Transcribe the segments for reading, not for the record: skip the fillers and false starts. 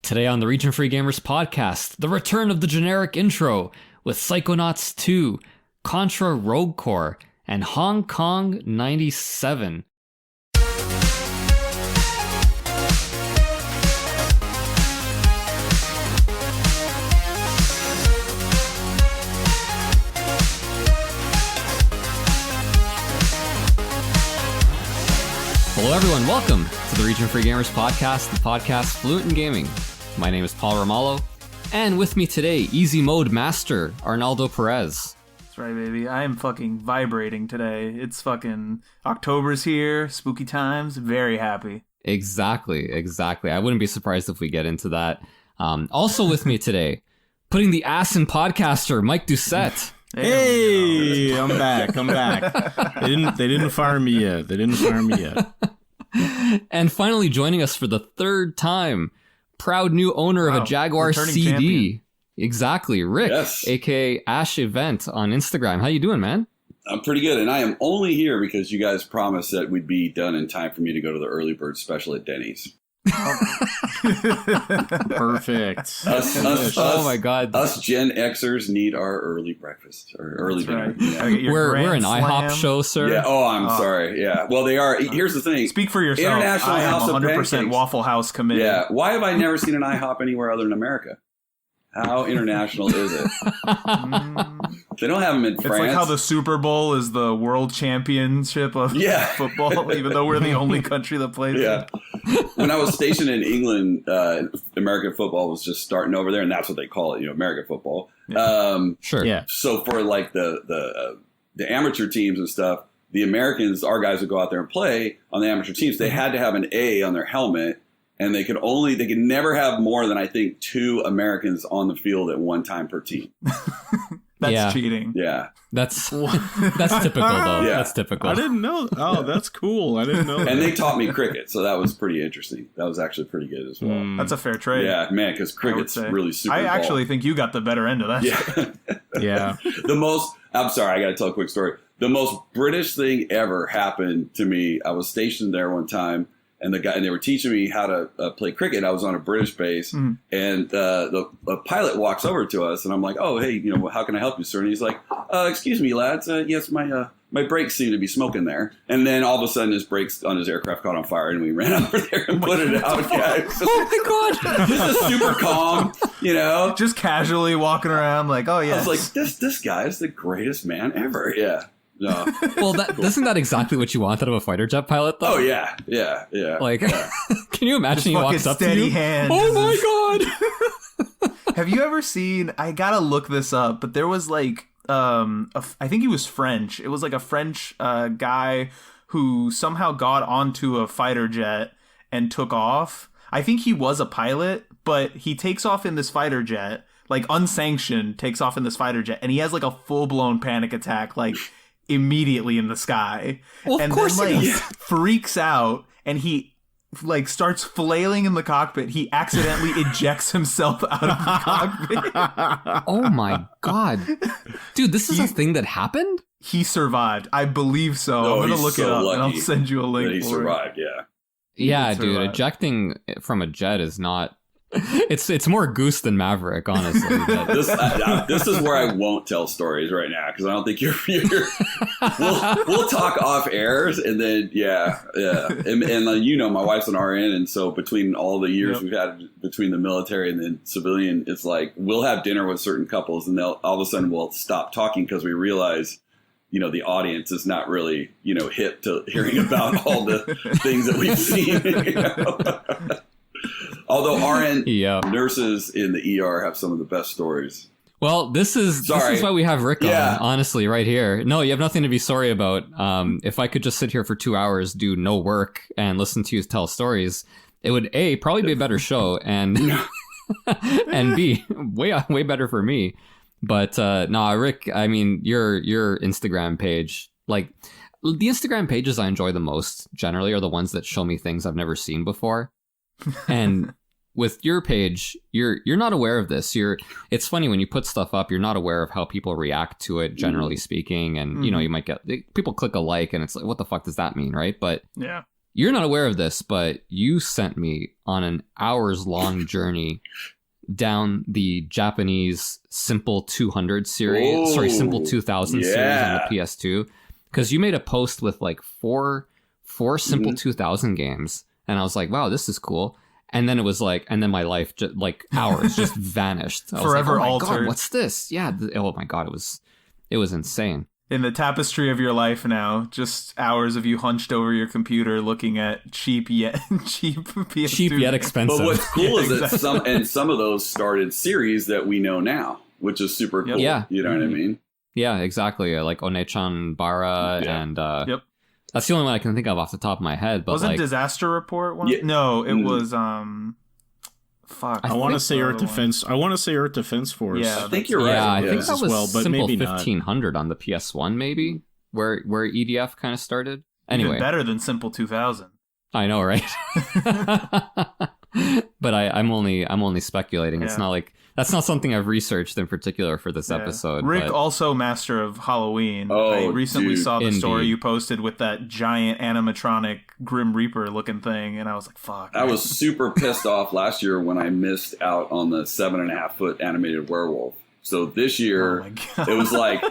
Today on the Region Free Gamers podcast, the return of the generic intro with Psychonauts 2, Contra Rogue Core, and Hong Kong 97. Hello everyone, welcome to the Region Free Gamers podcast, the podcast fluent in gaming. My name is Paul Romalo, and with me today, Easy Mode Master, Arnaldo Perez. That's right, baby. I am fucking vibrating today. It's fucking October's here, spooky times, very happy. Exactly. I wouldn't be surprised if we get into that. Also with me today, putting the ass in podcaster, Mike Doucette. Hey, I'm back. They didn't fire me yet. And finally joining us for the third time, proud new owner of a Jaguar CD. Champion. Exactly, Rick, yes. aka Ash Event on Instagram. How you doing, man? I'm pretty good, and I am only here because you guys promised that we'd be done in time for me to go to the early bird special at Denny's. Perfect. Oh my God. Us Gen Xers need our early breakfast or early dinner. Right. Yeah. We're an IHOP show, sir. Yeah. Oh, I'm sorry. Yeah. Well, they are. Here's the thing. Speak for yourself. International I am House of 100% Pancakes. Waffle House committed. Yeah. Why have I never seen an IHOP anywhere other than America? How international is it? They don't have them in France. It's like how the Super Bowl is the world championship of football, even though we're the only country that plays it. When I was stationed in England, American football was just starting over there, and that's what they call it, American football. Sure. Yeah. So for like the amateur teams and stuff, the Americans, our guys would go out there and play on the amateur teams. They had to have an A on their helmet. And they could never have more than, I think, 2 Americans on the field at one time per team. That's cheating. Yeah. That's typical, though. Yeah. That's typical. I didn't know. Oh, that's cool. I didn't know that. And they taught me cricket, so that was pretty interesting. That was actually pretty good as well. That's a fair trade. Yeah, man, because cricket's really super I actually involved. think you got the better end of that. Yeah. Yeah. I'm sorry, I got to tell a quick story. The most British thing ever happened to me. I was stationed there one time. And they were teaching me how to play cricket. I was on a British base, and the pilot walks over to us, and I'm like, "Oh, hey, how can I help you, sir?" And he's like, "Excuse me, lads. Yes, my brakes seem to be smoking there." And then all of a sudden, his brakes on his aircraft caught on fire, and we ran over there and put it out. Yeah, Oh my God! just super calm, Just casually walking around like, oh, yeah. I was like, this guy is the greatest man ever. Yeah. No. Well, isn't that exactly what you want out of a fighter jet pilot, though? Oh, yeah. Like, can you imagine Just he walks fucking up to steady you? hands. Oh my God! Have you ever seen, I gotta look this up, but there was like, I think he was French. It was like a French guy who somehow got onto a fighter jet and took off. I think he was a pilot, but he takes off in this fighter jet, like unsanctioned, takes off in this fighter jet, and he has like a full-blown panic attack, like immediately in the sky. Well, and of course then, like, he is. freaks out, and he like starts flailing in the cockpit. He accidentally ejects himself out of the cockpit. Oh my God. Dude, this is a thing that happened? He survived. I believe so. No, I'm going to he's look so it up and I'll lucky send you a link that he for survived, yeah. Yeah, did dude, survive. ejecting from a jet is not... It's more Goose than Maverick, honestly. But... This is where I won't tell stories right now because I don't think you're we'll talk off airs and then and my wife's an RN, and so between all the years we've had between the military and then civilian, it's like we'll have dinner with certain couples and they'll all of a sudden we'll stop talking because we realize the audience is not really hip to hearing about all the things that we've seen. Although RN nurses in the ER have some of the best stories. Well, this is why we have Rick on, honestly, right here. No, you have nothing to be sorry about. If I could just sit here for 2 hours, do no work, and listen to you tell stories, it would, A, probably be a better show, and and B, way better for me. But Rick, I mean, your Instagram page, like, the Instagram pages I enjoy the most generally are the ones that show me things I've never seen before. And with your page, you're not aware of this. It's funny when you put stuff up, you're not aware of how people react to it, generally speaking. And you might get people click a like, and it's like, what the fuck does that mean, right? But you're not aware of this, but you sent me on an hours-long journey down the Japanese Simple 200 series, Simple 2000 series on the PS2, because you made a post with like four Simple 2000 games, and I was like, wow, this is cool. And then it was like, and then my life just like hours just vanished. I Forever was like, oh my altered. God, what's this? Yeah. Oh my God, it was insane. In the tapestry of your life now, just hours of you hunched over your computer looking at cheap yet expensive. But what's cool is that some of those started series that we know now, which is super cool. Yeah. You know what I mean? Yeah, exactly. Like Onechan Bara and that's the only one I can think of off the top of my head. But wasn't Disaster Report one? Yeah. No, it was fuck. I want to say Earth Defense. I want to say Earth Defense Force. Yeah, I think you're right. Yeah, I think that was but Simple maybe 1500 on the PS1, maybe where EDF kind of started. Anyway, even better than Simple 2000. I know, right? But I'm only speculating. It's not like that's not something I've researched in particular for this episode. Rick, also master of Halloween. I recently saw the story you posted with that giant animatronic Grim Reaper looking thing, and I was like, fuck. I was super pissed off last year when I missed out on the 7.5 foot animated werewolf. So this year, it was like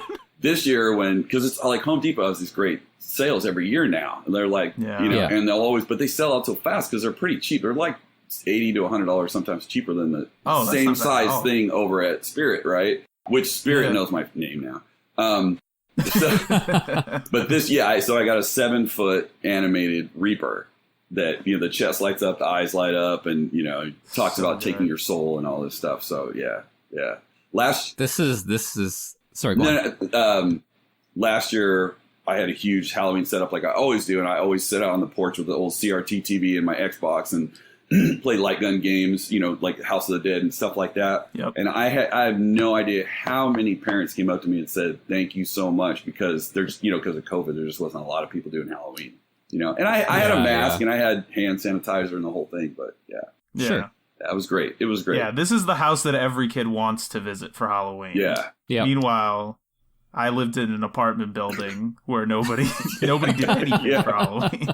this year because it's like Home Depot has these great sales every year now. And they're like, and they'll always, but they sell out so fast because they're pretty cheap. They're like $80 to $100 sometimes cheaper than the same size thing over at Spirit, right? Which Spirit knows my name now. But this, so I got a 7 foot animated Reaper that, the chest lights up, the eyes light up, and, talks about taking your soul and all this stuff. So yeah. This is sorry, go on. Last year I had a huge Halloween setup like I always do, and I always sit out on the porch with the old CRT TV and my Xbox and play light gun games, like House of the Dead and stuff like that. Yep. And I have no idea how many parents came up to me and said, thank you so much, because there's, because of COVID, there just wasn't a lot of people doing Halloween, and I had a mask and I had hand sanitizer and the whole thing, but Sure. That was great. It was great. Yeah. This is the house that every kid wants to visit for Halloween. Yeah. Meanwhile, I lived in an apartment building where nobody did anything for Halloween.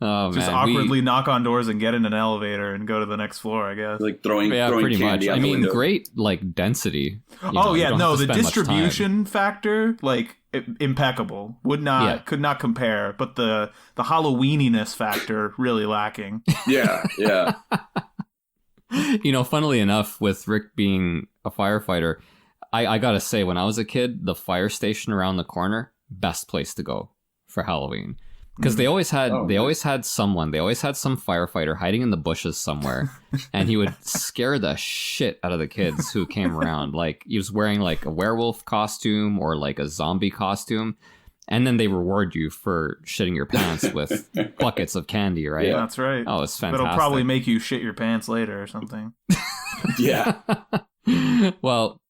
Oh, just man. awkwardly knock on doors and get in an elevator and go to the next floor, I guess. Like throwing pretty candy much. out the window. Great like density. The distribution factor, like impeccable. Could not compare, but the Halloweeniness factor really lacking. Yeah. Funnily enough, with Rick being a firefighter, I gotta say, when I was a kid, the fire station around the corner, best place to go for Halloween. Because they always had some firefighter hiding in the bushes somewhere, and he would scare the shit out of the kids who came around. Like he was wearing like a werewolf costume or like a zombie costume, and then they reward you for shitting your pants with buckets of candy, right? Yeah, that's right. Oh, it's fantastic. It'll probably make you shit your pants later or something. Yeah. Well,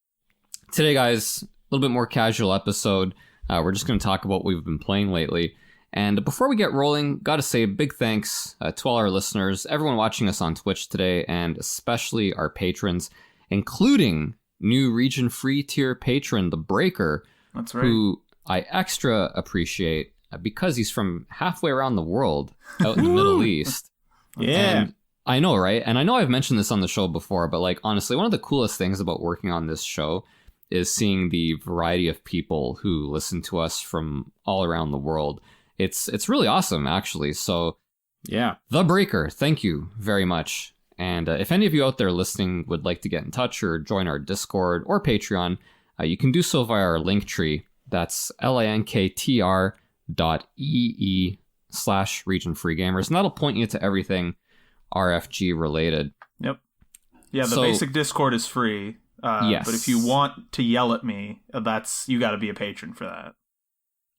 today, guys, a little bit more casual episode. We're just going to talk about what we've been playing lately. And before we get rolling, got to say a big thanks to all our listeners, everyone watching us on Twitch today, and especially our patrons, including new region free tier patron, The Breaker. That's right. Who I extra appreciate because he's from halfway around the world out in the Middle East. Yeah. And I know, right? And I know I've mentioned this on the show before, but like honestly, one of the coolest things about working on this show is seeing the variety of people who listen to us from all around the world. It's really awesome, actually. So, yeah, The Breaker, thank you very much. And if any of you out there listening would like to get in touch or join our Discord or Patreon, you can do so via our link tree. That's linktr.ee/regionfreegamers, and that'll point you to everything RFG related. Yep. Yeah, the basic Discord is free. Yes. But if you want to yell at me, you got to be a patron for that.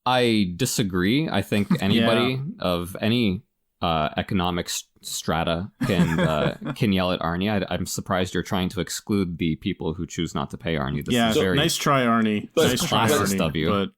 I disagree. I think anybody of any economic strata can yell at Arnie. I'm surprised you're trying to exclude the people who choose not to pay Arnie. This is very nice try, Arnie. Nice try, classist of you.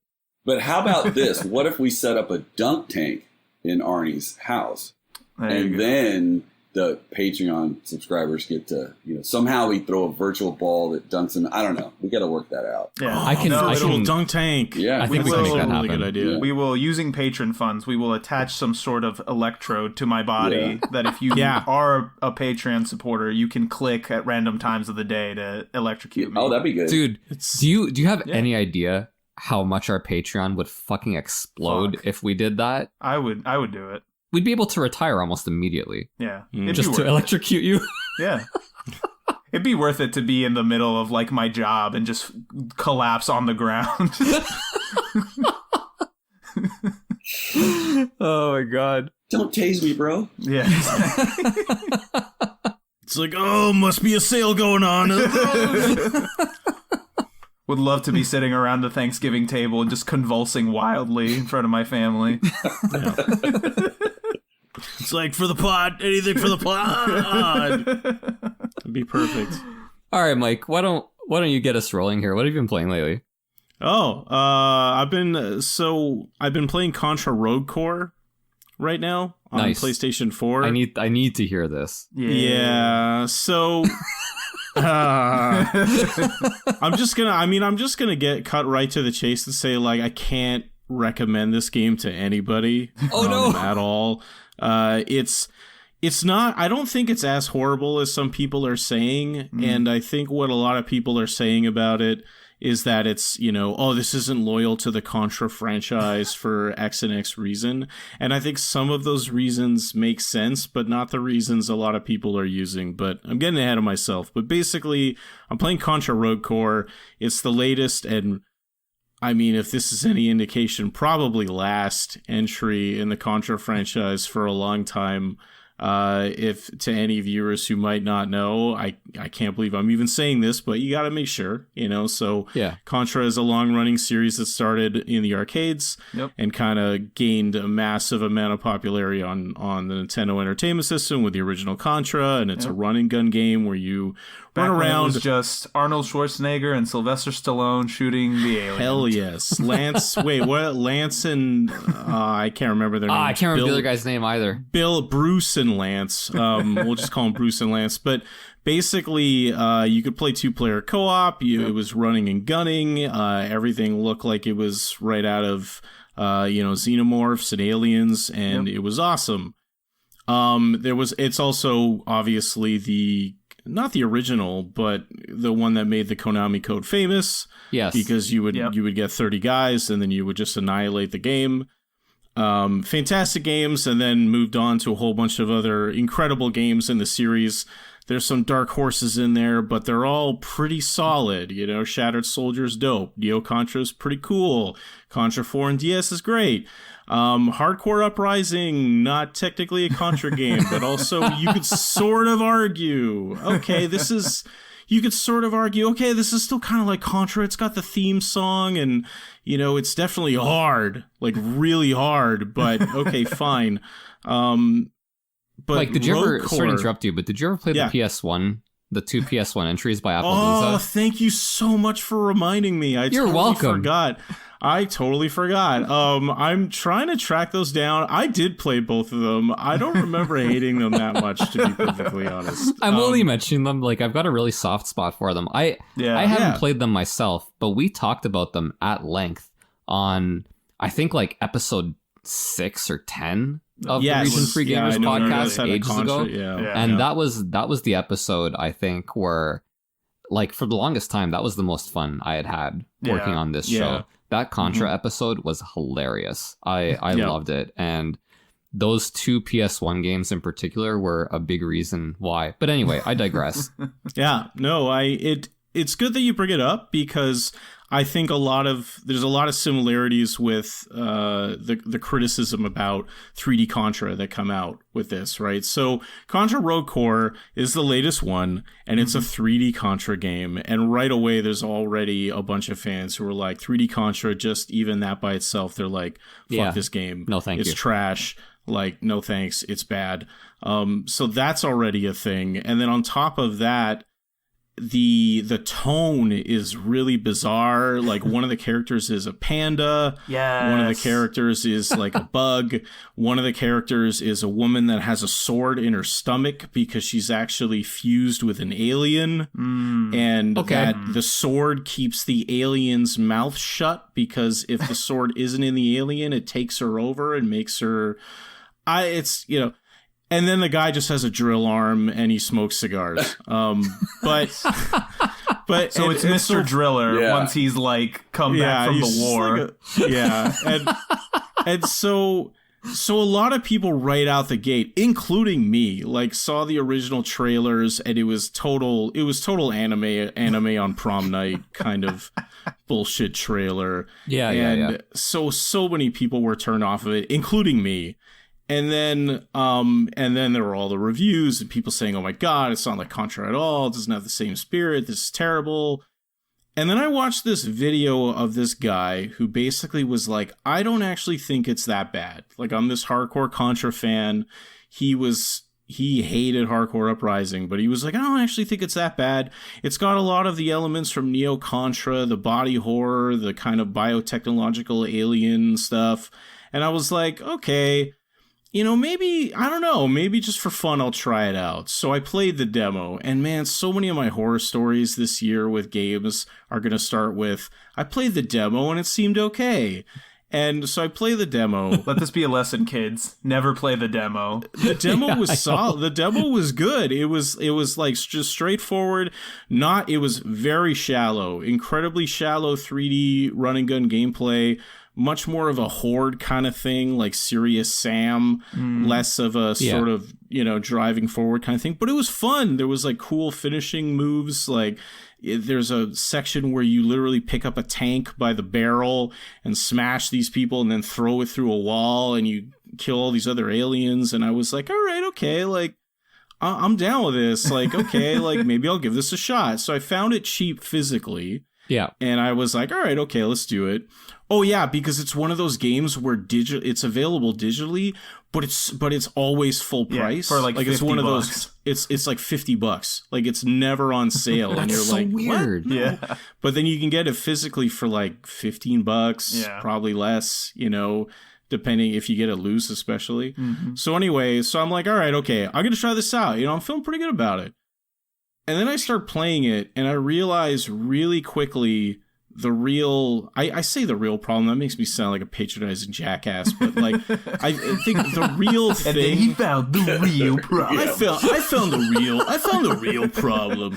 But how about this? What if we set up a dunk tank in Arnie's house? And then the Patreon subscribers get to, somehow we throw a virtual ball that dunks in. I don't know. We got to work that out. Yeah, I can. Virtual dunk tank. Yeah, I think we can make that happen. Really good idea. Yeah. We will, using patron funds, we will attach some sort of electrode to my body that if you are a Patreon supporter, you can click at random times of the day to electrocute me. Oh, that'd be good. Dude, do you have any idea how much our Patreon would fucking explode if we did that? I would do it. We'd be able to retire almost immediately. Yeah. Just to electrocute you. Yeah. It'd be worth it to be in the middle of like my job and just collapse on the ground. Oh my god. Don't tase me, bro. Yeah. It's like, oh, must be a sale going on. Would love to be sitting around the Thanksgiving table and just convulsing wildly in front of my family. It's like, for the pod, anything for the pod. It'd be perfect. All right, Mike, why don't you get us rolling here? What have you been playing lately? Oh, I've been playing Contra Rogue Core right now on PlayStation 4. I need to hear this. Yeah. So I'm just gonna get cut right to the chase and say, like, I can't recommend this game to anybody. At all. It's not, I don't think it's as horrible as some people are saying, and I think what a lot of people are saying about it is that it's, this isn't loyal to the Contra franchise for X and X reason, and I think some of those reasons make sense, but not the reasons a lot of people are using, but I'm getting ahead of myself. But basically, I'm playing Contra Rogue Core. It's the latest, and I mean, if this is any indication, probably last entry in the Contra franchise for a long time. If to any viewers who might not know, I can't believe I'm even saying this, but you got to make sure, so Contra is a long running series that started in the arcades and kind of gained a massive amount of popularity on the Nintendo Entertainment System with the original Contra, and it's a run and gun game where you run around. It was just Arnold Schwarzenegger and Sylvester Stallone shooting the alien. Hell yes. Lance, wait, what? Lance and, I can't remember their names. I can't remember the other guy's name either. Bruce and Lance. We'll just call him Bruce and Lance. But basically, you could play 2-player co-op. It was running and gunning. Everything looked like it was right out of, Xenomorphs and Aliens, and it was awesome. It's also obviously not the original, but the one that made the Konami code famous. Yes. Because you would get 30 guys and then you would just annihilate the game. Fantastic games, and then moved on to a whole bunch of other incredible games in the series. There's some dark horses in there, but they're all pretty solid. Shattered Soldier's dope. Neo Contra's pretty cool. Contra 4 and DS is great. Hardcore Uprising, not technically a Contra game, but also you could sort of argue, this is still kind of like Contra. It's got the theme song, and it's definitely hard, like really hard, but okay, fine. But like, did you ever, sorry to interrupt you, but did you ever play the PS1, the 2 PS1 entries by Appaloosa? Oh, thank you so much for reminding me. You're welcome. I totally forgot. I'm trying to track those down. I did play both of them. I don't remember hating them that much, to be perfectly honest. I'm only mentioning them, like, I've got a really soft spot for them. I haven't played them myself, but we talked about them at length on, I think, like, episode 6 or 10 of the Region Free Gamers podcast ages ago. And that was the episode, I think, where, like, for the longest time, that was the most fun I had working on this show. That Contra episode was hilarious. I loved it. And those 2 PS1 games in particular were a big reason why. But anyway, I digress. It's good that you bring it up, because I think there's a lot of similarities with the criticism about 3D Contra that come out with this, right? So Contra Rogue Core is the latest one, and it's a 3D Contra game, and right away there's already a bunch of fans who are like, 3D Contra, just even that by itself, they're like, fuck this game. No, thank you. It's trash. Like, no thanks. It's bad. So that's already a thing. And then on top of that, the tone is really bizarre. Like one of the characters is a panda. Yeah. One of the characters is like a bug. One of the characters is a woman that has a sword in her stomach because she's actually fused with an alien. And that the sword keeps the alien's mouth shut because if the sword isn't in the alien, it takes her over and makes her... And then the guy just has a drill arm and he smokes cigars. But so it's Mr. Driller once he's like come back from the war. And so a lot of people right out the gate, including me, like saw the original trailers and it was total anime on prom night kind of bullshit trailer. So many people were turned off of it, including me. And then there were all the reviews and people saying, "Oh my God, it's not like Contra at all. It doesn't have the same spirit. This is terrible." And then I watched this video of this guy who basically was like, "I don't actually think it's that bad. Like, I'm this hardcore Contra fan." He hated Hardcore Uprising, but he was like, "I don't actually think it's that bad. It's got a lot of the elements from Neo Contra, the body horror, the kind of biotechnological alien stuff." And I was like, okay. Maybe, I don't know, maybe just for fun, I'll try it out. So I played the demo, and man, so many of my horror stories this year with games are going to start with, I played the demo and it seemed okay. And so I play the demo. Let this be a lesson, kids. Never play the demo. The demo was solid. The demo was good. It was like just straightforward. It was very shallow, incredibly shallow 3D run and gun gameplay. Much more of a horde kind of thing, like Serious Sam, less of a sort of, driving forward kind of thing. But it was fun. There was like cool finishing moves. Like there's a section where you literally pick up a tank by the barrel and smash these people and then throw it through a wall and you kill all these other aliens. And I was like, all right, okay, like I'm down with this. Like, okay, like maybe I'll give this a shot. So I found it cheap physically. Yeah. And I was like, all right, okay, let's do it. Oh yeah, because it's one of those games where it's available digitally, but it's always full price. For like it's one of those. It's like $50. Like it's never on sale, and you're so like, weird. What? No. Yeah. But then you can get it physically for like $15, probably less. Depending if you get it loose, especially. Mm-hmm. So anyway, I'm like, all right, okay, I'm gonna try this out. I'm feeling pretty good about it. And then I start playing it, and I realize really quickly I say the real problem, that makes me sound like a patronizing jackass, but like I think the real thing. And then he found the real problem. I found the real problem.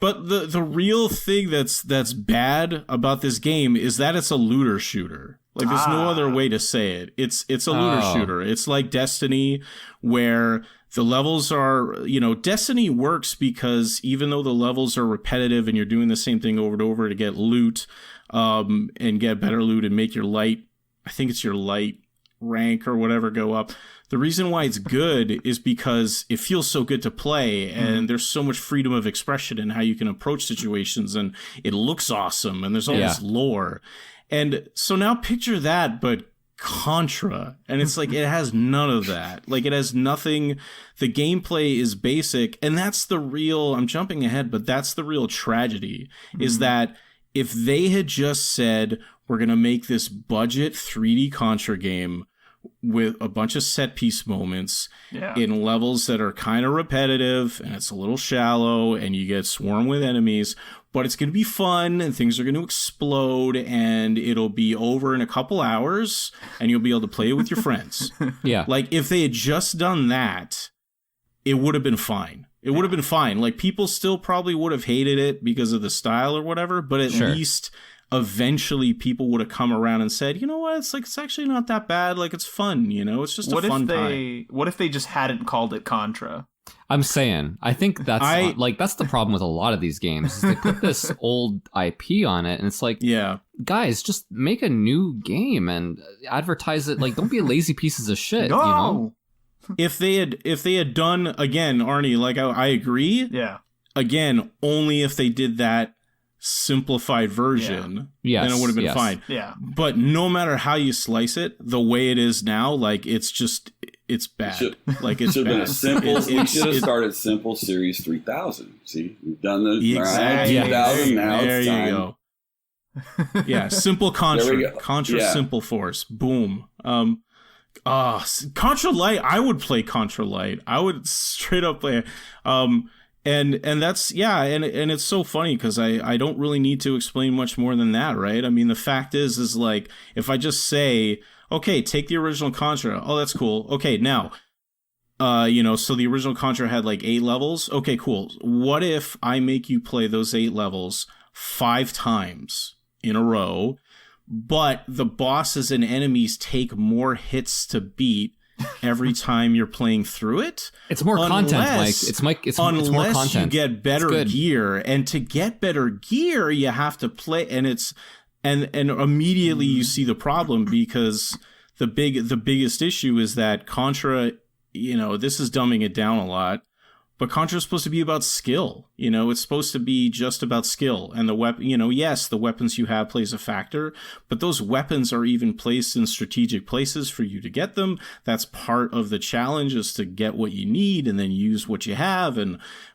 But the real thing that's bad about this game is that it's a looter shooter. Like there's no other way to say it. It's a looter shooter. It's like Destiny, where the levels are, Destiny works because even though the levels are repetitive and you're doing the same thing over and over to get loot, and get better loot and make your light rank or whatever go up. The reason why it's good is because it feels so good to play, and there's so much freedom of expression in how you can approach situations, and it looks awesome, and there's all this lore. And so now picture that, but Contra, and it's like it has none of that. Like it has nothing. The gameplay is basic, and that's the real, I'm jumping ahead, but that's the real tragedy, is that if they had just said, we're going to make this budget 3D Contra game with a bunch of set piece moments in levels that are kind of repetitive and it's a little shallow and you get swarmed with enemies, but it's going to be fun and things are going to explode and it'll be over in a couple hours and you'll be able to play it with your friends. Yeah. Like if they had just done that, it would have been fine. It would have been fine. Like people still probably would have hated it because of the style or whatever, but at least eventually people would have come around and said, you know what, it's actually not that bad. Like it's fun, it's just a fun time. What if they just hadn't called it Contra? I'm saying, I think that's that's the problem with a lot of these games. Is they put this old IP on it, and it's like, guys, just make a new game and advertise it. Like, don't be lazy pieces of shit. No. If they had done again, Arnie, like I agree. Yeah. Again, only if they did that simplified version, then it would have been fine. Yeah. But no matter how you slice it, the way it is now, like it's just it's bad. Should it's have bad. been a simple. We should have started simple Series 3000. See, we've done the exactly. 3000. Now there it's time. You go. Yeah, simple Contra. Contra Simple Force. Boom. Contra Light. I would play Contra Light. I would straight up play it. And that's and it's so funny because I don't really need to explain much more than that, right? I mean, the fact is like if I just say, okay, take the original Contra. Oh, that's cool. Okay, now, so the original Contra had like 8 levels. Okay, cool. What if I make you play those 8 levels 5 times in a row, but the bosses and enemies take more hits to beat every time you're playing through it? It's more content, Mike. It's more content. Unless you get better gear, and to get better gear, you have to play, and immediately you see the problem because the biggest issue is that Contra, this is dumbing it down a lot. But Contra is supposed to be about skill. It's supposed to be just about skill. And the weapon, yes, the weapons you have plays a factor, but those weapons are even placed in strategic places for you to get them. That's part of the challenge, is to get what you need and then use what you have.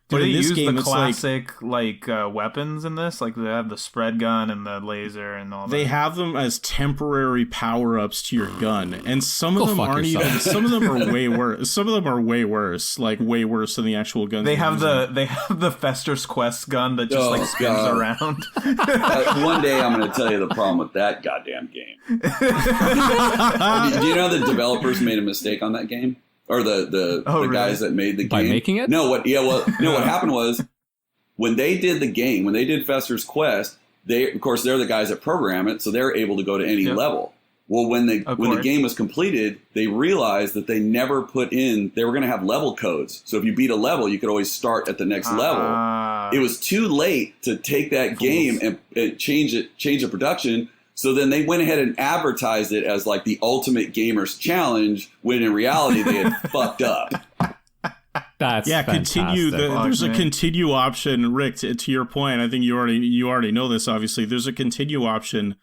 But in this game, the classic weapons in this? Like, they have the spread gun and the laser and all that. They have them as temporary power-ups to your gun, and some of them aren't even. Some of them are way worse. Some of them are way worse, like way worse than the actual guns. They have the Fester's Quest gun that just spins around. One day I'm going to tell you the problem with that goddamn game. Do you know the developers made a mistake on that game? Or the guys that made the game. By making it? What happened was, when they did the game, when they did Fester's Quest, they're the guys that program it, so they're able to go to any level. Well, when the game was completed, they realized that they never put in, they were going to have level codes. So if you beat a level, you could always start at the next level. It was too late to take that game and change the production. So then they went ahead and advertised it as like the ultimate gamers challenge, when in reality they had fucked up. That's continue. There's a continue option, Rick. To your point, I think you already know this. Obviously, there's a continue option.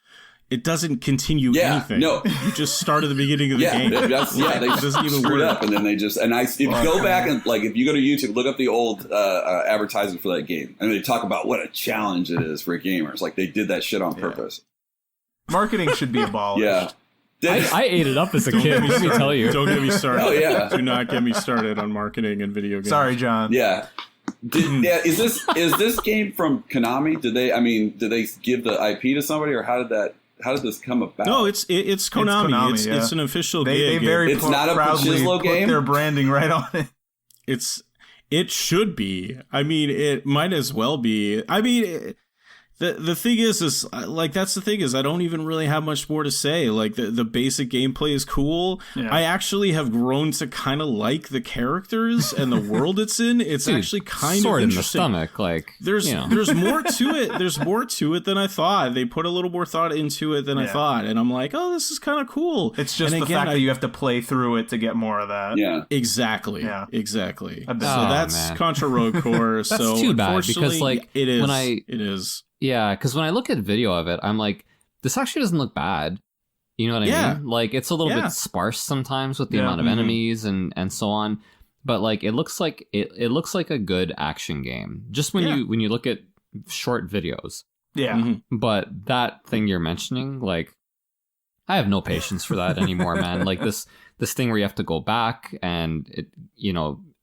It doesn't continue anything. No, you just start at the beginning of the game. They doesn't even screwed up, and then they just if you go back and if you go to YouTube, look up the old advertising for that game, and they talk about what a challenge it is for gamers. Like, they did that shit on purpose. Marketing should be abolished. I ate it up as a kid. Let me tell you. Don't get me started. Oh yeah. Do not get me started on marketing and video games. Sorry, John. Yeah. Is this game from Konami? Did they give the IP to somebody, or how did this come about? No, it's Konami. It's an official game. It's not a Pachislo game. Put their branding right on it. It should be. I mean, it might as well be. I mean. The thing is like, that's the thing is, I don't even really have much more to say. Like, the basic gameplay is cool. Yeah. I actually have grown to kind of like the characters and the world it's in. It's actually kind of interesting. In the stomach, like, there's more to it. There's more to it than I thought. They put a little more thought into it than I thought, and I'm like, oh, this is kind of cool. It's just the fact that you have to play through it to get more of that. Yeah, exactly. Yeah, exactly. So that's Contra Road Core. That's too bad, because like it is. Yeah, because when I look at video of it, I'm like, this actually doesn't look bad. You know what I mean? Like, it's a little bit sparse sometimes with the amount of enemies and so on. But like, it looks like a good action game. Just when you look at short videos. Yeah. Mm-hmm. But that thing you're mentioning, like, I have no patience for that anymore, man. Like, this thing where you have to go back and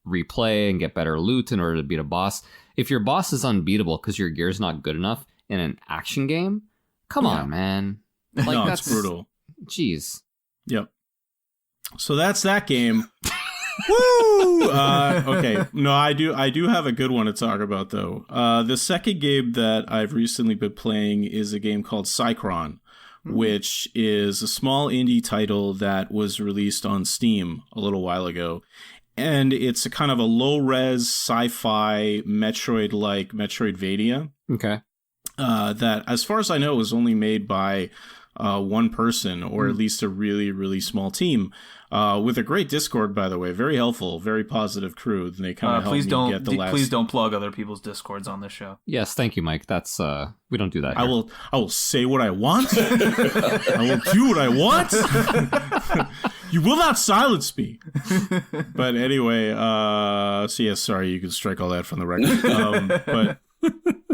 replay and get better loot in order to beat a boss. If your boss is unbeatable because your gear's not good enough in an action game, come on, man. Like, no, that's brutal. Jeez. Yep. So that's that game. Woo! Okay. No, I do have a good one to talk about, though. The second game that I've recently been playing is a game called Sycron, which is a small indie title that was released on Steam a little while ago. And it's a kind of a low-res sci-fi Metroid-like Metroidvania. Okay. That, as far as I know, was only made by one person, or at least a really, really small team. With a great Discord, by the way. Very helpful, very positive crew. And they kind of helped me get the last... Please don't plug other people's Discords on this show. Yes, thank you, Mike. That's we don't do that here. I will say what I want. I will do what I want. You will not silence me. But anyway, so yeah, sorry, you can strike all that from the record.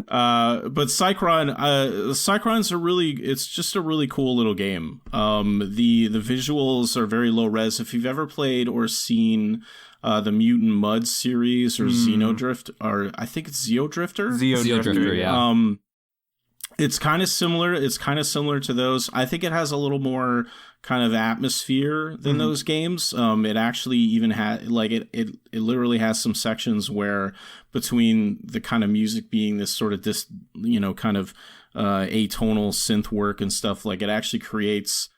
But Psychron's it's just a really cool little game. The visuals are very low res. If you've ever played or seen the Mutant Mud series or Xenodrift, or I think it's Zeodrifter. Zeodrifter, yeah. It's kind of similar. It's kind of similar to those. I think it has a little more kind of atmosphere than those games. It actually even had it literally has some sections where between the kind of music being this sort of kind of atonal synth work and stuff, like it actually creates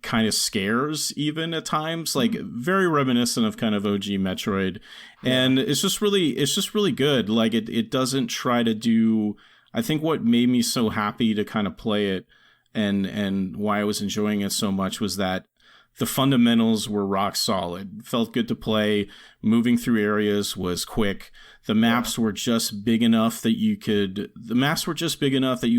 kind of scares even at times, like very reminiscent of kind of OG Metroid. And it's just really good. Like it doesn't try to do. I think what made me so happy to kind of play it and why I was enjoying it so much was that the fundamentals were rock solid. Felt good to play. Moving through areas was quick. The maps were just big enough that you would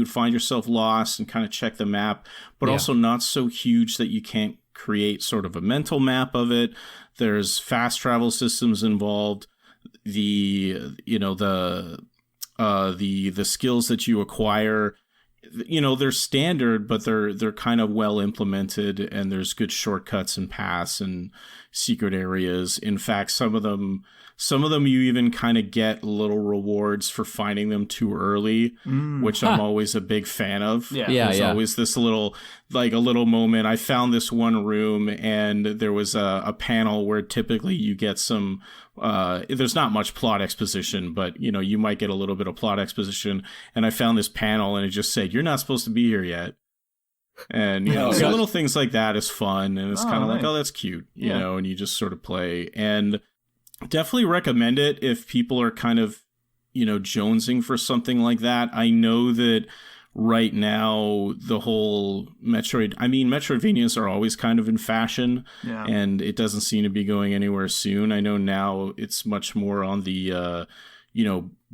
find yourself lost and kind of check the map, but also not so huge that you can't create sort of a mental map of it. There's fast travel systems involved. The skills that you acquire, they're standard, but they're kind of well implemented, and there's good shortcuts and paths and secret areas. In fact, some of them you even kind of get little rewards for finding them too early, which I'm always a big fan of. There's always this little moment. I found this one room, and there was a panel where typically you get some there's not much plot exposition, but you might get a little bit of plot exposition, and I found this panel and it just said, "You're not supposed to be here yet." And so little things like that is fun, and it's kind of like, oh, that's cute, you know, and you just sort of play. And definitely recommend it if people are kind of jonesing for something like that. I know that right now the whole Metroidvanias are always kind of in fashion, and it doesn't seem to be going anywhere soon. I know now it's much more on the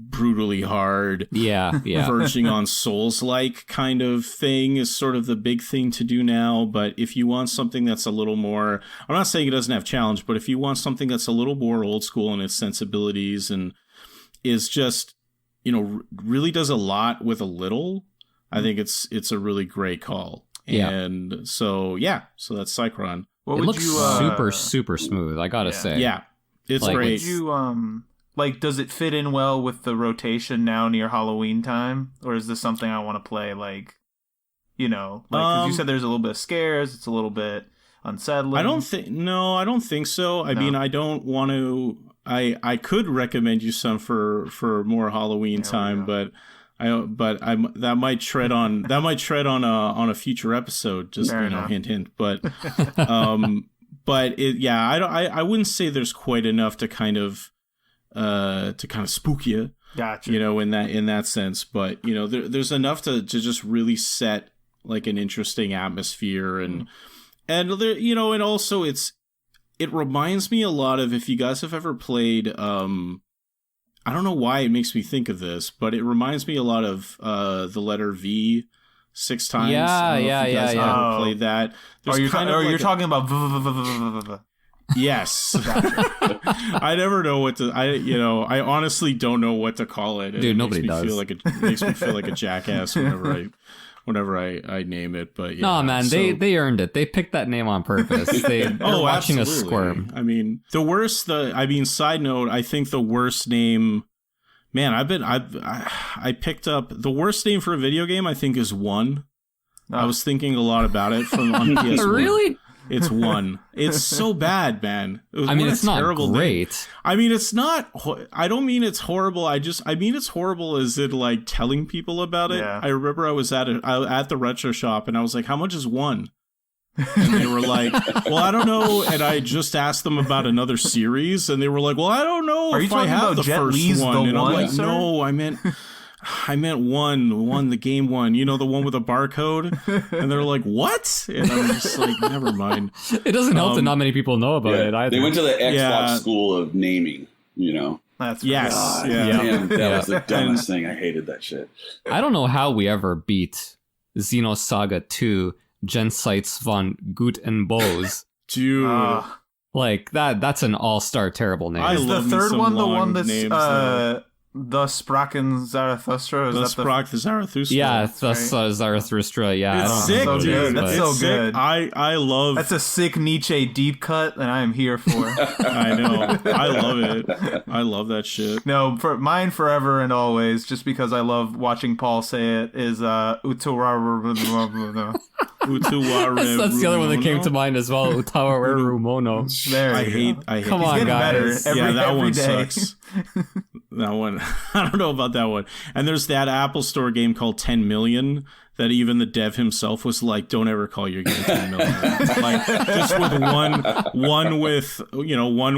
brutally hard, verging on Souls-like kind of thing is sort of the big thing to do now. But if you want something that's a little more, I'm not saying it doesn't have challenge, but if you want something that's a little more old school in its sensibilities and is just really does a lot with a little, I think it's a really great call. And so that's Sycron. It looks super, super smooth, I gotta say. Yeah, it's great. Would you, does it fit in well with the rotation now near Halloween time? Or is this something I want to play, because you said there's a little bit of scares, it's a little bit unsettling. I don't think so. I mean, I don't want to... I could recommend you some for more Halloween time, but that might tread on a future episode. Just hint. But I wouldn't say there's quite enough to kind of spook you. Gotcha. In that sense, but there's enough to just really set like an interesting atmosphere and there, and also it reminds me a lot of, if you guys have ever played, I don't know why it makes me think of this, but it reminds me a lot of the letter V 6 times. Ever played that? You're talking about Yes. I never know what to. I honestly don't know what to call it. Dude, nobody does. It makes me feel like a jackass whenever I name it. But no, man, they earned it. They picked that name on purpose. They're watching us squirm. I mean, side note, I think the worst name. Man, I picked up the worst name for a video game. I think is One. I was thinking a lot about it on PS1. Really? It's One. It's so bad, man. It's not great. Name. I mean, it's not. I don't mean it's horrible. I mean it's horrible as in like telling people about it. Yeah. I remember I was at the retro shop and I was like, "How much is One?" And they were like, "Well, I don't know." And I just asked them about another series, and they were like, "Well, I don't know if I have the first Lee's one." And I'm like, sir? "No, I meant one, the game one, the one with a barcode." And they're like, "What?" And I'm just like, never mind. It doesn't help that not many people know about it either. They went to the Xbox school of naming, That's yes. God, damn, that was the dumbest thing. I hated that shit. I don't know how we ever beat Xenosaga 2 Jenseits von Gut and Bose. Dude. Like that's an all-star terrible name. Is the third one the one that's Thus Sprachen Zarathustra? Thus Sprach the Zarathustra. Yeah, Thus Zarathustra. Yeah, it's sick, dude. That's so good. I love. That's a sick Nietzsche deep cut, and I am here for. I know. I love it. I love that shit. No, for mine forever and always, just because I love watching Paul say it, is Utawara. That's the other one that came to mind as well. Utawareru Mono. There I hate. Come on, guys. That one day. sucks. That one, I don't know about that one. And there's that Apple Store game called 10 Million that even the dev himself was like, "Don't ever call your game 10 million." Like just with one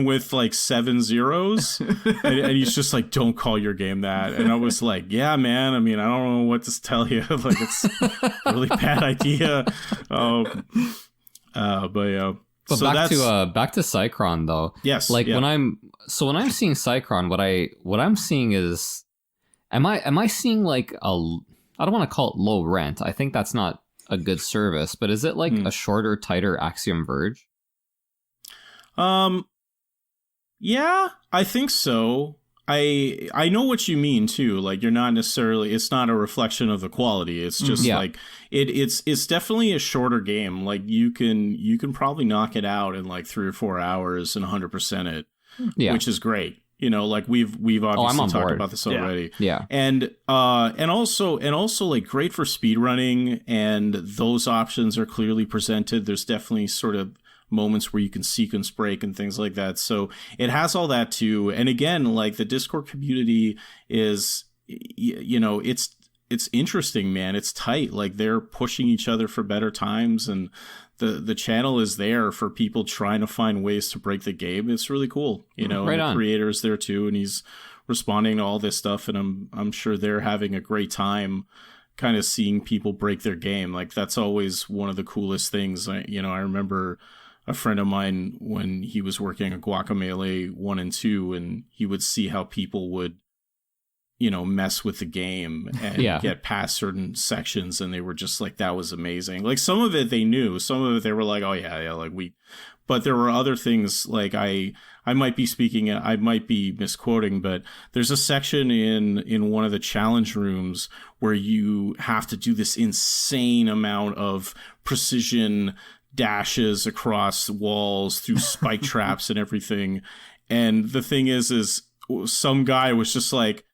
with like 7 zeros, and he's just like, "Don't call your game that." And I was like, "Yeah, man. I mean, I don't know what to tell you. Like, it's a really bad idea." But yeah. But so back to Sycron though. Yes. Like when I'm seeing Sycron, what I'm seeing is, am I seeing like I don't want to call it low rent. I think that's not a good service, but is it like a shorter, tighter Axiom Verge? Yeah, I think so. I know what you mean too. Like you're not necessarily, it's not a reflection of the quality. It's just like it's definitely a shorter game. Like you can probably knock it out in like 3 or 4 hours and 100% it, which is great. You know, like we've obviously talked about this already. Yeah. And also like great for speedrunning, and those options are clearly presented. There's definitely sort of moments where you can sequence break and things like that. So it has all that too. And again, like the Discord community is, you know, it's interesting, man. It's tight. Like they're pushing each other for better times, and the channel is there for people trying to find ways to break the game. It's really cool, you know. Right, and the creator's there too, and he's responding to all this stuff, and I'm sure they're having a great time kind of seeing people break their game. Like that's always one of the coolest things. I remember a friend of mine when he was working on Guacamelee 1 and 2, and he would see how people would, you know, mess with the game and get past certain sections, and they were just like, that was amazing. Like some of it they knew, some of it they were like, oh yeah, like but there were other things, like I might be misquoting, but there's a section in one of the challenge rooms where you have to do this insane amount of precision dashes across walls through spike traps and everything. And the thing is some guy was just like,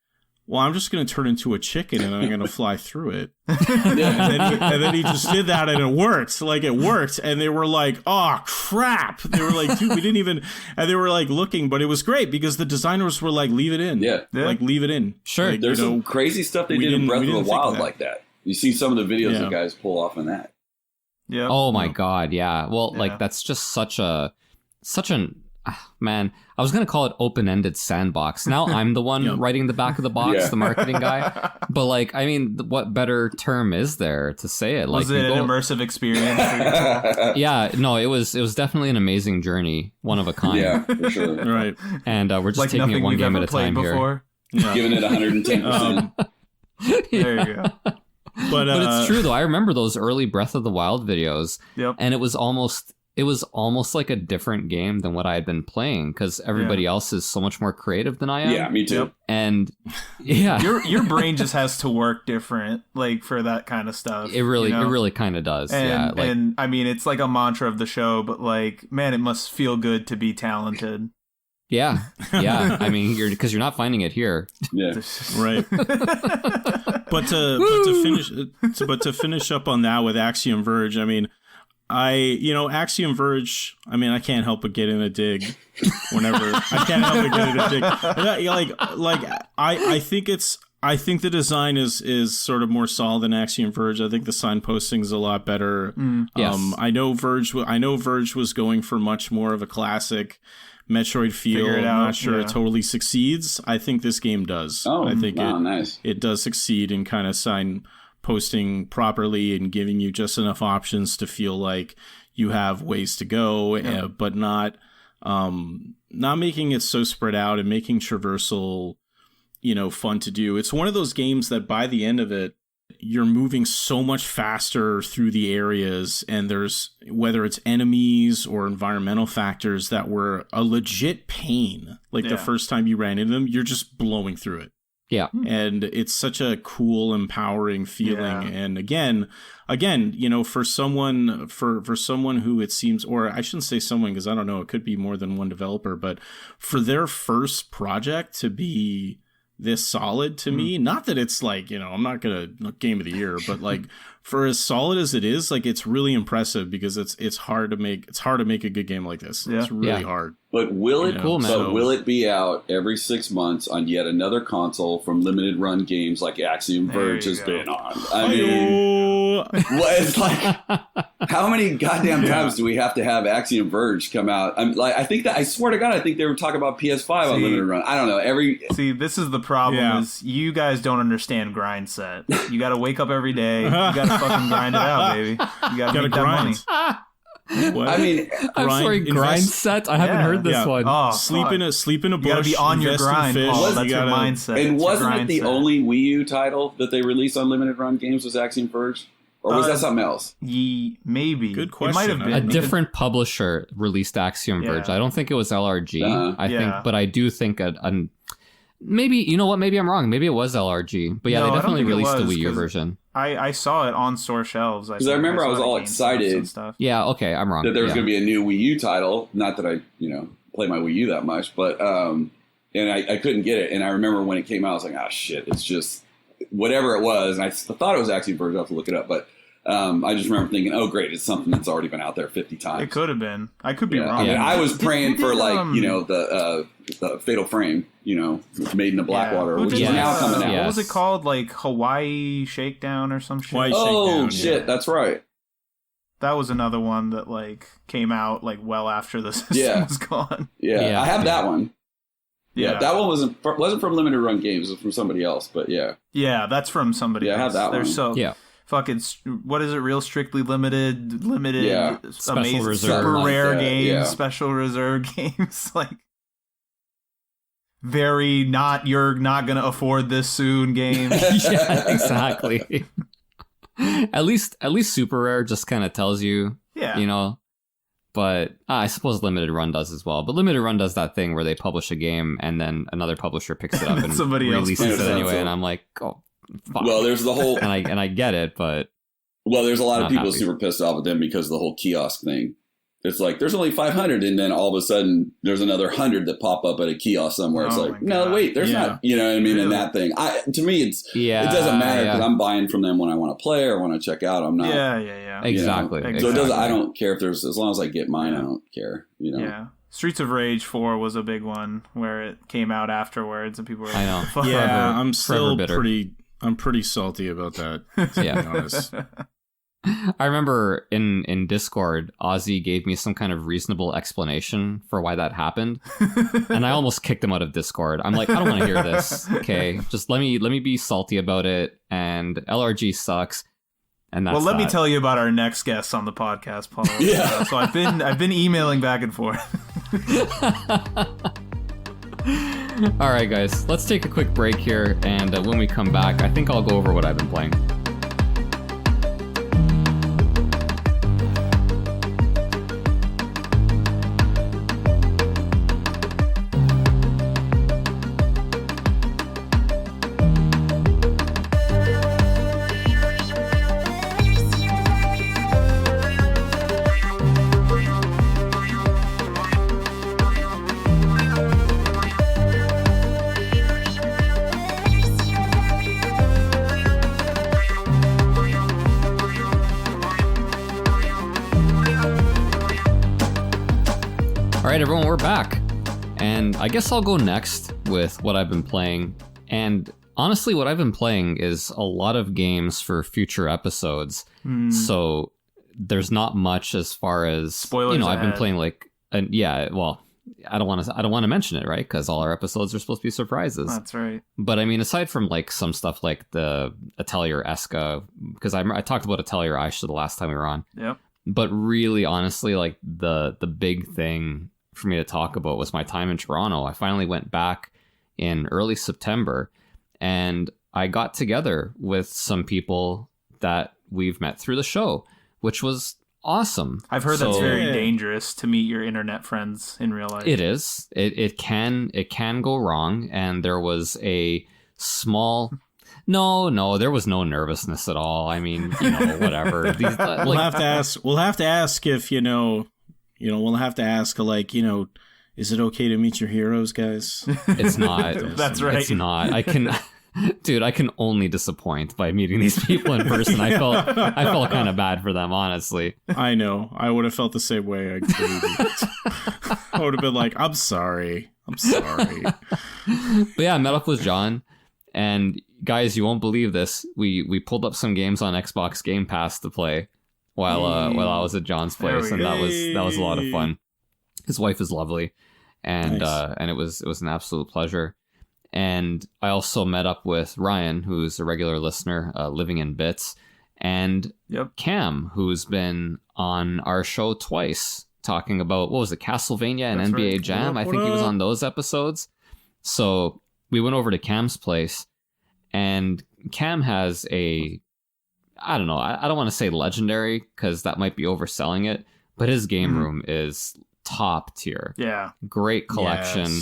well, I'm just going to turn into a chicken and I'm going to fly through it. and then he just did that, and it worked. Like, it worked. And they were like, oh, crap. They were like, dude, we didn't even... And they were, like, looking. But it was great because the designers were like, leave it in. Yeah. Like, leave it in. Sure. Like, there's some crazy stuff they did in Breath of the Wild like that. You see some of the videos that guys pull off in that. Yeah. Oh, my God, yeah. Well, like, that's just such an... Man, I was going to call it open-ended sandbox. Now I'm the one writing the back of the box, the marketing guy. But, like, I mean, what better term is there to say it? Like, was it an immersive experience for you? Yeah, no, it was definitely an amazing journey, one of a kind. Yeah, for sure. Right. And we're just like taking it one game at a time before. Here. Yeah. Giving it 110%. There you go. But it's true, though. I remember those early Breath of the Wild videos, and it was almost like a different game than what I had been playing, because everybody else is so much more creative than I am. Yeah, me too. And your brain just has to work different, like, for that kind of stuff. It really kind of does. And, like, and I mean, it's like a mantra of the show, but like, man, it must feel good to be talented. Yeah. I mean, because you're not finding it here. Yeah, right. But to finish up on that with Axiom Verge, I mean, Axiom Verge, I mean, I can't help but get in a dig whenever. I can't help but get in a dig. I think the design is sort of more solid than Axiom Verge. I think the signposting is a lot better. Yes. I know Verge was going for much more of a classic Metroid feel. I'm not sure it totally succeeds. I think this game does. Oh, I think nice. It does succeed in kind of posting properly and giving you just enough options to feel like you have ways to go, but not making it so spread out and making traversal, fun to do. It's one of those games that by the end of it, you're moving so much faster through the areas, and there's, whether it's enemies or environmental factors that were a legit pain, like the first time you ran into them, you're just blowing through it. Yeah. And it's such a cool, empowering feeling. Yeah. And again, you know, for someone who it seems, or I shouldn't say someone, because I don't know, it could be more than one developer, but for their first project to be this solid to me, not that it's like, you know, I'm not gonna game of the year, but like for as solid as it is, like it's really impressive, because it's hard to make a good game like this. It's really hard. But will it cool, man. But will it be out every 6 months on yet another console from limited run games like Axiom Verge has been on? I mean, it's like, how many goddamn times do we have to have Axiom Verge come out? I swear to God, I think they were talking about PS5 on limited run. I don't know. This is the problem is you guys don't understand grind set. You got to wake up every day. You got to fucking grind it out, baby. You got to make that money. What? I mean, grind set. I haven't heard this one. Oh, sleep in a bush. You gotta be on your grind. That's your mindset. And wasn't it the only Wii U title that they released on limited run games was Axiom Verge, or was that something else? Maybe. Good question. It might have been a different publisher released Axiom Verge. I don't think it was LRG. I think, but I do think maybe, you know what? Maybe I'm wrong. Maybe it was LRG. But they definitely released the Wii U version. I saw it on store shelves. Because I remember I was all excited. Yeah, okay, I'm wrong. That there was going to be a new Wii U title. Not that I, play my Wii U that much, but and I couldn't get it. And I remember when it came out, I was like, oh shit, it's just whatever it was. And I thought it was actually Verge. I'll have to look it up, but I just remember thinking, oh great, it's something that's already been out there 50 times. It could have been. I could be wrong. I mean, I was praying for the Fatal Frame, Made in the Blackwater, which is now coming out. What was it called? Like Hawaii Shakedown or some shit? Shit, that's right. That was another one that came out well after the system was gone. Yeah, I have that one. Yeah, that one wasn't from Limited Run Games. It was from somebody else, but yeah. Yeah, that's from somebody else. I have that one. Fucking, what is it? Real strictly limited, special amazing, reserve, super rare games, special reserve games, very you're not gonna afford this soon games. Yeah, exactly. At least super rare just kind of tells you, But I suppose Limited Run does as well. But Limited Run does that thing where they publish a game and then another publisher picks it up and releases it anyway. And I'm like, oh. Fuck. Well, there's the whole, and I get it, but there's a lot of people super pissed off at them because of the whole kiosk thing. It's like there's only 500, and then all of a sudden there's another 100 that pop up at a kiosk somewhere. It's no, wait, there's not. You know what I mean? Really? And that thing, to me, it doesn't matter because I'm buying from them when I want to play or want to check out. I'm not. Yeah. Exactly. So it doesn't. I don't care if there's, as long as I get mine. I don't care. Yeah. Streets of Rage 4 was a big one where it came out afterwards, and people were. I know. Yeah, I'm still pretty salty about that, to be honest. I remember in Discord, Ozzy gave me some kind of reasonable explanation for why that happened, and I almost kicked him out of Discord. I'm like, I don't want to hear this. Okay, just let me be salty about it. And LRG sucks. And that's let me tell you about our next guest on the podcast, Paul. Yeah. So I've been emailing back and forth. All right, guys, let's take a quick break here, and when we come back, I think I'll go over what I've been playing. Alright everyone, we're back. And I guess I'll go next with what I've been playing. And honestly, what I've been playing is a lot of games for future episodes. So there's not much as far as spoilers. I've been playing I don't want to mention it, right? Because all our episodes are supposed to be surprises. That's right. But I mean, aside from some stuff like the Atelier Esca, because I talked about Atelier Aisha the last time we were on. Yep. But really, honestly, the big thing for me to talk about was my time in Toronto. I finally went back in early September, and I got together with some people that we've met through the show, which was awesome. I've heard that's very dangerous to meet your internet friends in real life. It is. It can go wrong, and there was a small. No, there was no nervousness at all. I mean, whatever. We'll have to ask. We'll have to ask if we'll have to ask, like, is it okay to meet your heroes, guys? It's not. That's right. It's not. I can only disappoint by meeting these people in person. I felt kind of bad for them, honestly. I know. I would have felt the same way. I would have been like, I'm sorry. But yeah, I met up with John, and guys, you won't believe this. We pulled up some games on Xbox Game Pass to play while I was at John's place, and that was a lot of fun. His wife is lovely, and Nice. And it was an absolute pleasure. And I also met up with Ryan, who's a regular listener, living in bits, and Cam, who's been on our show twice, talking about, what was it, Castlevania and That's NBA right. Jam. I think he was on those episodes. So we went over to Cam's place, and Cam has I don't know, I don't want to say legendary, because that might be overselling it, but his game room is top tier. Yeah. Great collection.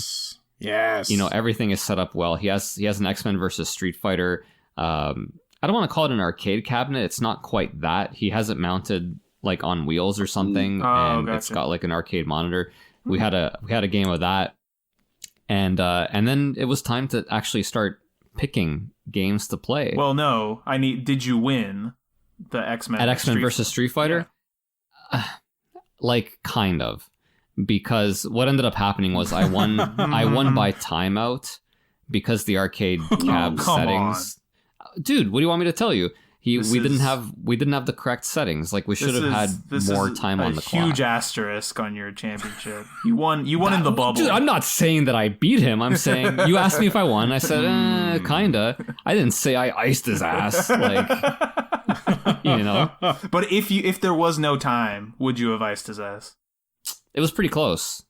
Yes. Everything is set up well. He has an X-Men versus Street Fighter. I don't want to call it an arcade cabinet. It's not quite that. He has it mounted like on wheels or something, and gotcha. It's got like an arcade monitor. We had a game of that, and then it was time to actually start picking games to play. Well, no. Did you win the X-Men at X-Men versus Street Fighter? Yeah. Like, kind of. Because what ended up happening was I won by timeout, because the arcade cab settings. Dude, what do you want me to tell you? We didn't have the correct settings. Like, we should have had more time on the clock. Huge asterisk on your championship. You won in the bubble. Dude, I'm not saying that I beat him. I'm saying, you asked me if I won. I said, kinda. I didn't say I iced his ass. Like, But if there was no time, would you have iced his ass? It was pretty close.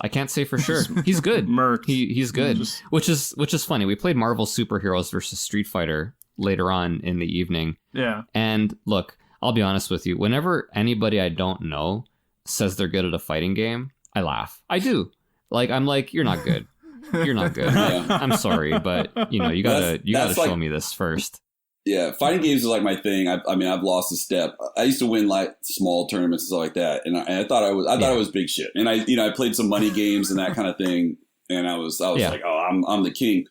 I can't say for sure. He's good. Merc. He's good. Which is funny. We played Marvel Superheroes versus Street Fighter later on in the evening. Yeah. And look, I'll be honest with you. Whenever anybody I don't know says they're good at a fighting game, I laugh. I do. Like, I'm like, you're not good. You're not good. I'm sorry, but you gotta show me this first. Yeah, fighting games is like my thing. I mean, I've lost a step. I used to win like small tournaments and stuff like that, and I thought I was big shit. And I played some money games and that kind of thing, and I was like, oh, I'm the king.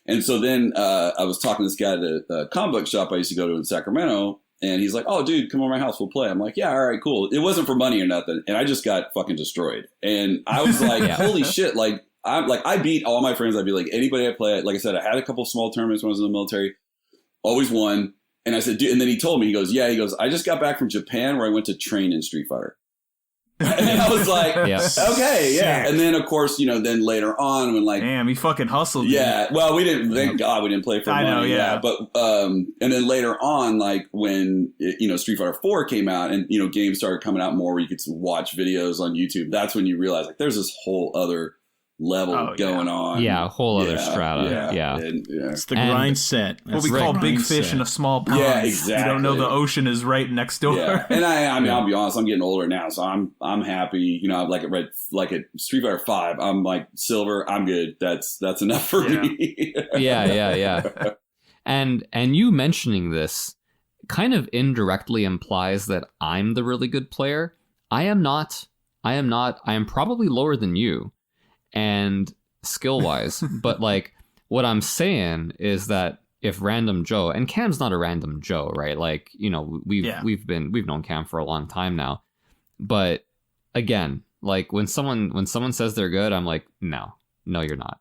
And so then I was talking to this guy at a comic book shop I used to go to in Sacramento, and he's like, oh, dude, come over to my house, we'll play. I'm like, yeah, all right, cool. It wasn't for money or nothing, and I just got fucking destroyed. And I was like, holy shit, I beat all my friends. I'd be like, anybody I play, like I said, I had a couple of small tournaments when I was in the military. Always won. And I said, dude, and then he told me, he goes, I just got back from Japan where I went to train in Street Fighter. And I was like, okay, yeah. And then, of course, then later on when damn, he fucking hustled. Yeah. Well, we didn't, thank God we didn't play for money. I know, yeah. But, and then later on, like when, Street Fighter 4 came out and, games started coming out more where you could watch videos on YouTube, that's when you realize like there's this whole other level going on. Yeah, a whole other strata. Yeah. It's the grind set. What we call big fish in a small pond. Yeah, exactly. You don't know the ocean is right next door. Yeah. And I mean, I'll be honest, I'm getting older now, so I'm happy. I'm like at Street Fighter 5, I'm like silver, I'm good. That's enough for me. Yeah. And you mentioning this kind of indirectly implies that I'm the really good player. I am not. I am probably lower than you. And skill-wise, but like what I'm saying is that if Random Joe, and Cam's not a Random Joe, right? Like, we've known Cam for a long time now, but again, like when someone says they're good, I'm like, no, you're not.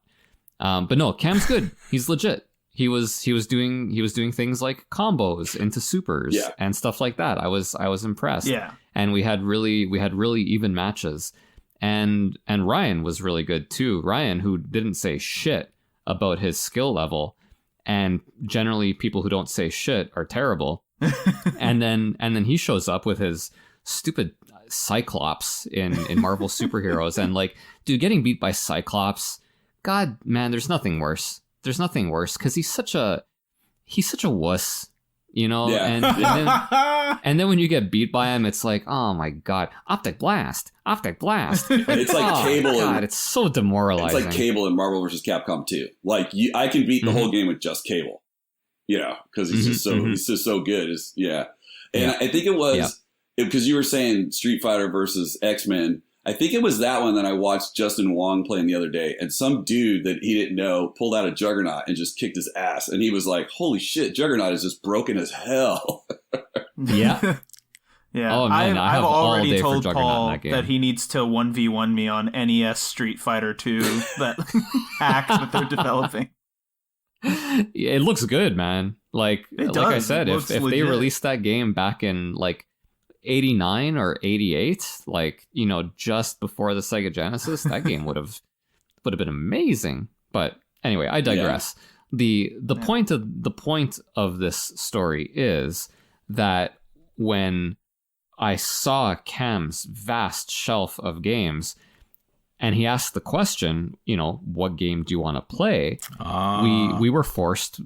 But no, Cam's good. He's legit. He was doing things like combos into supers and stuff like that. I was impressed. Yeah, and we had really even matches. And Ryan was really good too. Ryan, who didn't say shit about his skill level, and generally people who don't say shit are terrible. and then he shows up with his stupid Cyclops in Marvel Superheroes, and like, dude, getting beat by Cyclops, God, man, there's nothing worse. there's nothing worse because he's such a wuss, you know. Yeah. And then when you get beat by him, it's like, oh my god, optic blast. It's like Cable. God, it's so demoralizing. It's like Cable in Marvel vs. Capcom 2. Like I can beat the whole game with just Cable, you know, because he's just so good. And I think it was because you were saying Street Fighter versus X-Men. I think it was that one that I watched Justin Wong playing the other day, and some dude that he didn't know pulled out a Juggernaut and just kicked his ass, and he was like, "Holy shit, Juggernaut is just broken as hell." Yeah. Yeah. Oh man, I've already told Paul that he needs to 1v1 me on NES Street Fighter 2, that hack that they're developing. It looks good, man. Like I said, if they released that game back in like 89 or 88, like, you know, just before the Sega Genesis, that game would have been amazing. But anyway, I digress. The point of this story is that when I saw Cam's vast shelf of games and he asked the question, you know, what game do you want to play? We were forced.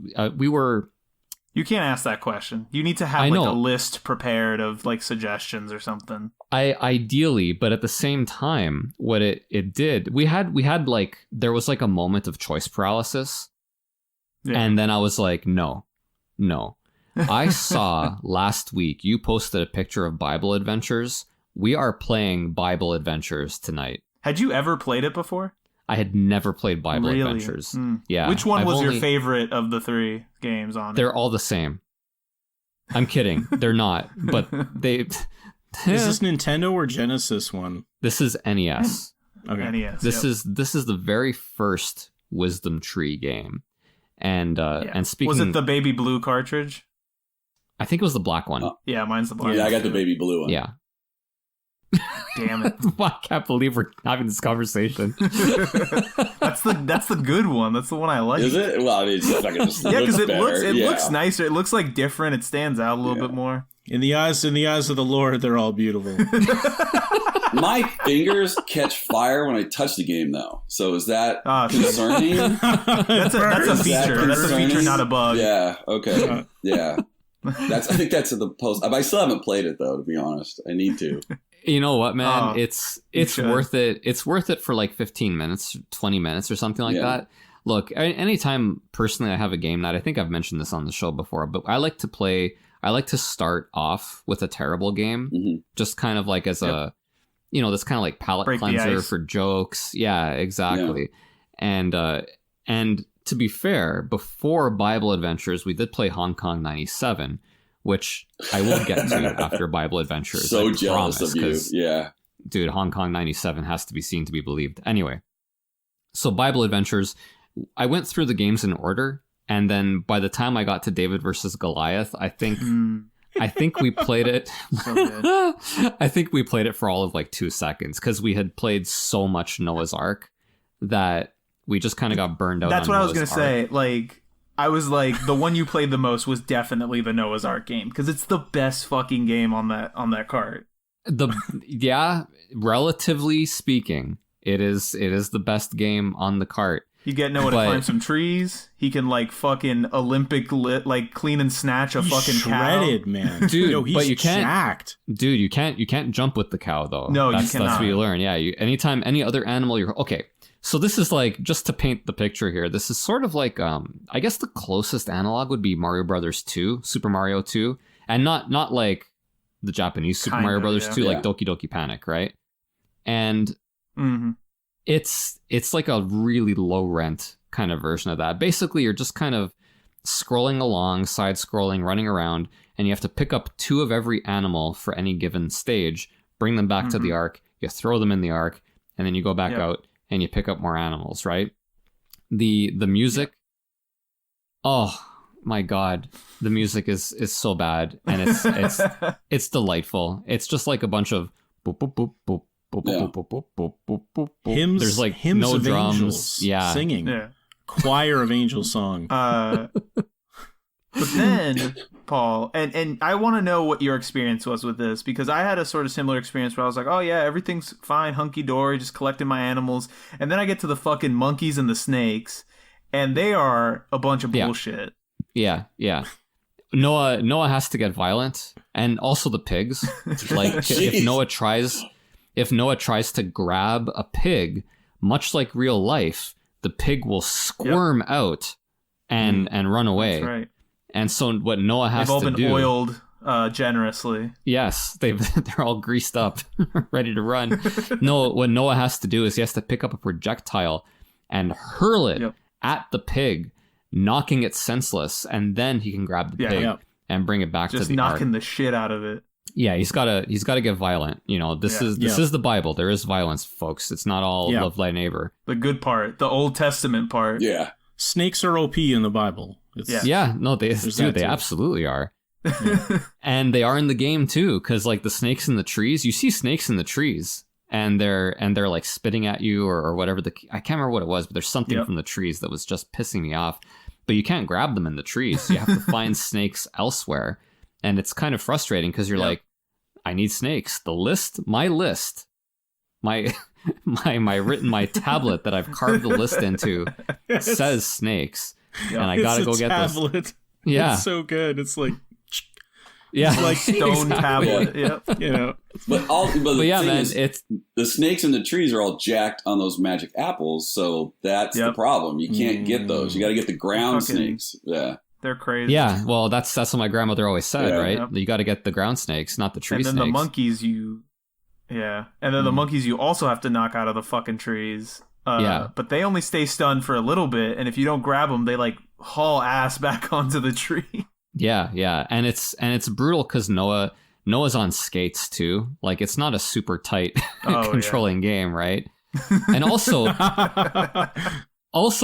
You can't ask that question. You need to have like a list prepared of like suggestions or something. Ideally, but at the same time, what it did, we had like, there was like a moment of choice paralysis. Yeah. And then I was like, no. I saw last week you posted a picture of Bible Adventures. We are playing Bible Adventures tonight. Had you ever played it before? I had never played Bible Adventures. Yeah. Which one was your favorite of the 3 games on it? They're all the same. I'm kidding. They're not. But they... Is this Nintendo or Genesis one? This is NES. Okay. NES. This is the very first Wisdom Tree game. And speaking... Was it the baby blue cartridge? I think it was the black one. Yeah, mine's the black one. Yeah, I got the baby blue one. Yeah. Damn it. I can't believe we're having this conversation. That's the good one. That's the one I like. Is it? Well, I mean, it's fucking just because it looks nicer. It looks like different. It stands out a little bit more. In the eyes of the Lord, they're all beautiful. My fingers catch fire when I touch the game, though. So is that concerning? That's a feature. That's a feature, not a bug. Yeah. Okay. Yeah. I think that's the post. I still haven't played it though, to be honest. I need to. You know what, man? It's worth it. It's worth it for like 15 minutes, 20 minutes or something like that. Look, anytime personally I have a game night, I think I've mentioned this on the show before, but I like to start off with a terrible game, just kind of like as a, you know, this kind of like palate cleanser for jokes. Yeah, exactly. Yeah. And to be fair, before Bible Adventures, we did play Hong Kong 97, which I will get to after Bible Adventures. So jealous of you. Yeah. Dude, Hong Kong 97 has to be seen to be believed. Anyway, so Bible Adventures, I went through the games in order, and then by the time I got to David versus Goliath, I think we played it. So good. I think we played it for all of like 2 seconds because we had played so much Noah's Ark that we just kind of got burned out. That's what I was going to say. Like, I was like, the one you played the most was definitely the Noah's Ark game because it's the best fucking game on that cart. Relatively speaking, it is the best game on the cart. You get Noah to climb some trees. He can like fucking Olympic like clean and snatch a fucking shredded, cow. Man. Dude, he's but you can't, jacked. Dude, you can't jump with the cow though. No, you cannot. That's what you learn. Yeah, anytime any other animal you're okay. So this is like, just to paint the picture here, this is sort of like I guess the closest analog would be Mario Brothers 2, Super Mario 2, and not like the Japanese Super Mario Brothers 2, like Doki Doki Panic, right? And it's like a really low rent kind of version of that. Basically, you're just kind of scrolling along, side scrolling, running around, and you have to pick up 2 of every animal for any given stage, bring them back to the Ark, you throw them in the Ark, and then you go back out and you pick up more animals, right? The music, oh my god, the music is so bad, and it's delightful. It's just like a bunch of boop boop boop boop boop boop boop boop boop boop boop boop. Hymns, there's like hymns no of drums, angels singing, choir of angels song. But then, Paul, and I want to know what your experience was with this, because I had a sort of similar experience where I was like, oh yeah, everything's fine, hunky-dory, just collecting my animals. And then I get to the fucking monkeys and the snakes, and they are a bunch of bullshit. Yeah. Noah has to get violent, and also the pigs. Like if Noah tries to grab a pig, much like real life, the pig will squirm out and run away. That's right. And so what Noah has to do... They've all been oiled generously. Yes, they're all greased up, ready to run. No, what Noah has to do is he has to pick up a projectile and hurl it at the pig, knocking it senseless, and then he can grab the pig and bring it back to the ark. Just knocking the shit out of it. Yeah, he's gotta get violent. You know, this is the Bible. There is violence, folks. It's not all love thy neighbor. The good part, the Old Testament part. Yeah. Snakes are OP in the Bible. They absolutely are. Yeah. And they are in the game too, because like the snakes in the trees, you see snakes in the trees, and they're like spitting at you or whatever. I can't remember what it was, but there's something from the trees that was just pissing me off. But you can't grab them in the trees. You have to find snakes elsewhere. And it's kind of frustrating because you're like, I need snakes. My tablet that I've carved the list into says snakes. And I gotta go get this. Yeah. It's so good. It's like, it's like stone tablet. Yep. You know. But the snakes in the trees are all jacked on those magic apples, so that's the problem. You can't get those. You got to get the ground snakes. Yeah. They're crazy. Yeah, well, that's what my grandmother always said, right? Yep. You got to get the ground snakes, not the tree snakes. And then the monkeys the monkeys you also have to knock out of the fucking trees. But they only stay stunned for a little bit, and if you don't grab them, they like haul ass back onto the tree. Yeah, and it's brutal because Noah's on skates too. Like it's not a super tight controlling game, right? And also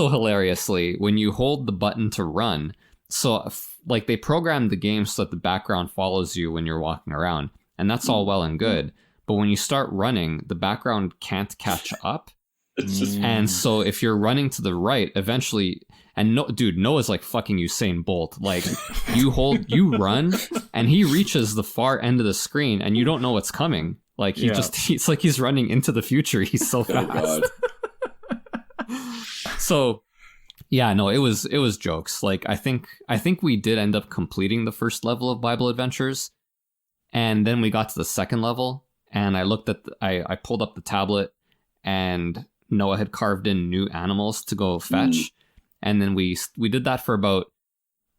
hilariously, when you hold the button to run, so like they programmed the game so that the background follows you when you're walking around, and that's all well and good. But when you start running, the background can't catch up. And so if you're running to the right, eventually, and Noah's like fucking Usain Bolt. Like you run, and he reaches the far end of the screen, and you don't know what's coming. Like it's like he's running into the future. He's so fast. So yeah, no, it was jokes. Like I think we did end up completing the first level of Bible Adventures, and then we got to the second level, and I looked at I pulled up the tablet, and Noah had carved in new animals to go fetch. And then we did that for about,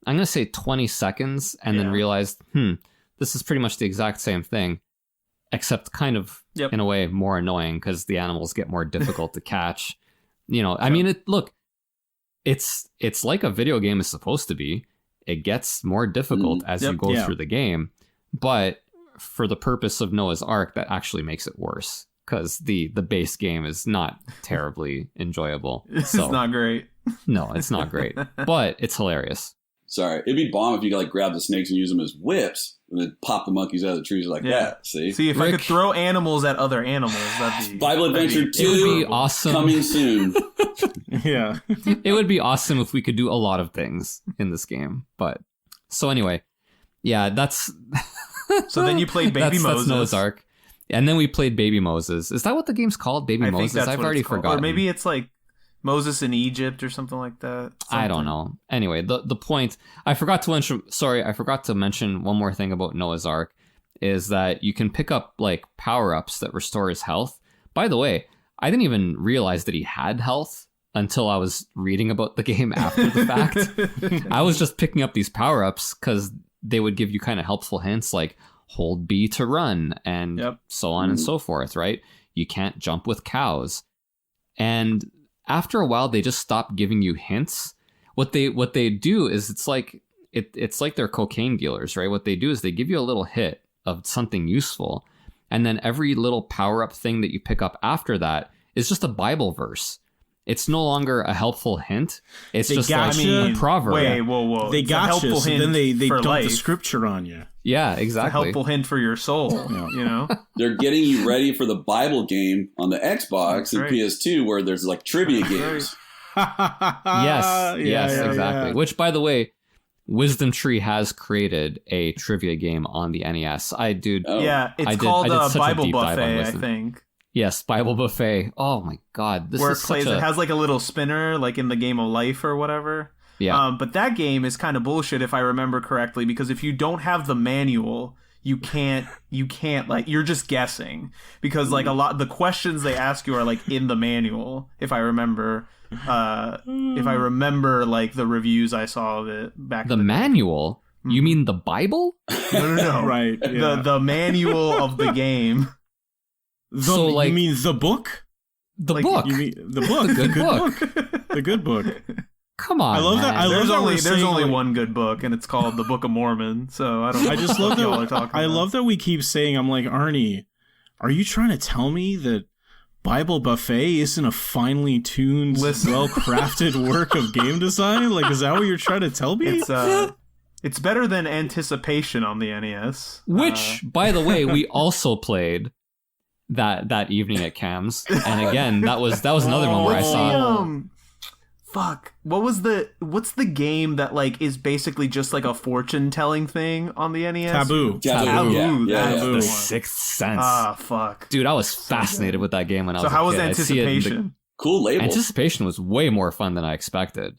I'm going to say 20 seconds, and then realized, this is pretty much the exact same thing, except kind of, in a way, more annoying because the animals get more difficult to catch. You know, I mean, it's like a video game is supposed to be. It gets more difficult as you go through the game. But for the purpose of Noah's Ark, that actually makes it worse. Because the base game is not terribly enjoyable. It's not great. No, it's not great. But it's hilarious. Sorry. It'd be bomb if you could like grab the snakes and use them as whips and then pop the monkeys out of the trees like that. See, if I could throw animals at other animals, that'd be... Bible Adventure 2 it would be awesome. Coming soon. Yeah. It would be awesome if we could do a lot of things in this game. But so anyway, that's... So then you played Baby Moses. That's Noah's Ark. And then we played Baby Moses. Is that what the game's called? Baby Moses? I've already forgotten. Or maybe it's like Moses in Egypt or something like that. I don't know. Anyway, the point, I forgot to mention one more thing about Noah's Ark, is that you can pick up like power-ups that restore his health. By the way, I didn't even realize that he had health until I was reading about the game after the fact. I was just picking up these power-ups because they would give you kind of helpful hints like, hold B to run, and so on and so forth, right? You can't jump with cows. And after a while, they just stop giving you hints. What they do is it's like they're cocaine dealers, right? What they do is they give you a little hit of something useful, and then every little power-up thing that you pick up after that is just a Bible verse. It's no longer a helpful hint. It's just like a proverb. Wait, whoa. They got you, so then they dump the scripture on you. Yeah, exactly. It's a helpful hint for your soul, you know? They're getting you ready for the Bible game on the Xbox and PS2 where there's like trivia games. Yes, exactly. Which, by the way, Wisdom Tree has created a trivia game on the NES. It's called Bible Buffet, I think. Yes, Bible Buffet. Oh my God, this where is it plays. It has like a little spinner, like in the Game of Life or whatever. Yeah. But that game is kind of bullshit if I remember correctly, because if you don't have the manual, you can't like, you're just guessing, because like a lot the questions they ask you are like in the manual. If I remember like the reviews I saw of it back. The manual. You mean the Bible? No. Right. Yeah. The manual of the game. So, like, you mean the book? The like, book. You mean the book? The good book. The good book. Come on, I love man. that. I love that There's only like, one good book, and it's called the Book of Mormon. So I don't know. I just love what y'all are talking that. I about. love that we keep saying, I'm like, Arnie, are you trying to tell me that Bible Buffet isn't a finely tuned, well-crafted work of game design? Like, is that what you're trying to tell me? It's better than Anticipation on the NES. Which, by the way, we also played that evening at Cam's, and again, that was another one where I saw. What's the game that like is basically just like a fortune telling thing on the NES? Taboo. Taboo. The one. Sixth Sense. Fuck. Dude, I was fascinated with that game when I was a kid. So how was I'd see it in Anticipation? Cool label. Anticipation was way more fun than I expected.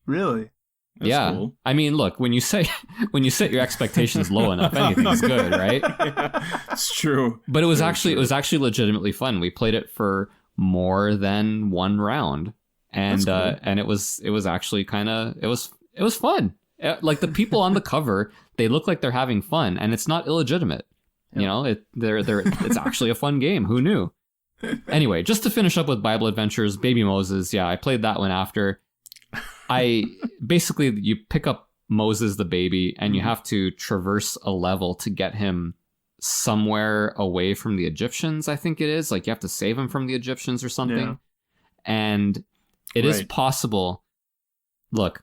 Really? That's yeah, cool. I mean, look, when you set your expectations low enough, anything's good, right? Yeah, it's true. But it was actually legitimately fun. We played it for more than one round, and Cool. And it was actually it was fun. Like the people on the cover, they look like they're having fun, and it's not illegitimate. Yep. You know, it's actually a fun game. Who knew? Anyway, just to finish up with Bible Adventures, Baby Moses. Yeah, I played that one after. Basically, you pick up Moses the baby and you have to traverse a level to get him somewhere away from the Egyptians, I think it is. Like, you have to save him from the Egyptians or something. Yeah. And it is possible. Look,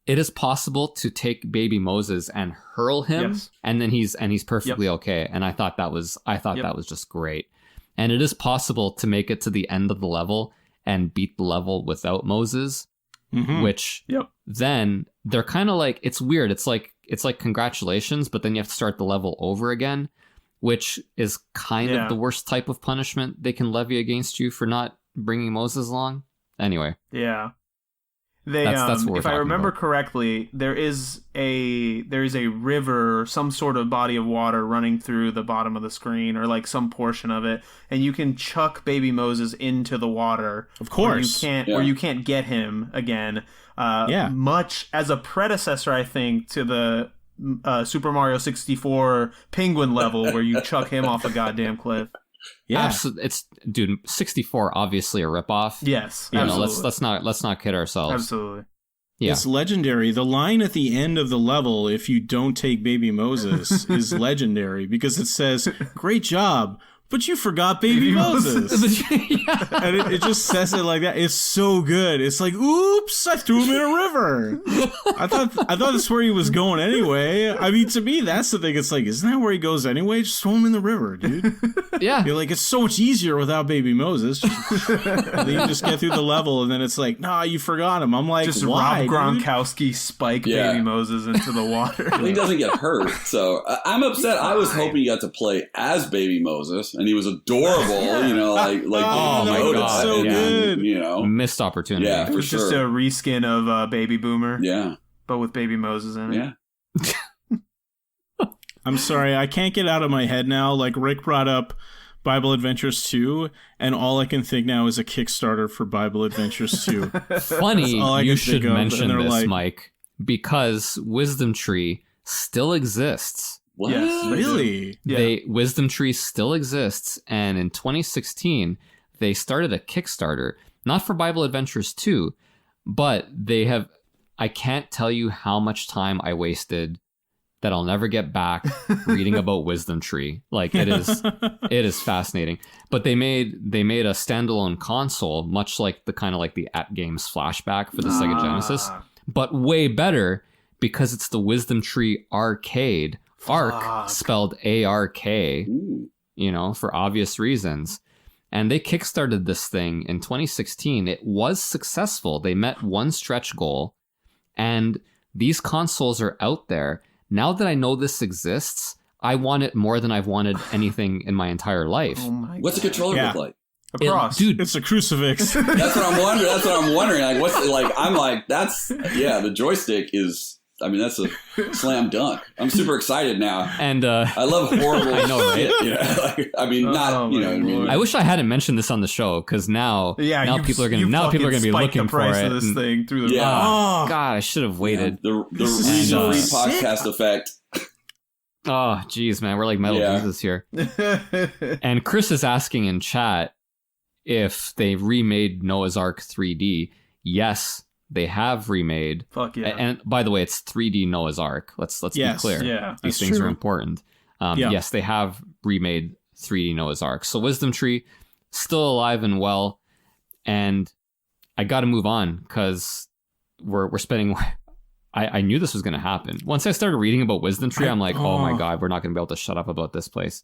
it is possible to take baby Moses and hurl him, and then he's perfectly okay. And I thought that was just great. And it is possible to make it to the end of the level and beat the level without Moses. Mm-hmm. Which then they're kind of like, it's weird. It's like congratulations, but then you have to start the level over again, which is kind of the worst type of punishment they can levy against you for not bringing Moses along. Anyway. Yeah. That's what we're if I talking remember about. correctly, there is a river, some sort of body of water running through the bottom of the screen, or like some portion of it, and you can chuck baby Moses into the water. Of course. Where you can't get him again. Much as a predecessor, I think, to the Super Mario 64 penguin level where you chuck him off a goddamn cliff. Yeah, absolutely. Dude, 64 obviously a ripoff. Yes, you know, let's not kid ourselves. Absolutely. Yeah. It's legendary. The line at the end of the level, if you don't take baby Moses, is legendary because it says, "Great job, but you forgot baby Moses." And it just says it like that. It's so good. It's like, oops, I threw him in a river. I thought that's where he was going anyway. I mean, to me, that's the thing. It's like, isn't that where he goes anyway? Just throw him in the river, dude. Yeah. You're like, it's so much easier without baby Moses. And then you just get through the level, and then it's like, nah, you forgot him. I'm like, just why, Rob Gronkowski spike baby Moses into the water. He doesn't get hurt, so I'm upset. I was hoping he got to play as baby Moses, and he was adorable, you know, like oh my god, so good. You know, missed opportunity. Yeah, for it's sure. Just a reskin of Baby Boomer. Yeah, but with baby Moses in it. Yeah. I'm sorry, I can't get out of my head now. Like, Rick brought up Bible Adventures 2, and all I can think now is a Kickstarter for Bible Adventures 2. Funny you should mention this, like, Mike, because Wisdom Tree still exists. What? Yes, really? Wisdom Tree still exists, and in 2016 they started a Kickstarter, not for Bible Adventures 2, but they have. I can't tell you how much time I wasted that I'll never get back reading about Wisdom Tree. Like, it is fascinating. But they made a standalone console, much like the kind of like the At Games Flashback for the Sega Genesis, but way better because it's the Wisdom Tree Arcade. Arc spelled A-R-K, you know, for obvious reasons. And they kickstarted this thing in 2016. It was successful. They met one stretch goal, and these consoles are out there. Now that I know this exists, I want it more than I've wanted anything in my entire life. Oh my What's the controller look like? A cross. Dude, It's a crucifix. That's what I'm wondering. Like, what's it like? I'm like, the joystick is. I mean, that's a slam dunk. I'm super excited now. And I love horrible. I know, right? Shit, like, I mean, not you know. What I mean? I wish I hadn't mentioned this on the show because now people are gonna be looking the price for it. of this thing through the Yeah. God, I should have waited. The so free sick. podcast effect. Oh, geez, man, we're like Metal Jesus here. thing. And Chris is asking in chat if they remade Noah's Ark 3D. Yes, they have remade. Fuck yeah. And by the way, it's 3D Noah's Ark. Let's Yes. be clear. Yeah. These That's things true. are important. Yeah. Yes, they have remade 3D Noah's Ark. So Wisdom Tree still alive and well, and I got to move on because we're spending. I knew this was going to happen. Once I started reading about Wisdom Tree, I'm like, oh my god, we're not going to be able to shut up about this place.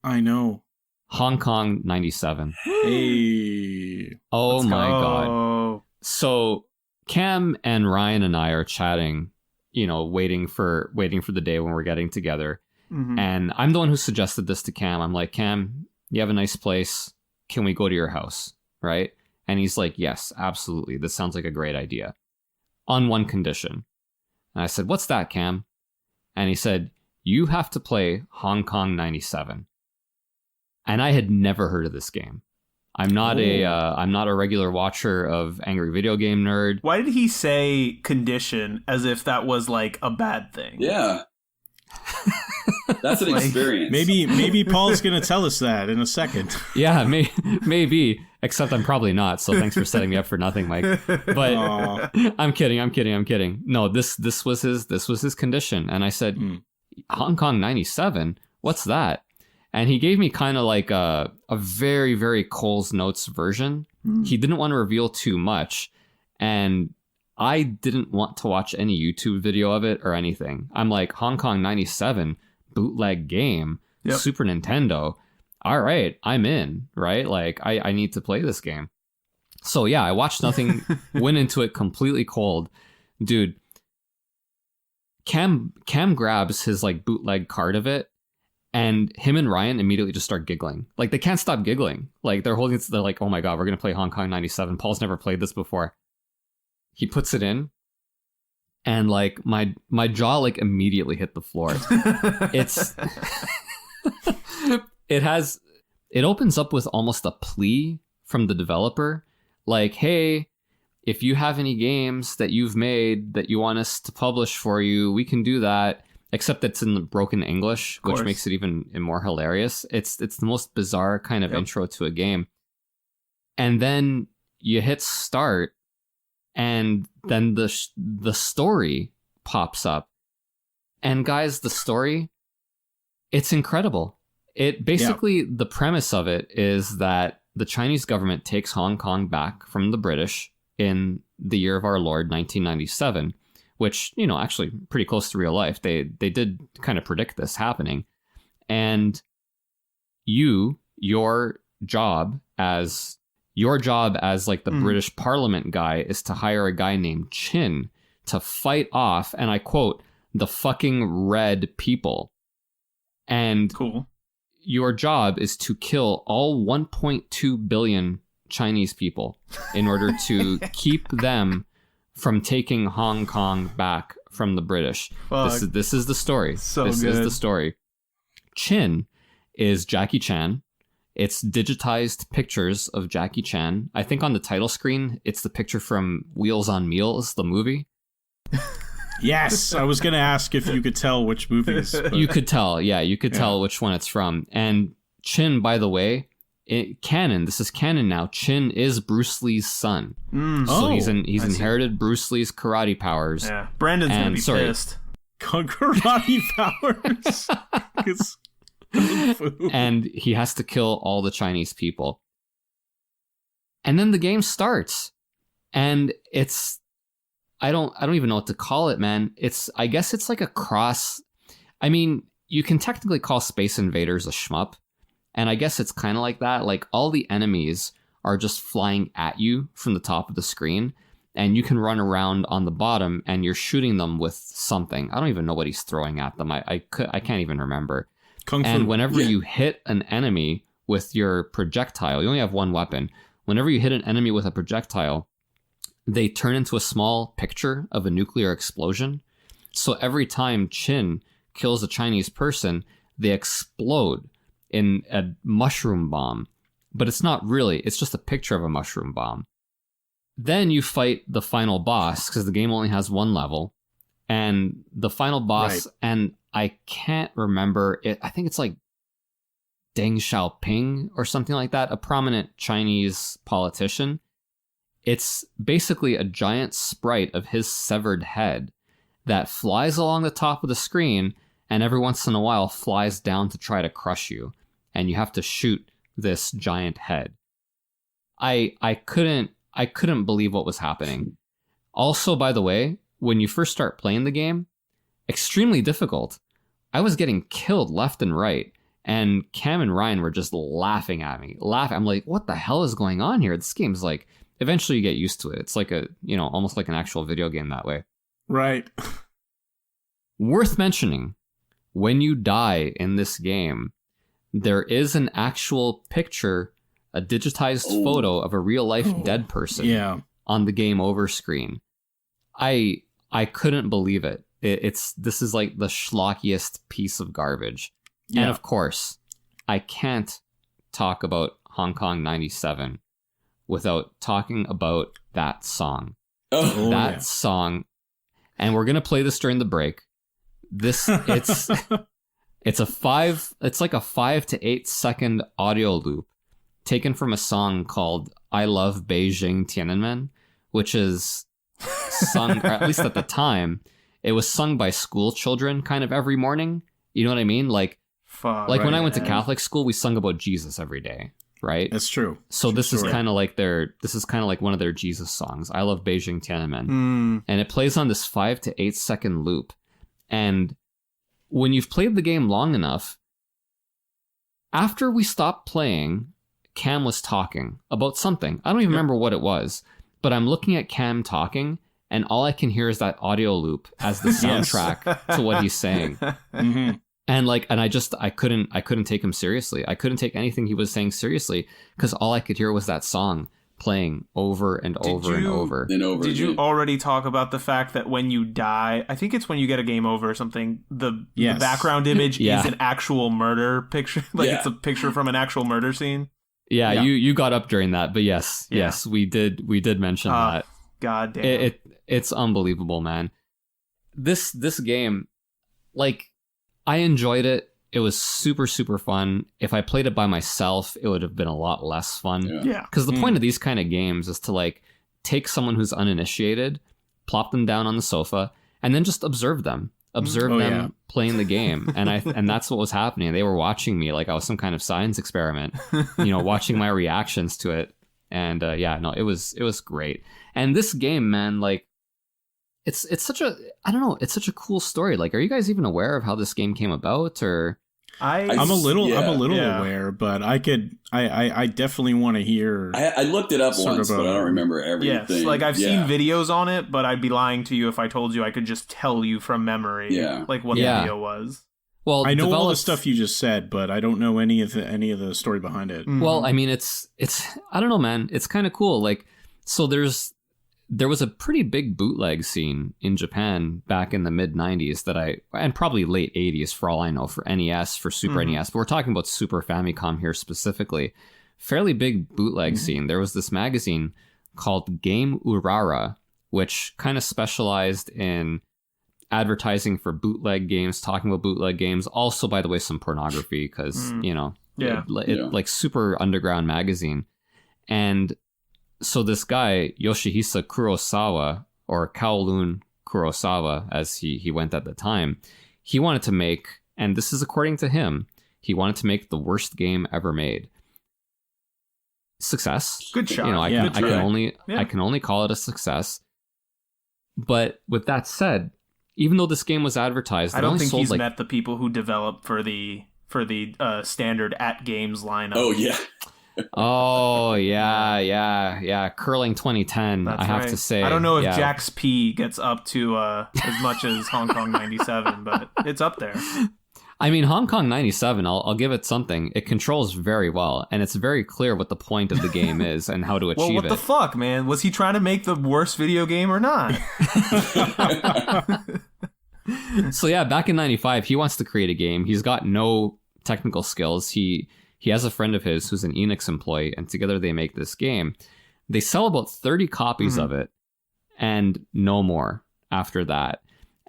I know. Hong Kong 97. Hey. Oh Let's my go. god. So Cam and Ryan and I are chatting, waiting for the day when we're getting together. Mhm. And I'm the one who suggested this to Cam. I'm like, Cam, you have a nice place. Can we go to your house? Right? And he's like, yes, absolutely. This sounds like a great idea. On one condition. And I said, what's that, Cam? And he said, you have to play Hong Kong 97. And I had never heard of this game. I'm not a regular watcher of Angry Video Game Nerd. Why did he say condition as if that was like a bad thing? Yeah. That's an experience. Maybe Paul's going to tell us that in a second. Yeah, maybe. Except I'm probably not. So thanks for setting me up for nothing, Mike. But Aw. I'm kidding. No, this was his condition, and I said, Hong Kong 97. What's that? And he gave me kind of like a very, very Cole's Notes version. He didn't want to reveal too much, and I didn't want to watch any YouTube video of it or anything. I'm like, Hong Kong 97 bootleg game, Yep. Super Nintendo. All right, I'm in, right? Like, I need to play this game. So yeah, I watched nothing, went into it completely cold. Dude, Cam grabs his like bootleg card of it, and him and Ryan immediately just start giggling. Like, they can't stop giggling. Like, they're like, oh my god, we're gonna play Hong Kong 97. Paul's never played this before. He puts it in, and like my jaw like immediately hit the floor. It's it opens up with almost a plea from the developer, like, hey, if you have any games that you've made that you want us to publish for you, we can do that. Except it's in broken English, which makes it even more hilarious. It's the most bizarre kind of intro to a game. And then you hit start, and then the story pops up. And guys, the story, it's incredible. It basically, the premise of it is that the Chinese government takes Hong Kong back from the British in the year of our Lord, 1997. Which, actually pretty close to real life. They did kind of predict this happening. And your job as like the British Parliament guy is to hire a guy named Chin to fight off, and I quote, the fucking red people. And cool. Your job is to kill all 1.2 billion Chinese people in order to keep them from taking Hong Kong back from the British. This is the story. This is the story. Chin is Jackie Chan. It's digitized pictures of Jackie Chan. I think on the title screen, it's the picture from Wheels on Meals, the movie. Yes, I was going to ask if you could tell which movies. But... You could tell, you could tell which one it's from. And Chin, by the way, canon. This is canon now. Chin is Bruce Lee's son. So he's inherited Bruce Lee's karate powers. Yeah, Brandon's gonna be pissed. Karate powers. And he has to kill all the Chinese people. And then the game starts, and it's I don't even know what to call it, man. I guess it's like a cross. I mean, you can technically call Space Invaders a shmup. And I guess it's kind of like that. Like, all the enemies are just flying at you from the top of the screen, and you can run around on the bottom and you're shooting them with something. I don't even know what he's throwing at them. I can't even remember. Kung Fu. And whenever you hit an enemy with your projectile, you only have one weapon. Whenever you hit an enemy with a projectile, they turn into a small picture of a nuclear explosion. So every time Chin kills a Chinese person, they explode in a mushroom bomb. But it's not really, it's just a picture of a mushroom bomb. Then you fight the final boss, because the game only has one level. And the final boss, and I can't remember it, I think it's like Deng Xiaoping or something like that, a prominent Chinese politician. It's basically a giant sprite of his severed head that flies along the top of the screen and every once in a while flies down to try to crush you. And you have to shoot this giant head. I couldn't believe what was happening. Also, by the way, when you first start playing the game, extremely difficult. I was getting killed left and right, and Cam and Ryan were just laughing at me. I'm like, what the hell is going on here? This game's like, eventually you get used to it. It's like almost like an actual video game that way. Right. Worth mentioning, when you die in this game, there is an actual picture, a digitized photo of a real life dead person on the game over screen. I couldn't believe it. This is like the schlockiest piece of garbage. Yeah. And of course, I can't talk about Hong Kong 97 without talking about that song. That song. And we're going to play this during the break. It's like a 5 to 8 second audio loop taken from a song called I Love Beijing Tiananmen, which is sung, or at least at the time, it was sung by school children kind of every morning. You know what I mean? Like when I went to Catholic school, we sung about Jesus every day, right? That's true. So this is kind of like one of their Jesus songs. I Love Beijing Tiananmen. And it plays on this 5 to 8 second loop. And when you've played the game long enough, after we stopped playing, Cam was talking about something. I don't even remember what it was, but I'm looking at Cam talking, and all I can hear is that audio loop as the soundtrack to what he's saying. Mm-hmm. And I couldn't take him seriously. I couldn't take anything he was saying seriously because all I could hear was that song playing over and over and over. Did you already talk about the fact that when you die, I think it's when you get a game over or something, the background image is an actual murder picture? It's a picture from an actual murder scene? Yeah, you got up during that, but yes, we did mention that. God damn. It's unbelievable, man. This game, like, I enjoyed it. It was super, super fun. If I played it by myself, it would have been a lot less fun. Yeah. Because the point of these kind of games is to, like, take someone who's uninitiated, plop them down on the sofa, and then just observe them. Playing the game. And that's what was happening. They were watching me like I was some kind of science experiment, watching my reactions to it. And it was great. And this game, man, like, it's such a cool story. Like, are you guys even aware of how this game came about? Or I'm a little aware, but I definitely want to hear. I looked it up once, but I don't remember everything. Yes, like I've seen videos on it, but I'd be lying to you if I told you I could just tell you from memory, like what the video was. Well, I know all the stuff you just said, but I don't know any of the story behind it. Mm-hmm. Well, I mean, it's I don't know, man. It's kind of cool. Like, so there was a pretty big bootleg scene in Japan back in the mid 90s and probably late 80s for all I know, for NES, for Super NES, but we're talking about Super Famicom here specifically. Fairly big bootleg scene. There was this magazine called Game Urara, which kind of specialized in advertising for bootleg games, talking about bootleg games. Also, by the way, some pornography because, like super underground magazine. And so this guy, Yoshihisa Kurosawa, or Kowloon Kurosawa, as he went at the time, he wanted to make, and this is according to him, he wanted to make the worst game ever made. Success. Good shot. I can only call it a success. But with that said, even though this game was advertised, I don't think he's met the people who develop for the standard At Games lineup. Oh yeah. Oh yeah. Curling 2010. That's I have to say. I don't know if Jack's P gets up to as much as Hong Kong 97, but it's up there. I mean, Hong Kong 97, I'll give it something. It controls very well, and it's very clear what the point of the game is and how to achieve it. Well, what the fuck, man? Was he trying to make the worst video game or not? So yeah, back in 95, he wants to create a game. He's got no technical skills. He has a friend of his who's an Enix employee, and together they make this game. They sell about 30 copies of it, and no more after that.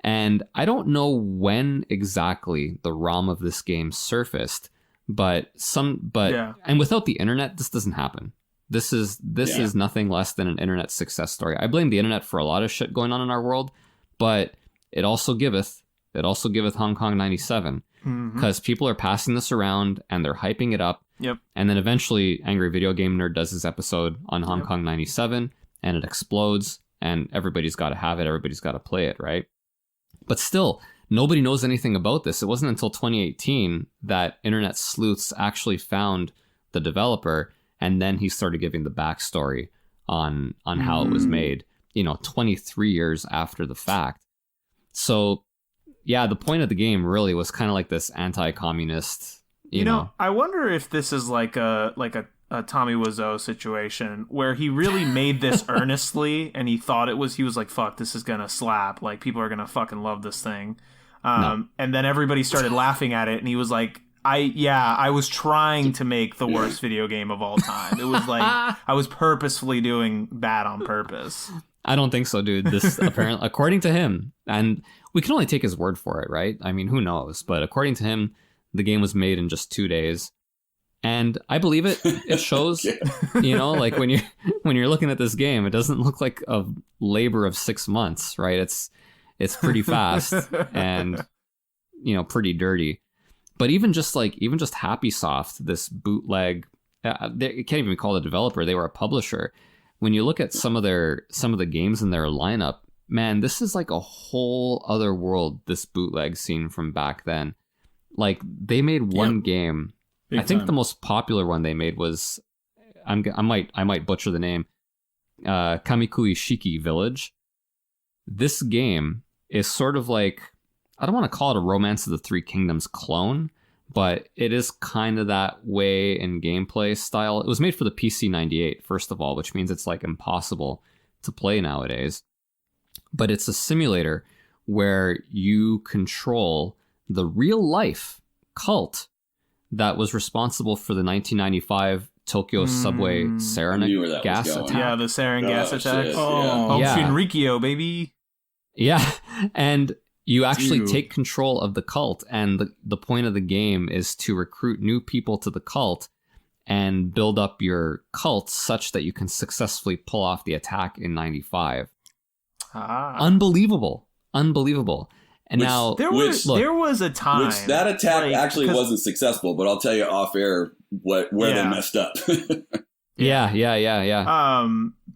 And I don't know when exactly the ROM of this game surfaced, and without the internet, this doesn't happen. This is nothing less than an internet success story. I blame the internet for a lot of shit going on in our world, but it also giveth Hong Kong 97, because people are passing this around and they're hyping it up. Yep. And then eventually Angry Video Game Nerd does his episode on Hong Kong 97, and it explodes, and everybody's got to have it. Everybody's got to play it, right? But still, nobody knows anything about this. It wasn't until 2018 that internet sleuths actually found the developer, and then he started giving the backstory on how it was made, 23 years after the fact. So, yeah, the point of the game really was kind of like this anti-communist, you know. I wonder if this is like a Tommy Wiseau situation where he really made this earnestly, and he was like, fuck, this is gonna slap, like people are gonna fucking love this thing. And then everybody started laughing at it, and he was like, I was trying to make the worst video game of all time. It was like I was purposefully doing bad on purpose. I don't think so, dude. This apparently, according to him, and we can only take his word for it, right? I mean, who knows? But according to him, the game was made in just 2 days. And I believe it. It shows, like when you're looking at this game, it doesn't look like a labor of 6 months, right? It's pretty fast and, pretty dirty. But even just Happy Soft, this bootleg, they can't even be called a developer. They were a publisher. When you look at some of the games in their lineup, man, this is like a whole other world, this bootleg scene from back then. Like, they made one game. Big I think time. The most popular one they made was, I might butcher the name, Kamikuishiki Village. This game is sort of like, I don't want to call it a Romance of the Three Kingdoms clone, but it is kind of that way in gameplay style. It was made for the PC 98, first of all, which means it's like impossible to play nowadays. But it's a simulator where you control the real life cult that was responsible for the 1995 Tokyo subway sarin gas attack. Yeah, the sarin gas attack. Shit, Shinrikyo, baby. Yeah, and you actually take control of the cult, and the point of the game is to recruit new people to the cult and build up your cult such that you can successfully pull off the attack in 95. Unbelievable. And there was a time which that attack actually wasn't successful, but I'll tell you off air where they messed up. Yeah.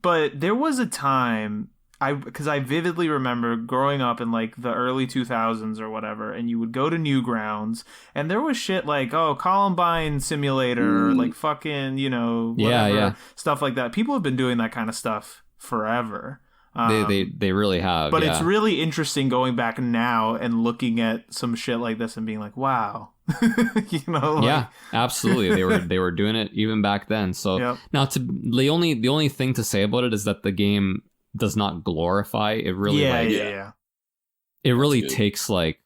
But there was a time because I vividly remember growing up in like the early 2000s or whatever, and you would go to Newgrounds, and there was shit like, Columbine Simulator, or like fucking, whatever, stuff like that. People have been doing that kind of stuff forever. They really have. But it's really interesting going back now and looking at some shit like this and being like, wow. Yeah, absolutely. They were doing it even back then. So now the only thing to say about it is that the game does not glorify. It really It really takes it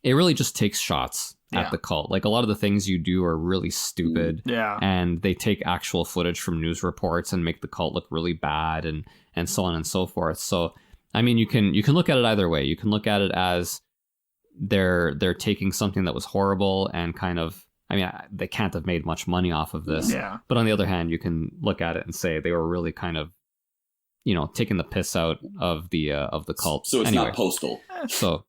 really just takes shots at the cult. Like, a lot of the things you do are really stupid. Yeah. And they take actual footage from news reports and make the cult look really bad and so on and so forth. So, I mean, you can look at it either way. You can look at it as they're taking something that was horrible and kind of, I mean, they can't have made much money off of this. Yeah. But on the other hand, you can look at it and say they were really kind of, taking the piss out of the cult. So it's not Postal. So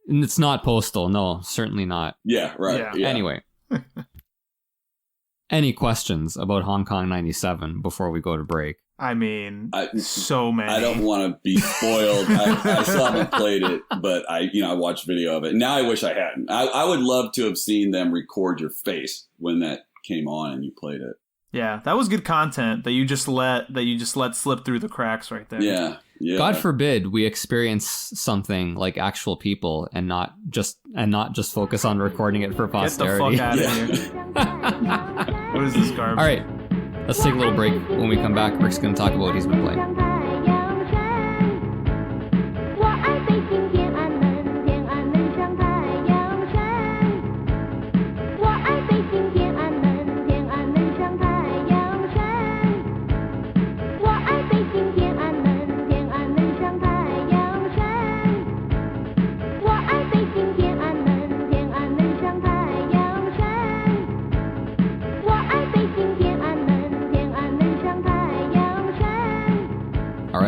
it's not Postal. No, certainly not. Yeah, right. Yeah. Anyway. Any questions about Hong Kong 97 before we go to break? I mean, so many. I don't want to be spoiled. I still haven't played it, but I watched video of it. Now I wish I hadn't. I would love to have seen them record your face when that came on and you played it. Yeah, that was good content that you just let slip through the cracks right there. Yeah. God forbid we experience something like actual people and not just focus on recording it for posterity. Get the fuck out of here. What is this garbage? All right, let's take a little break. When we come back, Rick's going to talk about what he's been playing.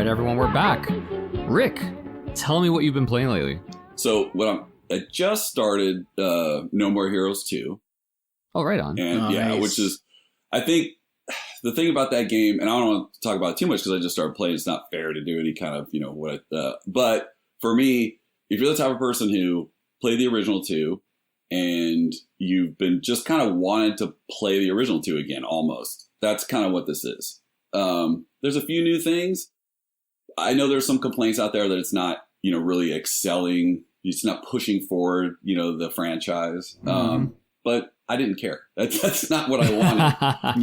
Everyone, we're back. Rick, tell me what you've been playing lately. So I just started No More Heroes 2. Oh, right on. And nice. Which is, I think the thing about that game, and I don't want to talk about it too much because I just started playing. It's not fair to do any kind of, but for me, if you're the type of person who played the original 2 and you've been just kind of wanted to play the original 2 again, almost, that's kind of what this is. There's a few new things. I know there's some complaints out there that it's not, really excelling. It's not pushing forward, the franchise. But I didn't care. That's not what I wanted.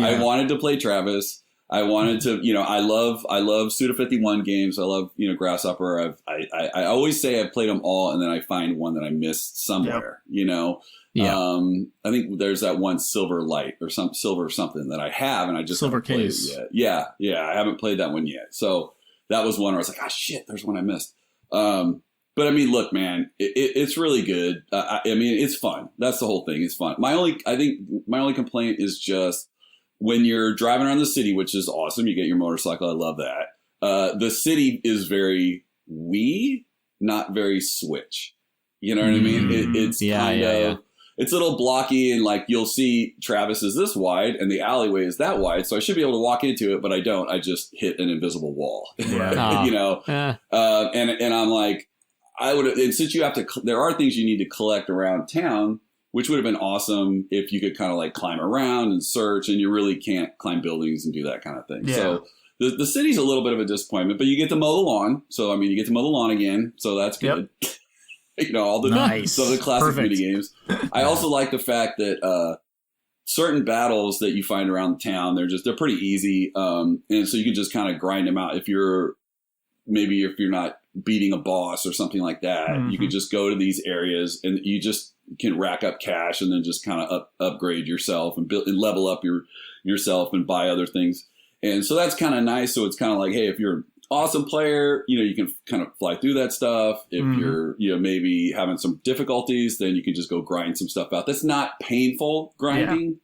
I wanted to play Travis. I wanted to, I love Suda51 games. I love, Grasshopper. I always say I've played them all, and then I find one that I missed somewhere. Yeah. I think there's that one Silver Light or Silver something that I have, and I just Silver haven't played Case. it yet. Yeah, I haven't played that one yet. So that was one where I was like, shit, there's one I missed. But I mean, look, man, it's really good. I mean, it's fun. That's the whole thing. It's fun. My only complaint is just when you're driving around the city, which is awesome. You get your motorcycle. I love that. The city is very Wii, not very Switch. You know what I mean? It's kind of. It's a little blocky, and like you'll see Travis is this wide and the alleyway is that wide. So I should be able to walk into it, but I don't. I just hit an invisible wall, and I'm like, and since you have to, there are things you need to collect around town, which would have been awesome if you could kind of like climb around and search, and you really can't climb buildings and do that kind of thing. Yeah. So the city's a little bit of a disappointment, but you get to mow the lawn. So, I mean, you get to mow the lawn again. So that's good. Yep. All the classic mini games. I also like the fact that certain battles that you find around town, they're pretty easy, and so you can just kind of grind them out. If you're not beating a boss or something like that, you can just go to these areas and you just can rack up cash and then just kind of upgrade yourself and build and level up yourself and buy other things. And so that's kind of nice. So it's kind of like, hey, if you're awesome player, you can kind of fly through that stuff. If you're, maybe having some difficulties, then you can just go grind some stuff out. That's not painful grinding,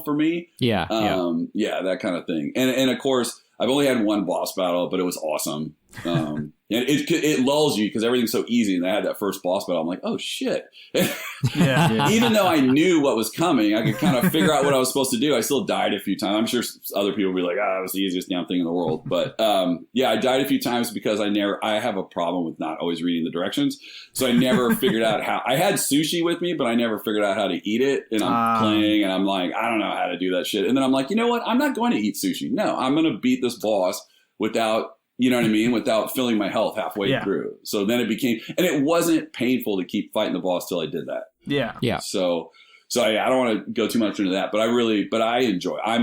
for me. Yeah. That kind of thing. And of course, I've only had one boss battle, but it was awesome. And it lulls you because everything's so easy. And I had that first boss battle. I'm like, oh shit. Even though I knew what was coming, I could kind of figure out what I was supposed to do. I still died a few times. I'm sure other people will be like, it was the easiest damn thing in the world. But I died a few times because I have a problem with not always reading the directions. So I never figured out how. I had sushi with me, but I never figured out how to eat it. And I'm playing and I'm like, I don't know how to do that shit. And then I'm like, you know what? I'm not going to eat sushi. No, I'm going to beat this boss without, you know what I mean? Without filling my health halfway through. So then and it wasn't painful to keep fighting the boss till I did that. Yeah. So I don't want to go too much into that, but I'm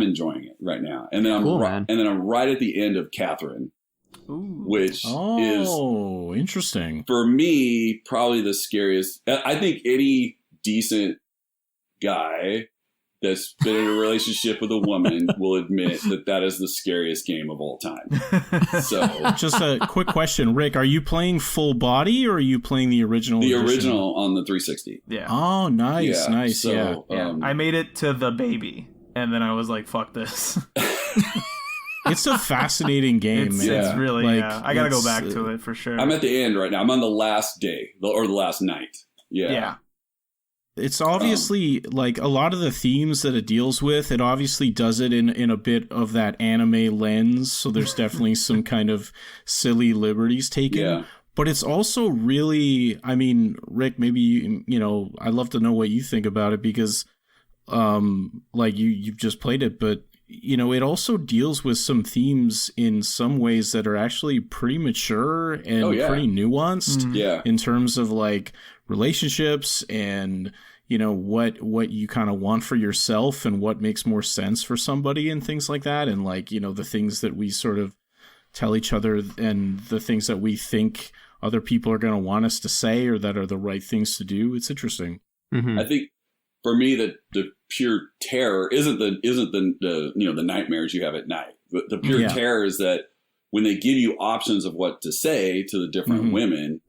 enjoying it right now. And then I'm right at the end of Catherine, which is interesting. For me, probably the scariest. I think any decent guy that's been in a relationship with a woman will admit that is the scariest game of all time. So, just a quick question, Rick: are you playing full body or are you playing the original? The edition? Original on the 360. Yeah. Oh, nice, nice. So, I made it to the baby, and then I was like, "Fuck this." It's a fascinating game, man. It's really. I gotta go back to it for sure. I'm at the end right now. I'm on the last day or the last night. Yeah. It's obviously like a lot of the themes that it deals with, it obviously does it in a bit of that anime lens. So there's definitely some kind of silly liberties taken. Yeah. But it's also really, I mean, Rick, maybe, I'd love to know what you think about it because like you've just played it, but you know, it also deals with some themes in some ways that are actually pretty mature and pretty nuanced in terms of like relationships and, you know, what you kind of want for yourself and what makes more sense for somebody and things like that. And like, you know, the things that we sort of tell each other and the things that we think other people are going to want us to say or that are the right things to do. It's interesting. I think for me, the pure terror isn't the you know, the nightmares you have at night. The pure terror is that when they give you options of what to say to the different women,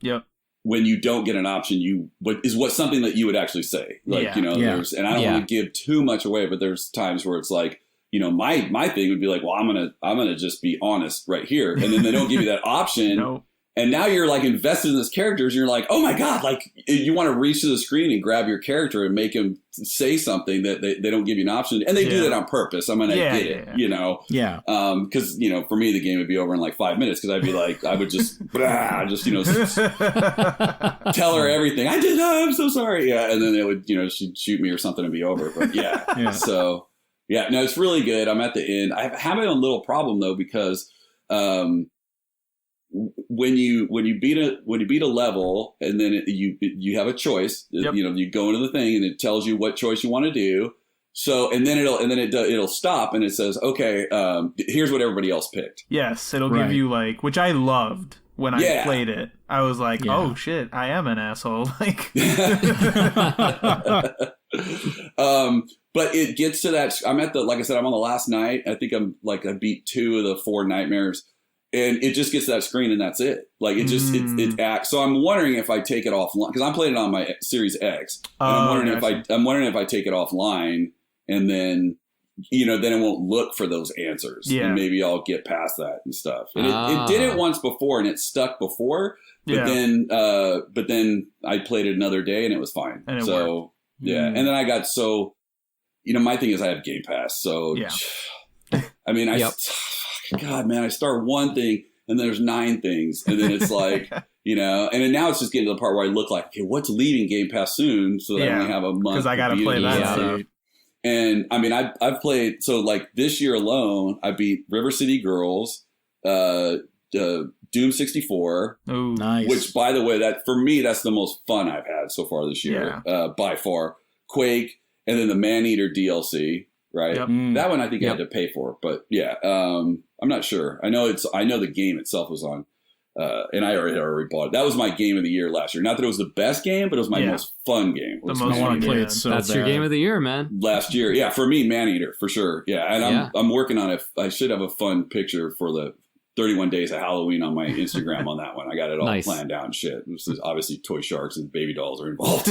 when you don't get an option, what something that you would actually say. Like, you know, there's, and I don't want to give too much away, but there's times where it's like, you know, my thing would be like, well, I'm gonna just be honest right here, and then they don't give you that option. And now you're like invested in this characters. And you're like, oh my God, like you want to reach to the screen and grab your character and make him say something that they don't give you an option. And they do that on purpse. I'm going to get it, you know? Yeah. Cause you know, for me, the game would be over in like 5 minutes. Cause I'd be like, I would just, you know, tell her everything. I did. I'm so sorry. Yeah. And then they would, you know, she'd shoot me or something and be over. But so yeah, no, it's really good. I'm at the end. I have a little problem though, because, when you beat a level and then you have a choice, you know, you go into the thing and it tells you what choice you want to do. So, and then it'll stop and it says, okay, here's what everybody else picked. Yes. It'll give you like, which I loved when I played it. I was like, oh shit, I am an asshole. Like, but it gets to that. I'm at like I said, I'm on the last night. I think I beat 2 of the 4 nightmares. And it just gets to that screen and that's it. Like it just, it acts. So I'm wondering if I take it offline because I'm playing it on my Series X. And I'm wondering if I take it offline and then, you know, then it won't look for those answers. Yeah. And maybe I'll get past that and stuff. And it did it once before and it stuck before. But then I played it another day and it was fine. And it worked. Yeah. And then I got you know, my thing is I have Game Pass. So, I mean, God, man, I start one thing and there's 9 things. And then it's like, you know, and then now it's just getting to the part where I look like, okay, what's leaving Game Pass soon? So that I only have a month. Because I got to play that stuff. And I mean, I've played, so like this year alone, I beat River City Girls, Doom 64. Oh, nice. Which, by the way, that for me, that's the most fun I've had so far this year, by far. Quake, and then the Maneater DLC. Right. Yep. That one I think I had to pay for, but I'm not sure. I know the game itself was on, and I already bought it. That was my game of the year last year. Not that it was the best game, but it was my most fun game. The most fun game. That's your game of the year, man. Last year. Yeah. For me, Maneater for sure. Yeah. And I'm working on it. I should have a fun picture for the 31 days of Halloween on my Instagram on that one. I got it all planned out and shit. This is obviously toy sharks and baby dolls are involved.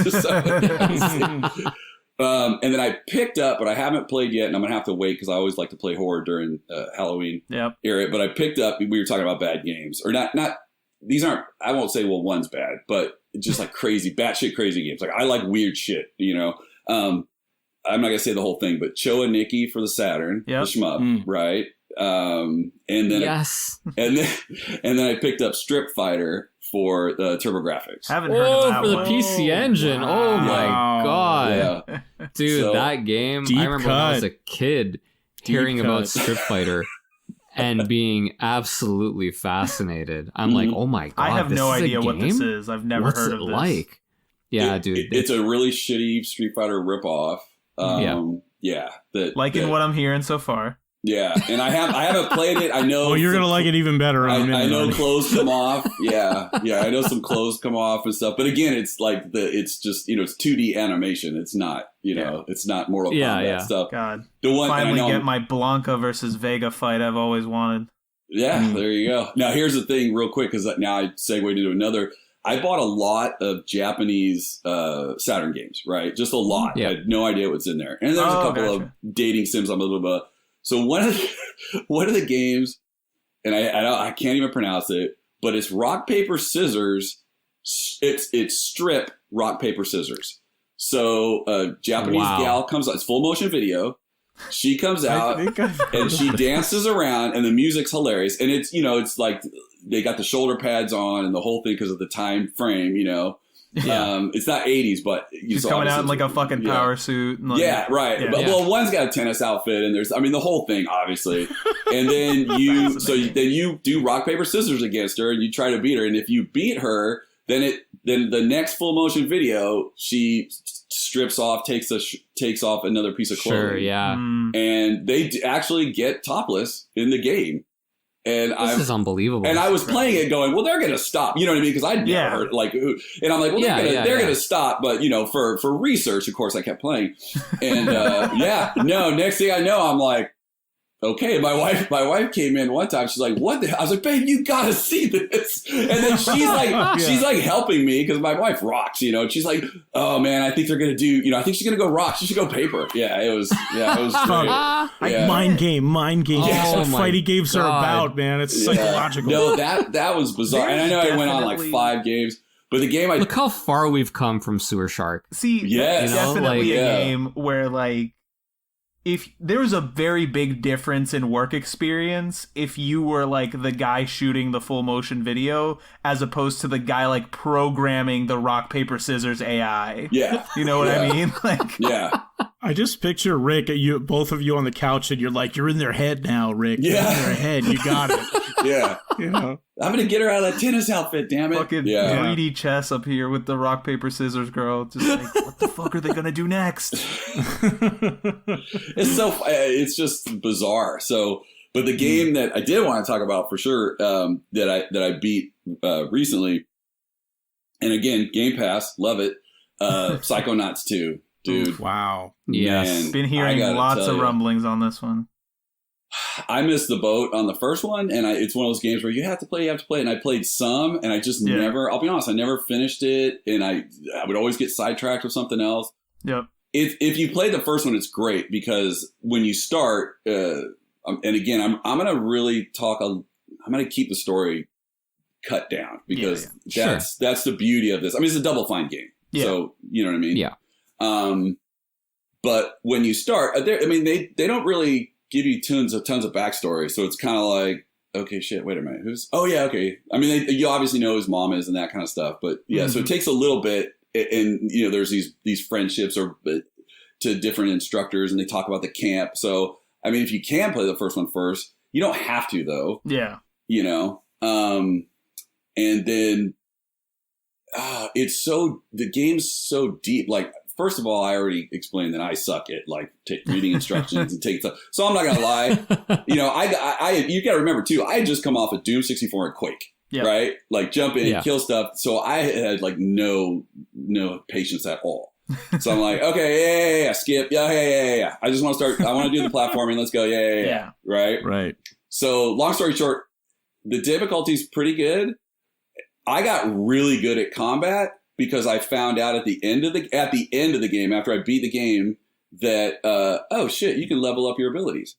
And then I picked up, but I haven't played yet, and I'm going to have to wait because I always like to play horror during Halloween era. But I picked up, we were talking about bad games. Or not, these aren't, I won't say, well, one's bad, but just like crazy, batshit crazy games. Like I like weird shit, you know. I'm not going to say the whole thing, but Choa Nikki for the Saturn, the shmup, right? And then and then I picked up Strip Fighter for the TurboGrafx. Haven't heard of that for the one. PC Engine. Wow. Oh my god, dude, that game! I remember when I was a kid hearing about Strip Fighter and being absolutely fascinated. I'm like, oh my god, I have no idea what this is. I've never heard of this. Like, dude, it's a really shitty Street Fighter ripoff. Liking what I'm hearing so far. Yeah, and I haven't played it. I know. Oh, you're gonna like it even better. I know clothes come off. Yeah. I know some clothes come off and stuff. But again, it's like it's just, you know, it's 2D animation. It's not, you know, it's not Mortal Kombat stuff. God, finally get my Blanca versus Vega fight I've always wanted. Yeah, there you go. Now here's the thing, real quick, because now I segued into another. I bought a lot of Japanese Saturn games, right? Just a lot. I had no idea what's in there, and there's a couple of dating sims. I'm a little bit. So one of the games, and I can't even pronounce it, but it's rock paper scissors. It's strip rock paper scissors. So a Japanese gal comes out. It's full motion video. She comes out and she dances around, and the music's hilarious. And it's, you know, it's like they got the shoulder pads on and the whole thing because of the time frame, you know. It's not 80s, but he's coming out in like a fucking power suit. And like, right. Yeah. Well, one's got a tennis outfit, and there's, I mean, the whole thing, obviously. And then then you do rock paper scissors against her, and you try to beat her. And if you beat her, then the next full motion video, she strips off, takes off another piece of clothing. Sure, yeah. And they actually get topless in the game. And this is unbelievable. And I was playing it going, well, they're going to stop. You know what I mean? Because I'd never heard, like, and I'm like, well, they're going to stop. But, you know, for research, of course, I kept playing. And next thing I know, I'm like, okay. My wife came in one time. She's like, what the hell? I was like, babe, you got to see this. And then she's like helping me because my wife rocks, you know. And she's like, oh, man, I think they're going to do, you know, I think she's going to go rock. She should go paper. Yeah, it was great. Mind game. That's what fighting games are about, man. It's psychological. No, that was bizarre. And I know I went on like 5 games. But the game, look how far we've come from Sewer Shark. See, yes, definitely a game where, like, if there was a very big difference in work experience if you were like the guy shooting the full motion video as opposed to the guy like programming the rock paper scissors AI. Yeah, you know what I mean? Like, yeah. I just picture Rick, both of you on the couch, and you're like, you're in their head now, Rick. Yeah, you're in their head. You got it. Yeah, you know. I'm gonna get her out of that tennis outfit. Damn it! Fucking 3D chess up here with the rock paper scissors girl. Just like, what the fuck are they gonna do next? It's just bizarre. So, but the game that I did want to talk about for sure, that I beat recently, and again, Game Pass, love it. Psychonauts 2, dude. Wow. Yes. Been hearing lots of rumblings on this one. I missed the boat on the first one, and it's one of those games where you have to play, and I played some, and I just never, I'll be honest, I never finished it, and I would always get sidetracked with something else. Yep. If you play the first one, it's great, because when you start, and again, I'm going to really I'm going to keep the story cut down, because that's the beauty of this. I mean, it's a Double Fine game, so you know what I mean? Yeah. But when you start, they don't really give you tons of backstory, so it's kind of like, okay, shit, wait a minute, okay. I mean, you obviously know who his mom is and that kind of stuff, but so it takes a little bit, and you know, there's these friendships to different instructors, and they talk about the camp. So I mean, if you can play the first one first, you don't have to though. Yeah, you know, and then the game's so deep, like. First of all, I already explained that I suck at like reading instructions and taking stuff. So I'm not gonna lie. You know, you got to remember too. I had just come off of Doom 64 and Quake, right? Like jump in, kill stuff. So I had like no patience at all. So I'm like, okay, skip, yeah. I just want to start. I want to do the platforming. Let's go, yeah. Right. So long story short, the difficulty's pretty good. I got really good at combat, because I found out at the end of the game, after I beat the game, that oh shit, you can level up your abilities.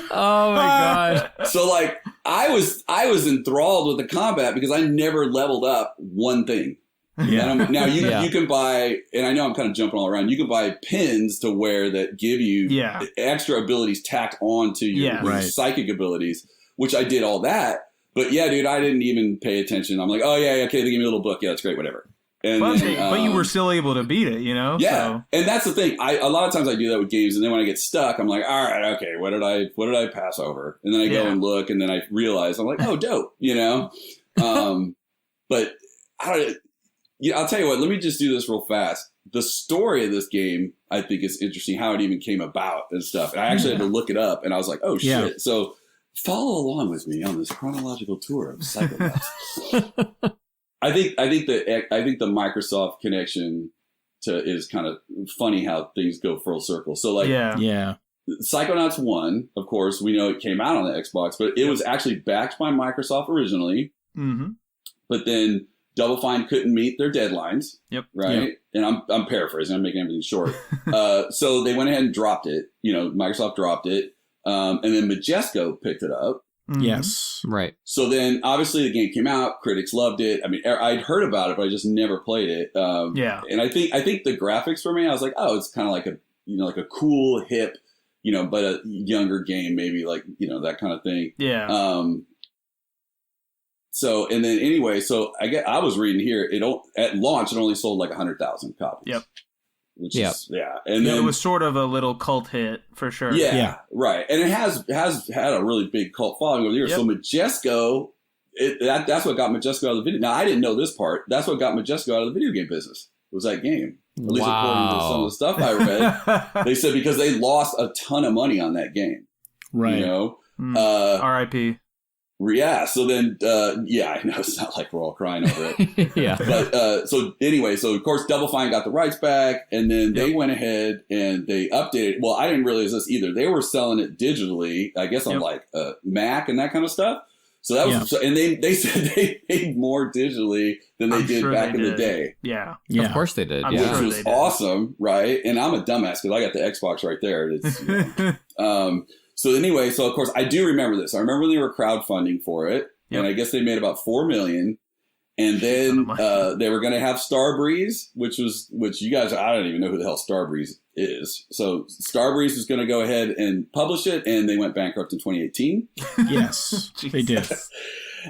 Oh my god! So like, I was enthralled with the combat because I never leveled up one thing. Yeah. Now you can buy, and I know I'm kind of jumping all around. You can buy pins to wear that give you extra abilities tacked on to your psychic abilities, which I did all that. But yeah, dude, I didn't even pay attention. I'm like, oh yeah, okay, they give me a little book. Yeah, that's great, whatever. And but you were still able to beat it, you know? Yeah, so. And that's the thing. A lot of times I do that with games, and then when I get stuck, I'm like, all right, okay, what did I pass over? And then I go and look, and then I realize I'm like, oh, dope, you know. But I'll tell you what. Let me just do this real fast. The story of this game, I think, is interesting. How it even came about and stuff. And I actually had to look it up, and I was like, oh shit. So. Follow along with me on this chronological tour of Psychonauts. I think the Microsoft connection is kind of funny how things go full circle. So like, Psychonauts 1, of course, we know it came out on the Xbox, but it was actually backed by Microsoft originally. Mm-hmm. But then Double Fine couldn't meet their deadlines. Yep. Right. Yep. And I'm paraphrasing. I'm making everything short. So they went ahead and dropped it. You know, Microsoft dropped it. And then Majesco picked it up. Mm-hmm. Yes. Right. So then obviously the game came out, critics loved it. I mean, I'd heard about it, but I just never played it. And I think the graphics for me, I was like, oh, it's kind of like a cool, hip, you know, but a younger game, maybe, like, you know, that kind of thing. Yeah. So, and then anyway, so I was reading here, at launch, it only sold like 100,000 copies. Yep. Which is, and then it was sort of a little cult hit for sure. Yeah, right. And it has had a really big cult following over the years. So Majesco, that's what got Majesco out of the video. Now, I didn't know this part. That's what got Majesco out of the video game business, was that game. At least according to some of the stuff I read. They said because they lost a ton of money on that game. Right. You know? R.I.P. Yeah, so then, I know it's not like we're all crying over it. Yeah. But, so anyway, so of course Double Fine got the rights back, and then they went ahead and they updated. Well, I didn't realize this either. They were selling it digitally, I guess on like Mac and that kind of stuff. So that was, and they said they paid more digitally than they did back in the day. Yeah. Of course they did. I'm Yeah. sure Which was awesome, right? And I'm a dumbass because I got the Xbox right there. It's, so anyway, so of course I do remember this. I remember when they were crowdfunding for it, and I guess they made about $4 million. And then they were going to have Starbreeze, which you guys, I don't even know who the hell Starbreeze is. So Starbreeze was going to go ahead and publish it, and they went bankrupt in 2018. Yes, they did.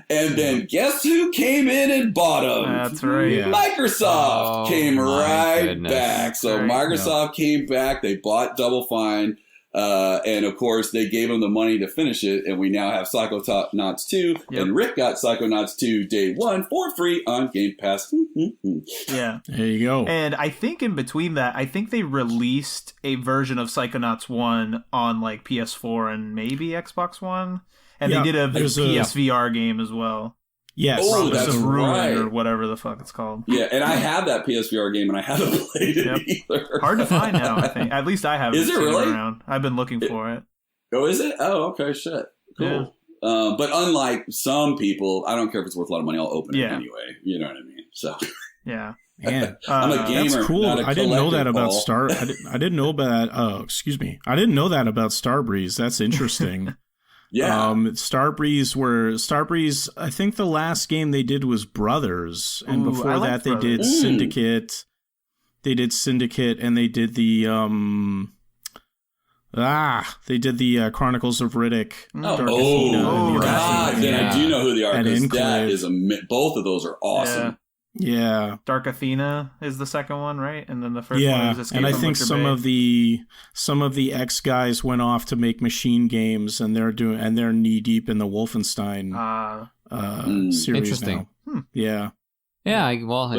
And then guess who came in and bought them? That's right. Yeah. Microsoft came right back. So Right. Microsoft came back. They bought Double Fine. And of course, they gave him the money to finish it, and we now have Psychonauts 2. And Rick got Psychonauts 2 day one for free on Game Pass. Yeah. There you go. And I think in between that, I think they released a version of Psychonauts 1 on like PS4 and maybe Xbox One. And they did a PSVR game as well. Yes. Oh, that's Ruin right. or whatever the fuck it's called. Yeah, and I have that PSVR game, and I haven't played it either. Hard to find now, I think. At least I haven't. Is it really? Around. I've been looking for it. Oh, is it? Oh, okay, shit. Cool. Yeah. But unlike some people, I don't care if it's worth a lot of money, I'll open it anyway. You know what I mean? So. Yeah. Man, I'm a gamer. That's cool. Not a I didn't know that about Paul. I didn't know about. Excuse me. I didn't know that about Starbreeze. That's interesting. Yeah. Starbreeze, I think the last game they did was Brothers, and before that they did Syndicate. They did Syndicate, and they did the Chronicles of Riddick. God, then I do know who they are, because that is both of those are awesome. Yeah. Dark Athena is the second one, right? And then the first one is Escape and I from think Butcher some of the ex guys went off to make machine games, and they're knee deep in the Wolfenstein series. Interesting. Now. Yeah. Yeah. Well,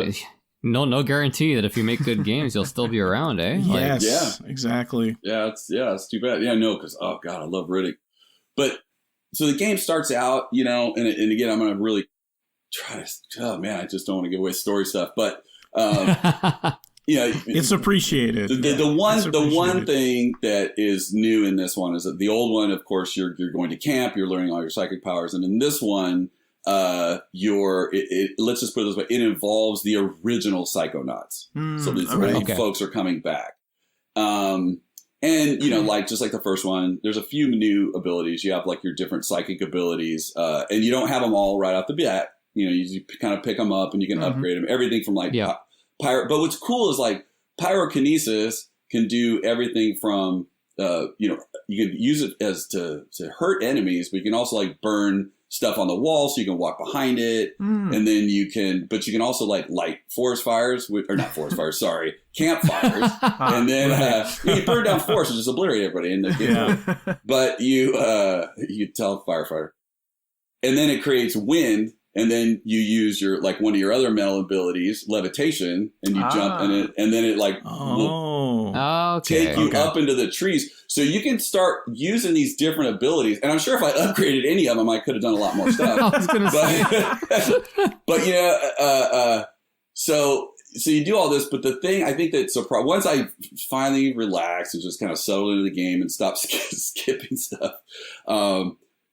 no guarantee that if you make good games, you'll still be around, eh? Yes. Exactly. Yeah. It's too bad. Yeah. No, because I love Riddick. But so the game starts out, and again, I'm going to really try to. Oh man, I just don't want to give away story stuff, but it's appreciated. The one thing that is new in this one is that the old one, of course, you're going to camp, you're learning all your psychic powers, and in this one, let's just put it this way: it involves the original Psychonauts. So these folks are coming back. And like just like the first one, there's a few new abilities. You have like your different psychic abilities, and you don't have them all right off the bat. You kind of pick them up and you can upgrade them. Everything from like pyro. But what's cool is like pyrokinesis can do everything from, you can use it as to hurt enemies, but you can also like burn stuff on the wall so you can walk behind it. And then you can also like light campfires. And then you burn down forests and just obliterate everybody. But you tell firefighter. And then it creates wind. And then you use one of your other mental abilities, levitation, and you jump in it, and then it will take you up into the trees. So you can start using these different abilities. And I'm sure if I upgraded any of them, I could have done a lot more stuff. I was going to say. But so you do all this. But the thing I think that once I finally relaxed and just kind of settled into the game and stopped skipping stuff,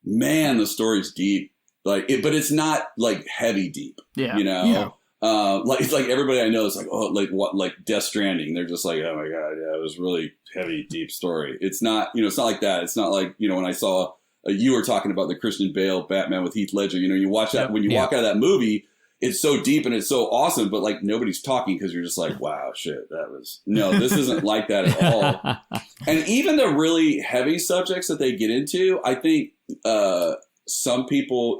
man, the story's deep. But it's not like heavy deep, it's like everybody I know is like Death Stranding. They're just like, oh my God, yeah, it was really heavy, deep story. It's not, it's not like that. It's not like, when I saw you were talking about the Christian Bale Batman with Heath Ledger, you watch that when you walk out of that movie, it's so deep and it's so awesome, but like nobody's talking because you're just like, wow, shit, this isn't like that at all. And even the really heavy subjects that they get into, I think, some people,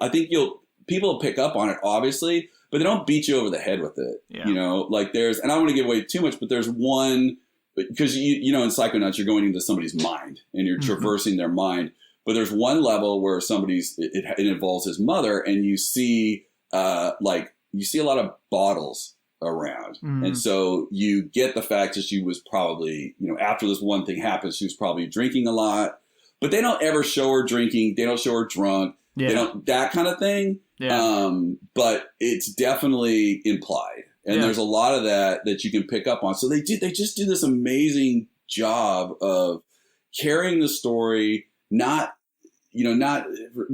people pick up on it, obviously, but they don't beat you over the head with it. Yeah. You know, like and I don't want to give away too much, but there's one, because you know, in Psychonauts, you're going into somebody's mind and you're traversing their mind. But there's one level where it involves his mother, and you see a lot of bottles around. And so you get the fact that she was probably, you know, after this one thing happens, she was probably drinking a lot, but they don't ever show her drinking. They don't show her drunk. They don't, that kind of thing. Yeah. But it's definitely implied. And there's a lot of that you can pick up on. So they just do this amazing job of carrying the story, not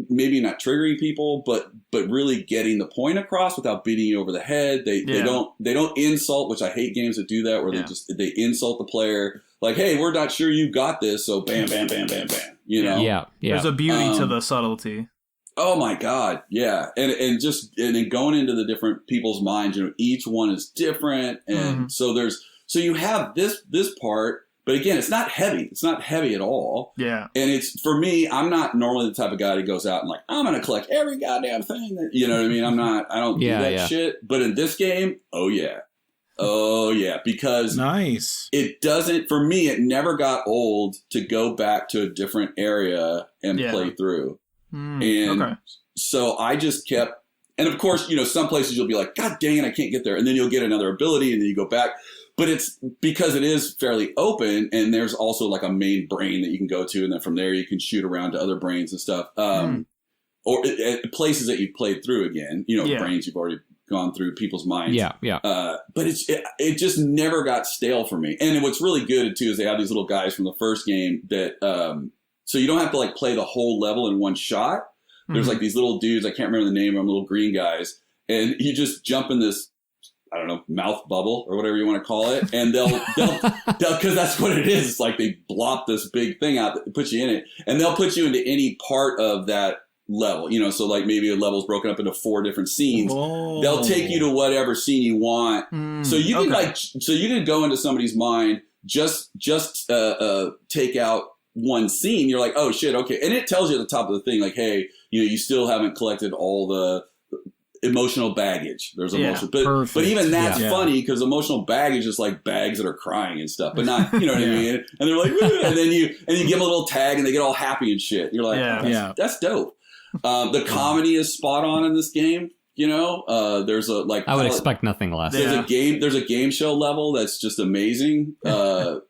maybe not triggering people, but really getting the point across without beating you over the head. They don't insult, which I hate games that do that, where they insult the player. Like, hey, we're not sure you got this, so bam, bam, bam, bam, bam. You know? Yeah. There's a beauty to the subtlety. Oh my God, yeah, and then going into the different people's minds, you know, each one is different, and so you have this part. But again, it's not heavy. It's not heavy at all. Yeah. And it's, for me, I'm not normally the type of guy that goes out and like, I'm going to collect every goddamn thing that, you know what I mean? I don't do that shit. But in this game, oh yeah. Because it doesn't, for me, it never got old to go back to a different area and play through. So I just kept, and of course, you know, some places you'll be like, God dang it, I can't get there. And then you'll get another ability and then you go back. But it's because it is fairly open, and there's also like a main brain that you can go to, and then from there you can shoot around to other brains and stuff, or places that you've played through again. You know, brains you've already gone through, people's minds. But it just never got stale for me. And what's really good too is they have these little guys from the first game that so you don't have to like play the whole level in one shot. There's like these little dudes, I can't remember the name of them, little green guys, and you just jump in this, I don't know, mouth bubble or whatever you want to call it. And they'll because that's what it is. It's like they blop this big thing out that puts you in it, and they'll put you into any part of that level, you know, so like maybe a level's broken up into 4 different scenes. They'll take you to whatever scene you want. So you can you can go into somebody's mind, just take out one scene. You're like, oh shit. Okay. And it tells you at the top of the thing, like, hey, you know, you still haven't collected all the emotional baggage. There's emotional, but even that's funny because emotional baggage is like bags that are crying and stuff, but not, you know what I mean? And they're like, and then you give them a little tag and they get all happy and shit. You're like, that's dope. The comedy is spot on in this game. You know, there's a like, I would expect nothing less. There's a game show level that's just amazing.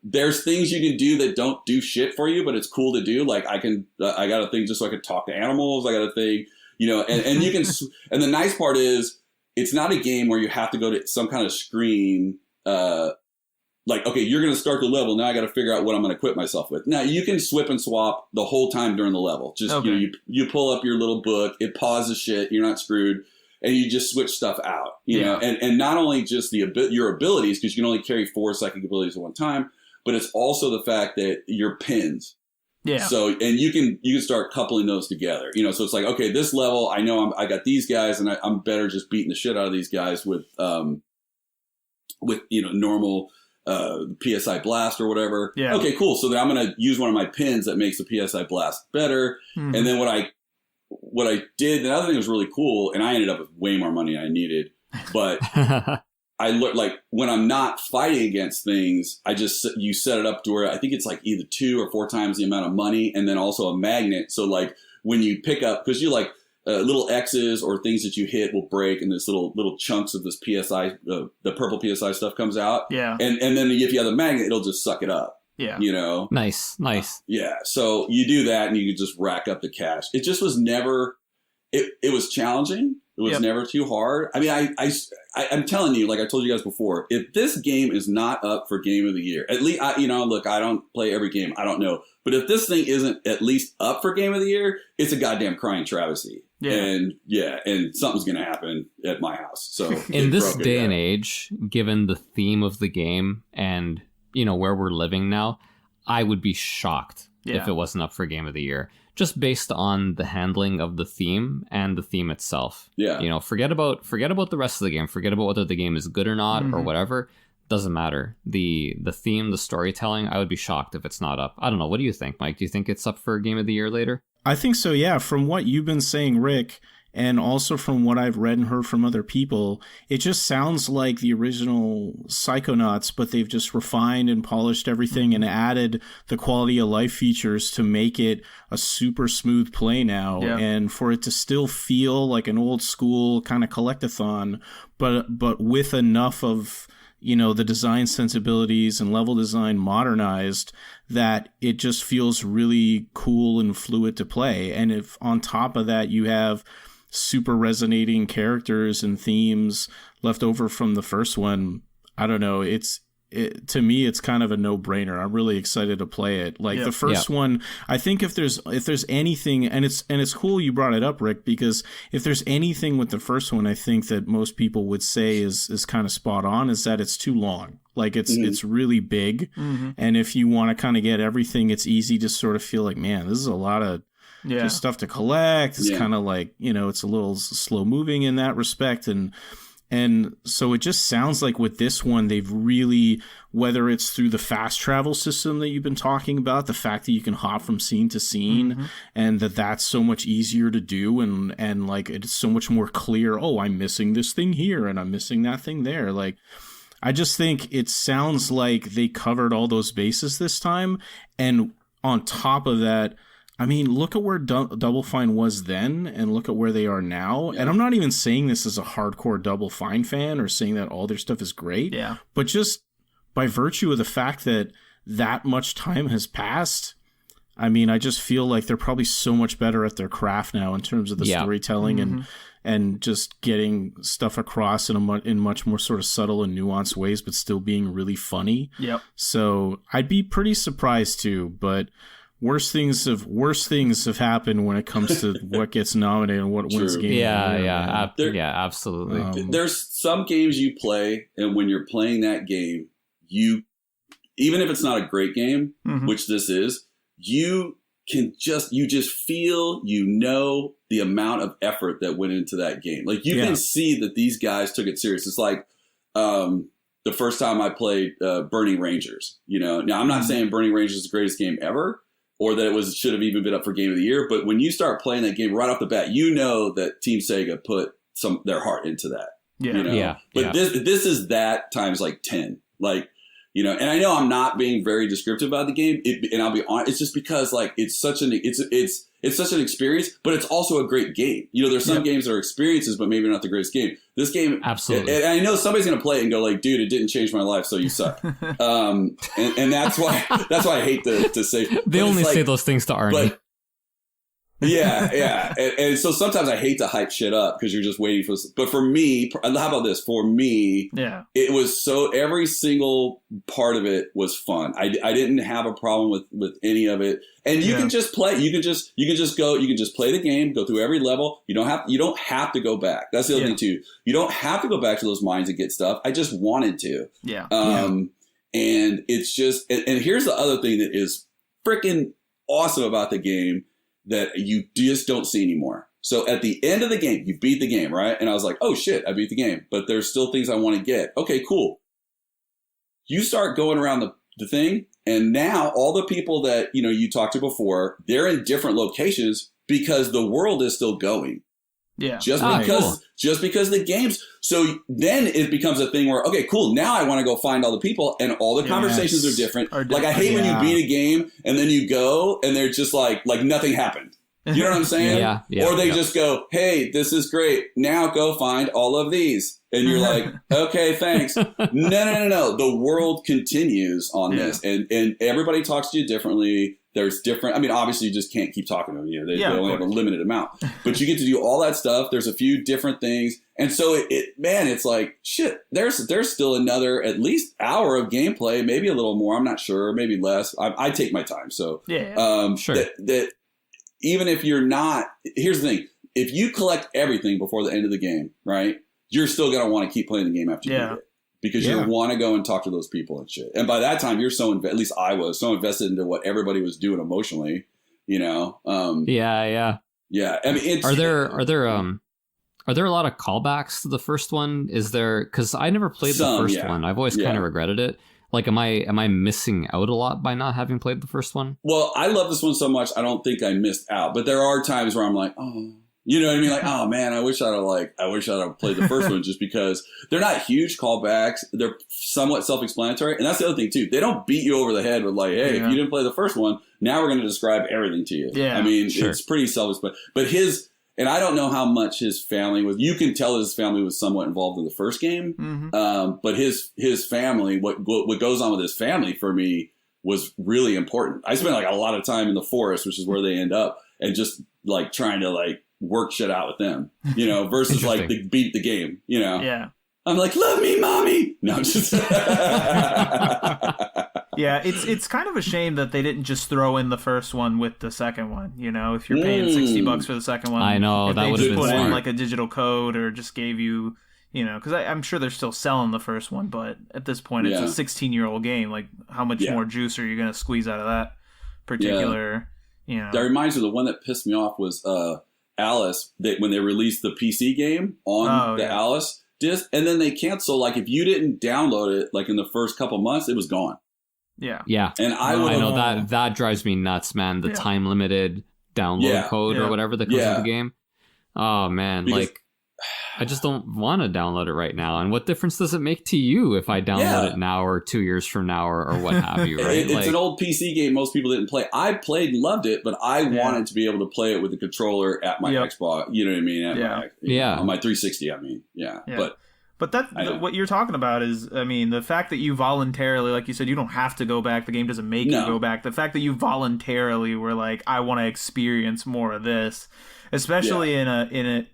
There's things you can do that don't do shit for you, but it's cool to do. Like I got a thing just so I can talk to animals. I got a thing. You know, and you can, and the nice part is it's not a game where you have to go to some kind of screen, like, okay, you're going to start the level. Now I got to figure out what I'm going to equip myself with. Now you can swip and swap the whole time during the level. Just, you know, you pull up your little book, it pauses shit, you're not screwed, and you just switch stuff out, you know, and not only just your abilities, because you can only carry 4 psychic abilities at one time, but it's also the fact that your pins. Yeah. So, and you can start coupling those together, you know, so it's like, okay, this level, I know I got these guys and I'm better just beating the shit out of these guys with, you know, normal, PSI blast or whatever. Yeah. Okay, cool. So then I'm going to use one of my pins that makes the PSI blast better. And then what I did, the other thing that was really cool, and I ended up with way more money than I needed, but I learned, like, when I'm not fighting against things, you set it up to where I think it's like either 2 or 4 times the amount of money, and then also a magnet. So like when you pick up, because you like little X's or things that you hit will break, and this little chunks of this PSI, the purple PSI stuff comes out. Yeah. And then if you have the magnet, it'll just suck it up. Yeah. You know? Nice. Yeah. So you do that and you can just rack up the cash. It just was never, it was challenging. It was never too hard. I mean, I'm telling you, like I told you guys before, if this game is not up for Game of the Year, at least, you know, look, I don't play every game. I don't know. But if this thing isn't at least up for Game of the Year, it's a goddamn crying travesty. And something's going to happen at my house. So in this day and age, given the theme of the game and, you know, where we're living now, I would be shocked if it wasn't up for Game of the Year. Just based on the handling of the theme and the theme itself. Yeah. You know, forget about the rest of the game. Forget about whether the game is good or not or whatever. Doesn't matter. The theme, the storytelling, I would be shocked if it's not up. I don't know. What do you think, Mike? Do you think it's up for Game of the Year later? I think so, yeah. From what you've been saying, Rick, And also from what I've read and heard from other people, it just sounds like the original Psychonauts, but they've just refined and polished everything and added the quality of life features to make it a super smooth play now. Yeah. And for it to still feel like an old school kind of collectathon, but with enough of, you know, the design sensibilities and level design modernized, that it just feels really cool and fluid to play. And if on top of that you have super resonating characters and themes left over from the first one, I don't know, to me it's kind of a no-brainer. I'm really excited to play it. Like the first one, I think if there's anything, and it's cool you brought it up, Rick, because if there's anything with the first one I think that most people would say is kind of spot on, is that it's too long. Like it's really big, and if you want to kind of get everything, it's easy to sort of feel like, man, this is a lot of just stuff to collect. It's kind of like, you know, it's a little slow moving in that respect. And so it just sounds like with this one, they've really, whether it's through the fast travel system that you've been talking about, the fact that you can hop from scene to scene, and that's so much easier to do, and like it's so much more clear, oh, I'm missing this thing here and I'm missing that thing there. Like, I just think it sounds like they covered all those bases this time. And on top of that, I mean, look at where Double Fine was then and look at where they are now. Yeah. And I'm not even saying this as a hardcore Double Fine fan or saying that all their stuff is great. Yeah. But just by virtue of the fact that much time has passed, I mean, I just feel like they're probably so much better at their craft now in terms of the storytelling and just getting stuff across in much more sort of subtle and nuanced ways, but still being really funny. Yep. So I'd be pretty surprised too, but worse things have happened when it comes to what gets nominated and what wins game. Yeah, absolutely. There's some games you play, and when you're playing that game, you, even if it's not a great game, which this is, you just feel, you know, the amount of effort that went into that game. Like you can see that these guys took it serious. It's like the first time I played Burning Rangers. You know, now I'm not saying Burning Rangers is the greatest game ever, or that it should have even been up for Game of the Year. But when you start playing that game right off the bat, you know that Team Sega put their heart into that. Yeah. You know? But this is that times like 10. Like, you know, and I know I'm not being very descriptive about the game, and I'll be honest, it's just because like it's such an experience, but it's also a great game. You know, there's some games that are experiences, but maybe not the greatest game. This game, absolutely. And I know somebody's going to play it and go like, dude, it didn't change my life, so you suck. And that's why I hate to say. They only say those things to Arnie. Yeah. And so sometimes I hate to hype shit up because you're just waiting for this. But for me, how about this? For me, it was so, every single part of it was fun. I didn't have a problem with any of it. And you can just play. You can just play the game, go through every level. You don't have to go back. That's the other thing too. You don't have to go back to those mines and get stuff. I just wanted to. And it's just, and here's the other thing that is freaking awesome about the game that you just don't see anymore. So at the end of the game, you beat the game, right? And I was like, oh shit, I beat the game, but there's still things I want to get. Okay, cool. You start going around the thing, and now all the people that, you know, you talked to before, they're in different locations because the world is still going. Yeah. Just because the games. So then it becomes a thing where, okay, cool. Now I want to go find all the people, and all the conversations are different. Like I hate when you beat a game and then you go and they're just like nothing happened. You know what I'm saying? Or they just go, hey, this is great. Now go find all of these. And you're like, okay, thanks. No. The world continues on this, and everybody talks to you differently. There's different. I mean, obviously, you just can't keep talking to them. You know, they only have a limited amount. But you get to do all that stuff. There's a few different things, and so it's like shit. There's still another at least hour of gameplay, maybe a little more. I'm not sure, maybe less. I take my time. So sure. That even if you're not, here's the thing: if you collect everything before the end of the game, right, you're still gonna want to keep playing the game after you beat it. Because you want to go and talk to those people and shit. And by that time, you're at least I was so invested into what everybody was doing emotionally, you know? Yeah. I mean, are there a lot of callbacks to the first one? Is there, because I never played the first one. I've always kind of regretted it. Like, am I missing out a lot by not having played the first one? Well, I love this one so much, I don't think I missed out. But there are times where I'm like, oh, You know what I mean? Like, oh man, I wish I'd have played the first one, just because they're not huge callbacks. They're somewhat self-explanatory. And that's the other thing too. They don't beat you over the head with like, hey, if you didn't play the first one, now we're going to describe everything to you. Yeah. I mean, it's pretty self-explanatory. But and I don't know how much his family was. You can tell his family was somewhat involved in the first game. Mm-hmm. But his family, what goes on with his family for me was really important. I spent like a lot of time in the forest, which is where they end up, and just like trying to like work shit out with them, you know, versus like beat the game, you know. Yeah. I'm like, love me, mommy. No, I'm just. Yeah, it's kind of a shame that they didn't just throw in the first one with the second one. You know, if you're paying $60 for the second one, I know that would have been put smart. in like a digital code or just gave you, you know, because I'm sure they're still selling the first one, but at this point, it's a 16-year-old game. Like, how much more juice are you going to squeeze out of that particular? You know, that reminds me. The one that pissed me off was Alice. When they released the PC game on the Alice disc, and then they cancel. Like, if you didn't download it, like in the first couple months, it was gone. Yeah. And I know that drives me nuts, man. The time limited download code or whatever that comes with the game. Oh man, like I just don't want to download it right now. And what difference does it make to you if I download it now or 2 years from now or what have you, right? It's an old PC game most people didn't play. I played and loved it, but I wanted to be able to play it with the controller at my Xbox. You know what I mean? On my 360, I mean. Yeah. But what you're talking about is, I mean, the fact that you voluntarily, like you said, you don't have to go back. The game doesn't make you go back. The fact that you voluntarily were like, I want to experience more of this, especially in a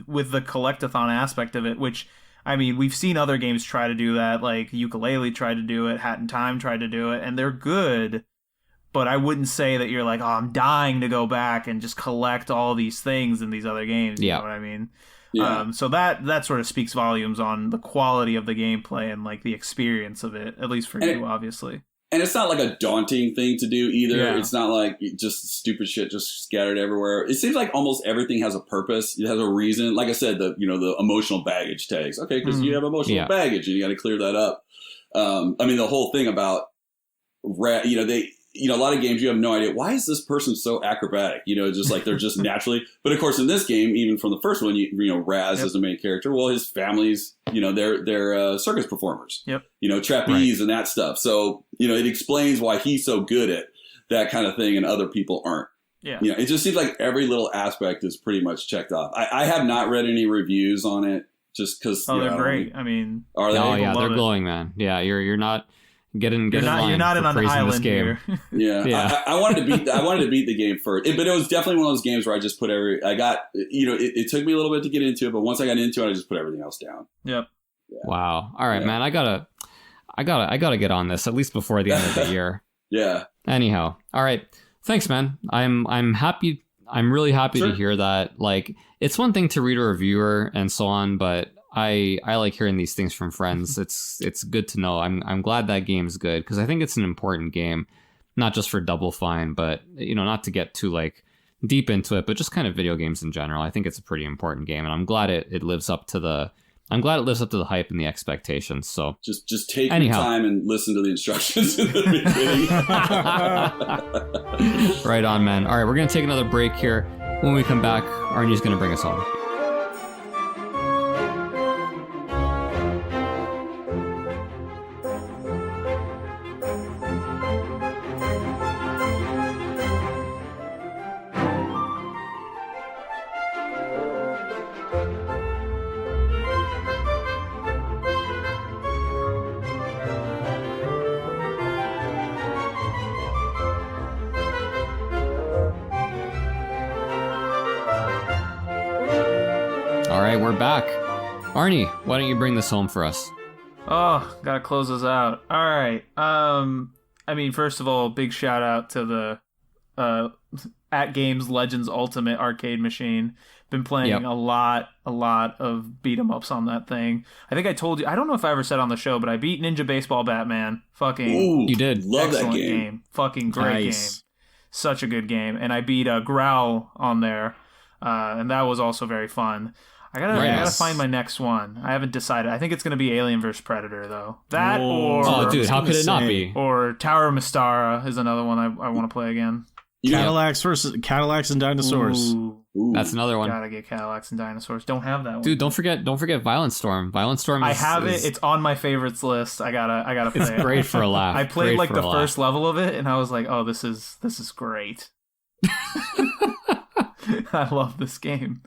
with the collectathon aspect of it, which, I mean, we've seen other games try to do that. Like Yooka-Laylee tried to do it, Hat in Time tried to do it, and they're good. But I wouldn't say that you're like, oh, I'm dying to go back and just collect all these things in these other games. You know what I mean? Yeah. So that sort of speaks volumes on the quality of the gameplay and like the experience of it, at least for you, obviously. And it's not like a daunting thing to do either. Yeah. It's not like just stupid shit just scattered everywhere. It seems like almost everything has a purpose. It has a reason. Like I said, the emotional baggage tags. Okay, because you have emotional baggage and you got to clear that up. I mean, the whole thing about a lot of games you have no idea, why is this person so acrobatic? You know, just like they're just naturally. But of course, in this game, even from the first one, Raz is the main character. Well, his family's, they're circus performers. Yep. Trapeze and that stuff. So, it explains why he's so good at that kind of thing and other people aren't. Yeah. It just seems like every little aspect is pretty much checked off. I have not read any reviews on it just because. Oh, they're great. I mean, are they? Oh, yeah, they're glowing, man. Yeah, you're not. You're not in an island here. Yeah. I wanted to beat the game first, but it was definitely one of those games where I just put it took me a little bit to get into it, but once I got into it, I just put everything else down. Yep. Yeah. Wow. All right, man. I gotta get on this at least before the end of the year. Yeah. Anyhow. All right. Thanks, man. I'm happy. I'm really happy to hear that. Like, it's one thing to read a reviewer and so on, but I like hearing these things from friends. It's good to know. I'm glad that game's good because I think it's an important game, not just for Double Fine, but not to get too like deep into it, but just kind of video games in general. I think it's a pretty important game, and I'm glad it lives up to the hype and the expectations. So just take your time and listen to the instructions in the beginning. Right on, man. All right, we're gonna take another break here. When we come back, Arnie's gonna bring us home. We're back. Arnie, why don't you bring this home for us? Oh, gotta close this out. All right. I mean, first of all, big shout out to the At Games Legends Ultimate arcade machine. Been playing a lot of beat 'em ups on that thing. I think I told you. I don't know if I ever said on the show, but I beat Ninja Baseball Batman. Fucking, you did. Love that game. Fucking great game. Such a good game. And I beat Growl on there, and that was also very fun. I gotta find my next one. I haven't decided. I think it's gonna be Alien vs Predator though. Oh, dude, how could it not be? Or Tower of Mystara is another one I want to play again. Cadillacs and dinosaurs. Ooh, that's another one. Gotta get Cadillacs and dinosaurs. Don't have that one. Dude, don't forget Violent Storm. Violent Storm I have it. It's on my favorites list. I gotta play it. It's great for a laugh. I played like the first level of it, and I was like, oh, this is great. I love this game.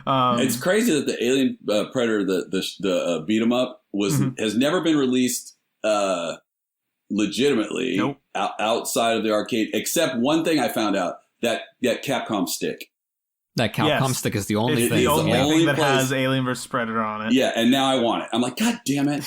It's crazy that the Alien Predator, the beat 'em up, has never been released legitimately outside of the arcade, except one thing I found out, that Capcom stick. That Capcom stick is the only thing. The only thing that has Alien vs Predator on it. Yeah, and now I want it. I'm like, God damn it!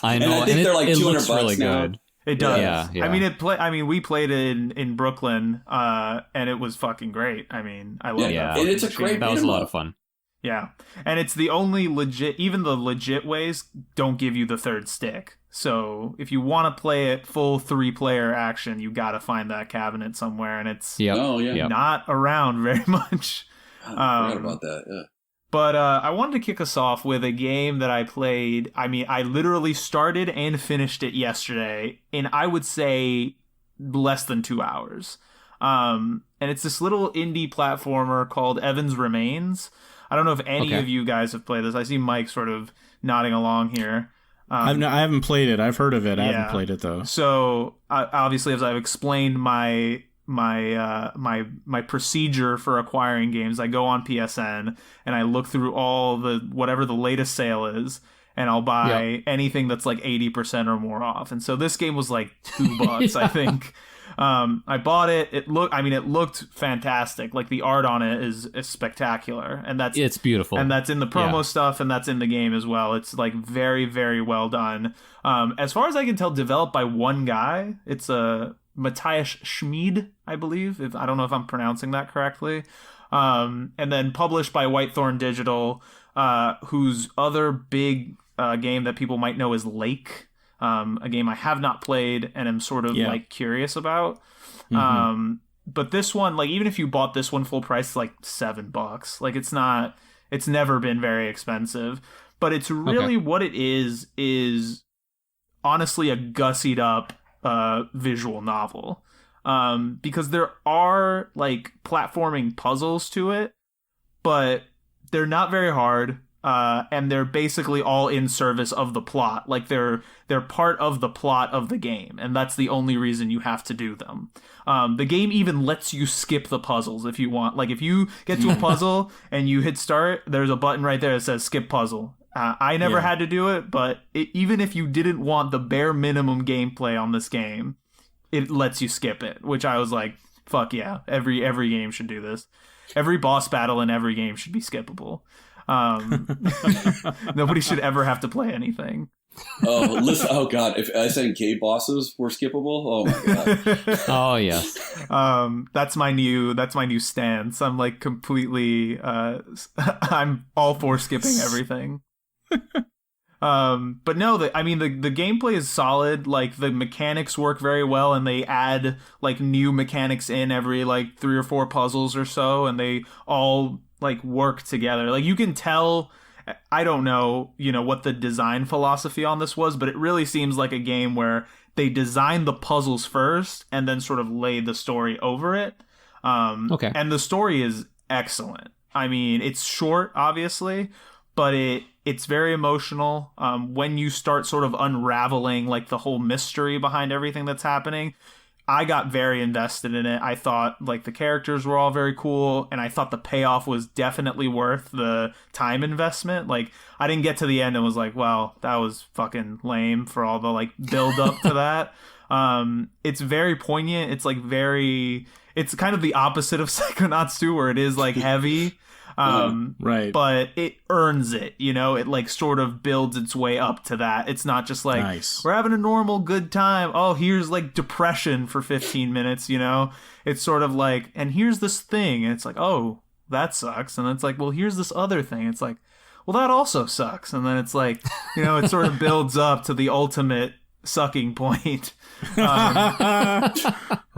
I know. And I think they're like $200 really now. good. It does. Yeah. I mean, we played it in Brooklyn, and it was fucking great. I mean, I love that. And it's a great. That was a lot of fun. Yeah, and it's the only legit. Even the legit ways don't give you the third stick. So if you want to play it full 3-player action, you got to find that cabinet somewhere, and it's not around very much. I forgot about that. Yeah. But I wanted to kick us off with a game that I played. I mean, I literally started and finished it yesterday in, I would say, less than 2 hours. And it's this little indie platformer called Evans Remains. I don't know if any of you guys have played this. I see Mike sort of nodding along here. I haven't played it. I've heard of it. I haven't played it, though. So, obviously, as I've explained my procedure for acquiring games, I go on PSN and I look through all whatever the latest sale is, and I'll buy anything that's like 80% or more off. And so this game was like $2, I think. I bought it. It looked fantastic. Like the art on it is spectacular, and it's beautiful. And that's in the promo stuff, and that's in the game as well. It's like very, very well done. As far as I can tell, developed by one guy. It's Matthias Schmid, I believe. I don't know if I'm pronouncing that correctly. And then published by Whitethorn Digital, whose other big game that people might know is Lake. A game I have not played and am sort of like curious about. But this one, like, even if you bought this one full price, it's like $7. Like, it's never been very expensive, but it's really what it is honestly a gussied up visual novel. Because there are like platforming puzzles to it, but they're not very hard. And they're basically all in service of the plot. Like they're part of the plot of the game, and that's the only reason you have to do them. The game even lets you skip the puzzles if you want. Like if you get to a puzzle and you hit start, there's a button right there that says skip puzzle. I never had to do it, but even if you didn't want the bare minimum gameplay on this game, it lets you skip it, which I was like, fuck yeah, every game should do this. Every boss battle in every game should be skippable. Nobody should ever have to play anything. Oh, listen! Oh God! If SNK bosses were skippable, oh my God! Oh yes. That's my new stance. I'm like completely. I'm all for skipping everything. But no, the gameplay is solid. Like the mechanics work very well, and they add like new mechanics in every like 3 or 4 puzzles or so, and they all like work together. Like you can tell, I don't know, what the design philosophy on this was, but it really seems like a game where they designed the puzzles first and then sort of laid the story over it. And the story is excellent. I mean, it's short, obviously, but it's very emotional. When you start sort of unraveling like the whole mystery behind everything that's happening, I got very invested in it. I thought like the characters were all very cool, and I thought the payoff was definitely worth the time investment. Like I didn't get to the end and was like, well, that was fucking lame for all the like build up to that. It's very poignant. It's like it's kind of the opposite of Psychonauts 2, where it is like heavy. Right. But it earns it, it like sort of builds its way up to that. It's not just like, we're having a normal good time. Oh, here's like depression for 15 minutes, It's sort of like, and here's this thing. And it's like, oh, that sucks. And it's like, well, here's this other thing. It's like, well, that also sucks. And then it's like, it sort of builds up to the ultimate sucking point.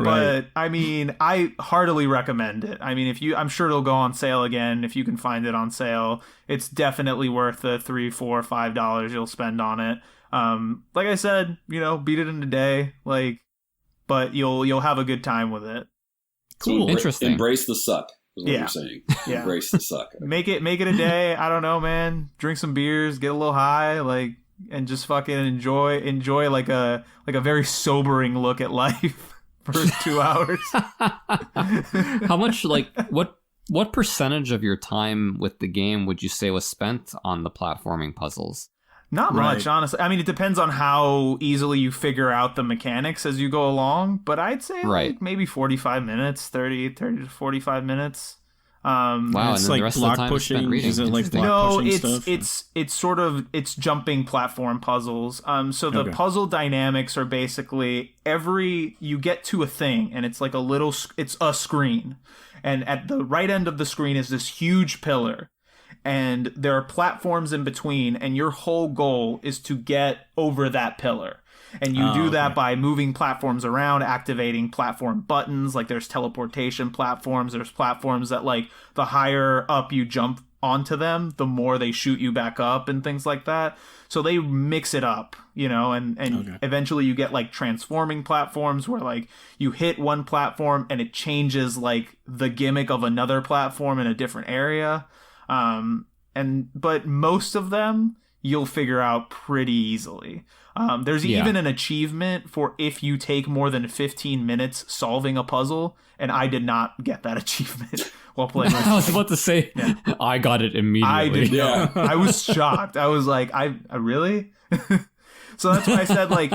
But I mean, I heartily recommend it. I mean, I'm sure it'll go on sale again if you can find it on sale. It's definitely worth the $3, $4, $5 you'll spend on it. Like I said, beat it in a day. Like, but you'll have a good time with it. Cool. Interesting. Embrace the suck is what you're saying. Yeah. Embrace the suck. Make it a day. I don't know, man. Drink some beers, get a little high, like, and just fucking enjoy like a very sobering look at life for 2 hours. How much, like, what percentage of your time with the game would you say was spent on the platforming puzzles? Not much, honestly. I mean, it depends on how easily you figure out the mechanics as you go along, but I'd say like maybe 45 minutes, 30 to 45 minutes. Wow, it's and then like the rest block of the time pushing. Is it like block no, pushing it's stuff? it's sort of jumping platform puzzles. So the puzzle dynamics are basically you get to a thing and it's like it's a screen, and at the right end of the screen is this huge pillar. And there are platforms in between, and your whole goal is to get over that pillar. And you do that by moving platforms around, activating platform buttons. Like there's teleportation platforms. There's platforms that, like, the higher up you jump onto them, the more they shoot you back up and things like that. So they mix it up, you know, and eventually you get like transforming platforms where like you hit one platform and it changes like the gimmick of another platform in a different area. But most of them you'll figure out pretty easily. There's even an achievement for if you take more than 15 minutes solving a puzzle, and I did not get that achievement while playing. I was about to say, I got it immediately. I did not. I was shocked. I was like, I really? So that's why I said, like,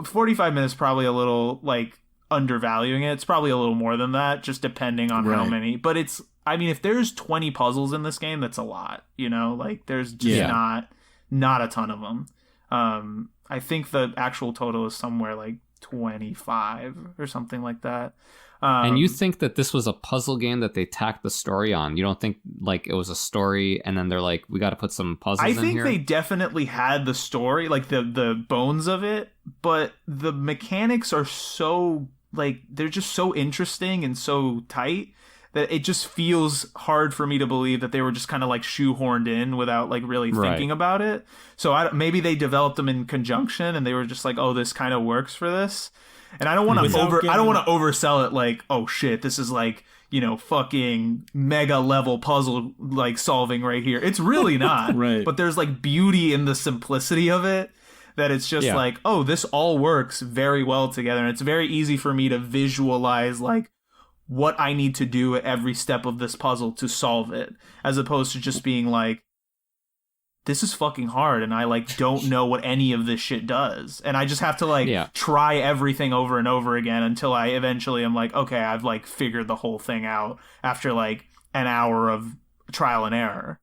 45 minutes probably a little, like, undervaluing it. It's probably a little more than that, just depending on how many. But it's, I mean, if there's 20 puzzles in this game, that's a lot, like there's just not a ton of them. I think the actual total is somewhere like 25 or something like that. And you think that this was a puzzle game that they tacked the story on? You don't think like it was a story and then they're like, we got to put some puzzles in here? I think they definitely had the story, like the bones of it, but the mechanics are so, like, they're just so interesting and so tight that it just feels hard for me to believe that they were just kind of like shoehorned in without like really thinking about it. So maybe they developed them in conjunction and they were just like, oh, this kind of works for this. And I don't want to oversell it like, oh shit, this is like, fucking mega level puzzle like solving right here. It's really not. Right. But there's like beauty in the simplicity of it, that it's just like, oh, this all works very well together. And it's very easy for me to visualize like what I need to do at every step of this puzzle to solve it, as opposed to just being like, this is fucking hard and I like don't know what any of this shit does, and I just have to like try everything over and over again until I eventually am like, okay, I've like figured the whole thing out after like an hour of trial and error.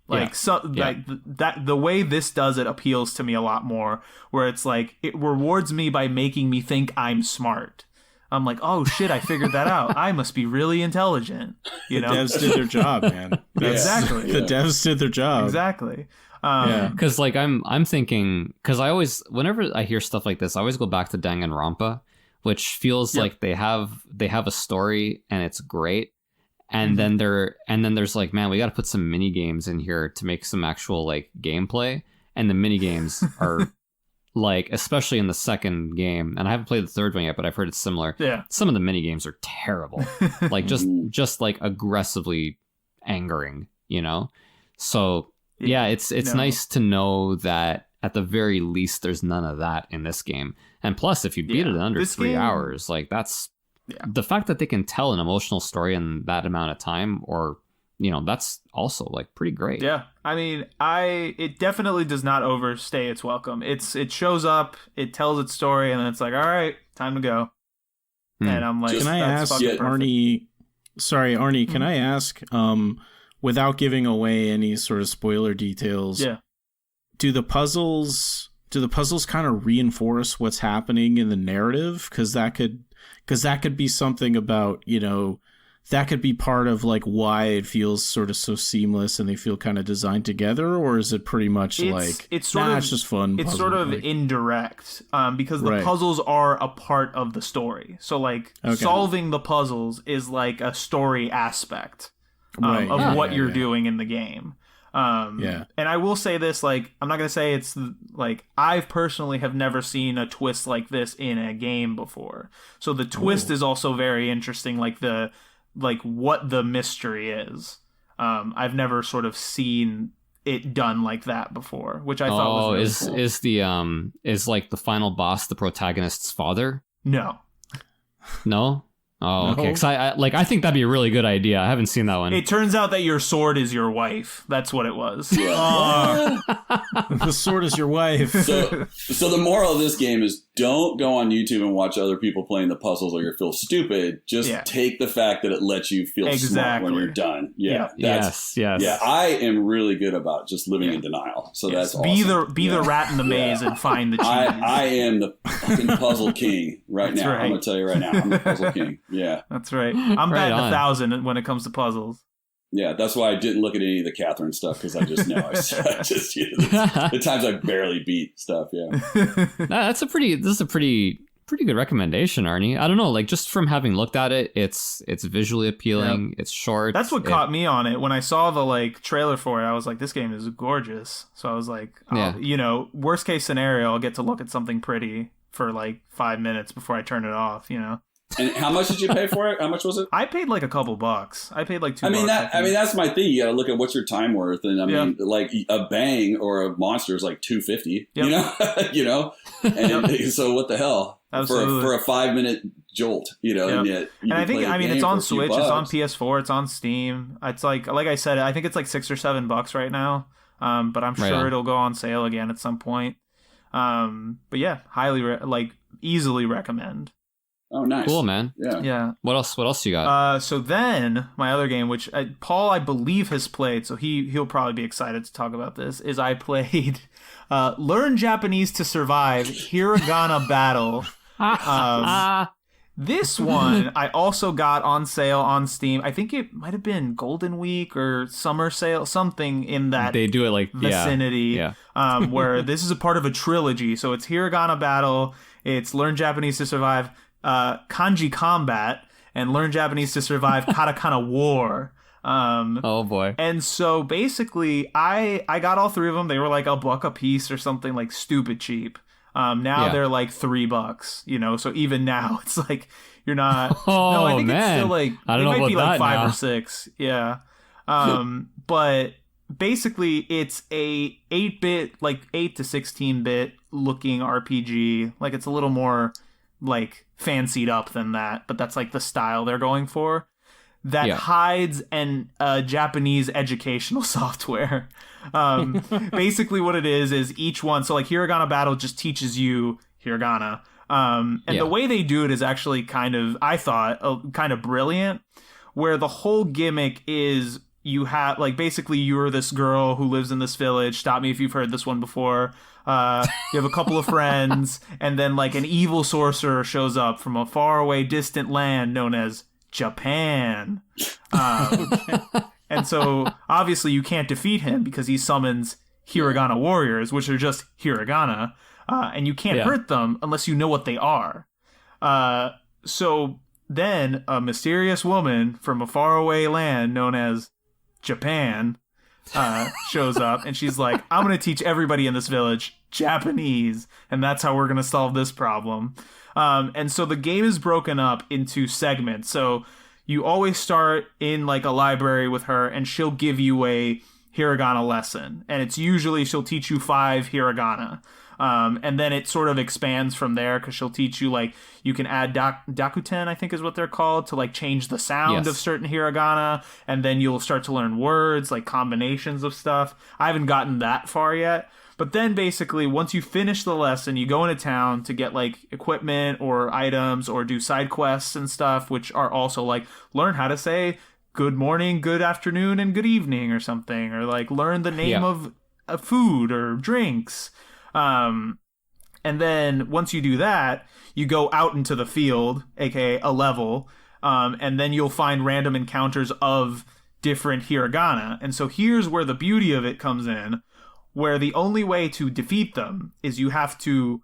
Like that the way this does it appeals to me a lot more, where it's like it rewards me by making me think I'm smart. I'm like, oh shit, I figured that out. I must be really intelligent. The devs did their job, man. Exactly. The devs did their job. Exactly. Because like I'm thinking, because I always, whenever I hear stuff like this, I always go back to Danganronpa, which feels like they have a story and it's great. And then there's like, man, we got to put some mini games in here to make some actual like gameplay. And the mini games are like, especially in the second game, and I haven't played the third one yet, but I've heard it's similar. Yeah. Some of the mini games are terrible, like just like aggressively angering, So it's nice to know that at the very least there's none of that in this game. And plus, if you beat it in under 3 hours, like that's the fact that they can tell an emotional story in that amount of time, or that's also like pretty great. Yeah. I mean, it definitely does not overstay its welcome. It shows up, it tells its story, and then it's like, all right, time to go. And I'm like, can I ask Arnie? Sorry, Arnie, can I ask, without giving away any sort of spoiler details? Yeah. Do the puzzles kind of reinforce what's happening in the narrative? Because that could be something about, that could be part of like why it feels sort of so seamless and they feel kind of designed together, or is it pretty much it's just fun? It's sort of indirect, because the puzzles are a part of the story. So like solving the puzzles is like a story aspect of what you're doing in the game. And I will say this, like, I'm not going to say it's, like, I personally have never seen a twist like this in a game before. So the twist is also very interesting, like, what the mystery is. I've never sort of seen it done like that before, which I thought was really cool. Is like the final boss the protagonist's father? No. No? Oh, okay. Because I think that'd be a really good idea. I haven't seen that one. It turns out that your sword is your wife. That's what it was. The sword is your wife. So the moral of this game is don't go on YouTube and watch other people playing the puzzles or you'll feel stupid. Just take the fact that it lets you feel smart when you're done. Yeah. Yes. Yeah, I am really good about just living in denial. So that's awesome. Be the rat in the maze and find the cheese. I am the fucking puzzle king now. Right. I'm going to tell you right now. I'm the puzzle king. Yeah. That's right. I'm batting 1,000 when it comes to puzzles. Yeah, that's why I didn't look at any of the Catherine stuff, because I just know. The times I barely beat stuff, This is a pretty good recommendation, Arnie. I don't know, like, just from having looked at it, it's visually appealing, it's short. That's what caught me on it. When I saw the, like, trailer for it, I was like, this game is gorgeous. So I was like, worst case scenario, I'll get to look at something pretty for, like, 5 minutes before I turn it off, you know? And how much did you pay for it? How much was it? I paid like a couple bucks. I paid like $2. I mean, that's my thing. You got to look at what's your time worth, and I mean, like a bang or a monster is like $2.50. Yep. You know. And so what the hell for a 5-minute jolt? You know, and yet. And I think it's on Switch, it's on PS4, it's on Steam. It's like I said, I think it's like $6 or $7 right now. But I'm sure it'll go on sale again at some point. But yeah, easily recommend. Oh, nice. Cool, man. Yeah. What else you got? So then, my other game, which Paul, I believe, has played, so he'll probably be excited to talk about this, is I played Learn Japanese to Survive, Hiragana Battle. This one, I also got on sale on Steam. I think it might have been Golden Week or Summer Sale, something in that they do it like vicinity, where this is a part of a trilogy. So it's Hiragana Battle, it's Learn Japanese to Survive, Kanji Combat, and Learn Japanese to Survive Katakana War. Oh boy. And so basically I got all three of them. They were like $1 a piece or something, like stupid cheap. Now they're like $3, you know, so even now it's like you're not I think it's still like I don't know might about be like that 5 now. or 6. Yeah. But basically it's a 8-bit, like 8 to 16-bit looking RPG. Like it's a little more like fancied up than that, but that's like the style they're going for, that hides an Japanese educational software. Basically what it is each one, so like Hiragana Battle just teaches you hiragana, and the way they do it is actually kind of, I thought, kind of brilliant, where the whole gimmick is you have, like, basically you're this girl who lives in this village. Stop me if you've heard this one before. You have a couple of friends, and then like an evil sorcerer shows up from a faraway distant land known as Japan. And so obviously you can't defeat him because he summons hiragana warriors, which are just hiragana, and you can't hurt them unless you know what they are. So then a mysterious woman from a faraway land known as Japan shows up, and she's like, I'm going to teach everybody in this village Japanese, and that's how we're going to solve this problem. And so the game is broken up into segments. So you always start in like a library with her, and she'll give you a hiragana lesson, and it's usually she'll teach you 5 hiragana. And then it sort of expands from there, because she'll teach you, like, you can add dakuten, I think is what they're called, to like change the sound of certain hiragana, and then you'll start to learn words, like combinations of stuff. I haven't gotten that far yet, but then basically once you finish the lesson, you go into town to get like equipment or items or do side quests and stuff, which are also like learn how to say good morning, good afternoon, and good evening or something, or like learn the name of a food or drinks. And then once you do that, you go out into the field, aka a level, and then you'll find random encounters of different hiragana. And so here's where the beauty of it comes in, where the only way to defeat them is you have to